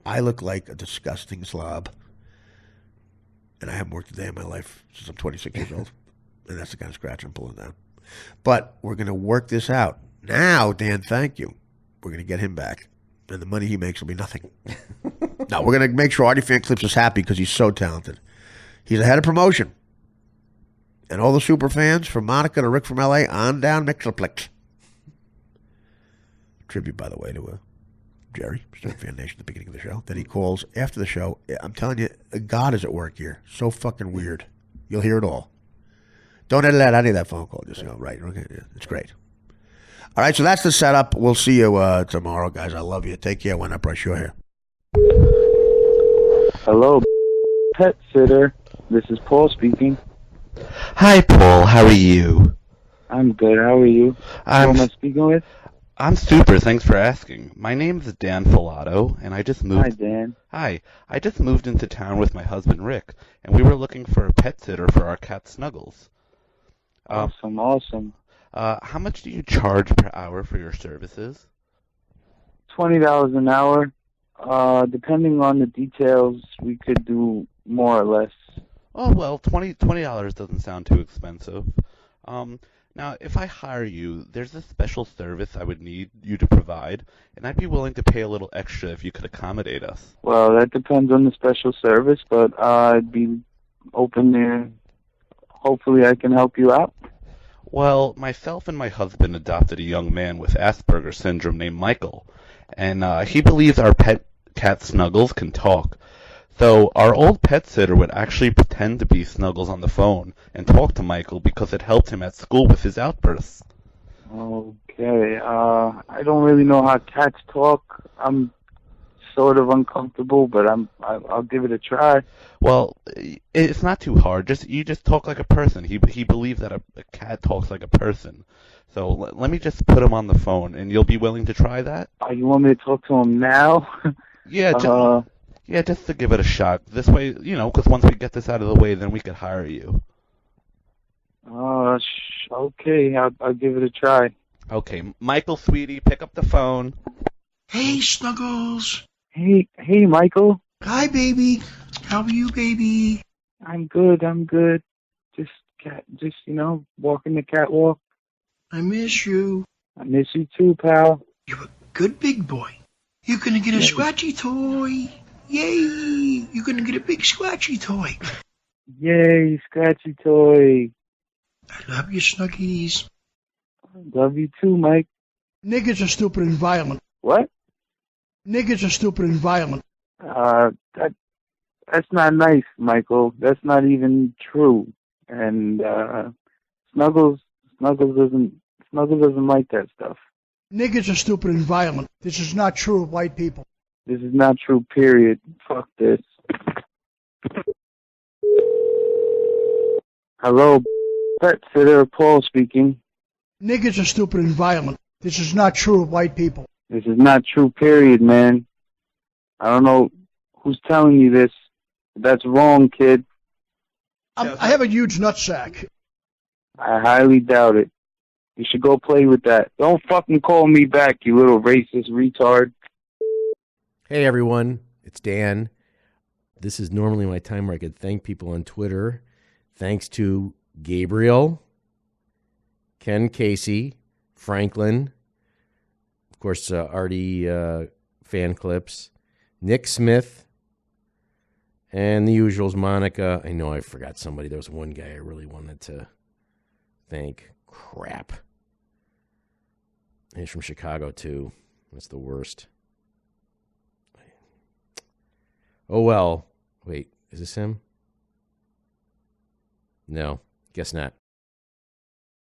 I look like a disgusting slob. And I haven't worked a day in my life since I'm 26 years old. And that's the kind of scratch I'm pulling down. But we're going to work this out. Now, Dan, thank you. We're going to get him back. And the money he makes will be nothing. No, we're going to make sure Artie Fan Clips is happy because he's so talented. He's ahead of promotion. And all the super fans, from Monica to Rick from L.A., on down Mixelplex. Tribute, by the way, to Jerry, Stern Fan Nation, at the beginning of the show, that he calls after the show. I'm telling you, God is at work here. So fucking weird. You'll hear it all. Don't edit out any of that phone call. Just go, right. Okay, yeah, it's great. All right, so that's the setup. We'll see you tomorrow, guys. I love you. Take care when I brush your hair. Hello, pet sitter. This is Paul speaking. Hi, Paul. How are you? I'm good. How are you? Who am I speaking with? I'm super. Thanks for asking. My name is Dan Filato, and I just moved. Hi, Dan. Hi. I just moved into town with my husband, Rick, and we were looking for a pet sitter for our cat, Snuggles. Awesome. How much do you charge per hour for your services? $20 an hour. Depending on the details, we could do more or less. Oh, well, $20 doesn't sound too expensive. Now, if I hire you, there's a special service I would need you to provide, and I'd be willing to pay a little extra if you could accommodate us. Well, that depends on the special service, but I'd be open there. Hopefully I can help you out. Well, myself and my husband adopted a young man with Asperger's syndrome named Michael, and he believes our pet cat Snuggles can talk. So our old pet sitter would actually pretend to be Snuggles on the phone and talk to Michael because it helped him at school with his outbursts. Okay, I don't really know how cats talk. I'm sort of uncomfortable, but I'll give it a try. Well, it's not too hard. You just talk like a person. He believes that a cat talks like a person. So let me just put him on the phone, and you'll be willing to try that? You want me to talk to him now? Yeah, just to give it a shot. This way, because once we get this out of the way, then we could hire you. Okay, I'll give it a try. Okay, Michael, sweetie, pick up the phone. Hey, Snuggles. Hey, Michael. Hi, baby. How are you, baby? I'm good. Just walking the catwalk. I miss you. I miss you too, pal. You're a good big boy. You're gonna get a scratchy toy. Yay! You're gonna get a big scratchy toy. Yay, scratchy toy. I love you, Snuggies. I love you too, Mike. Niggas are stupid and violent. What? Niggas are stupid and violent. That's not nice, Michael. That's not even true. And Snuggles doesn't like that stuff. Niggas are stupid and violent. This is not true of white people. This is not true, period. Fuck this. Hello, pet sitter, Paul speaking. Niggas are stupid and violent. This is not true of white people. This is not true, period, man. I don't know who's telling you this. That's wrong, kid. I have a huge nutsack. I highly doubt it. You should go play with that. Don't fucking call me back, you little racist retard. Hey, everyone. It's Dan. This is normally my time where I could thank people on Twitter. Thanks to Gabriel, Ken Casey, Franklin, of course, Artie fan clips, Nick Smith, and the usuals, Monica. I know I forgot somebody. There was one guy I really wanted to thank. Crap. He's from Chicago, too. That's the worst. Oh, well. Wait, is this him? No, guess not.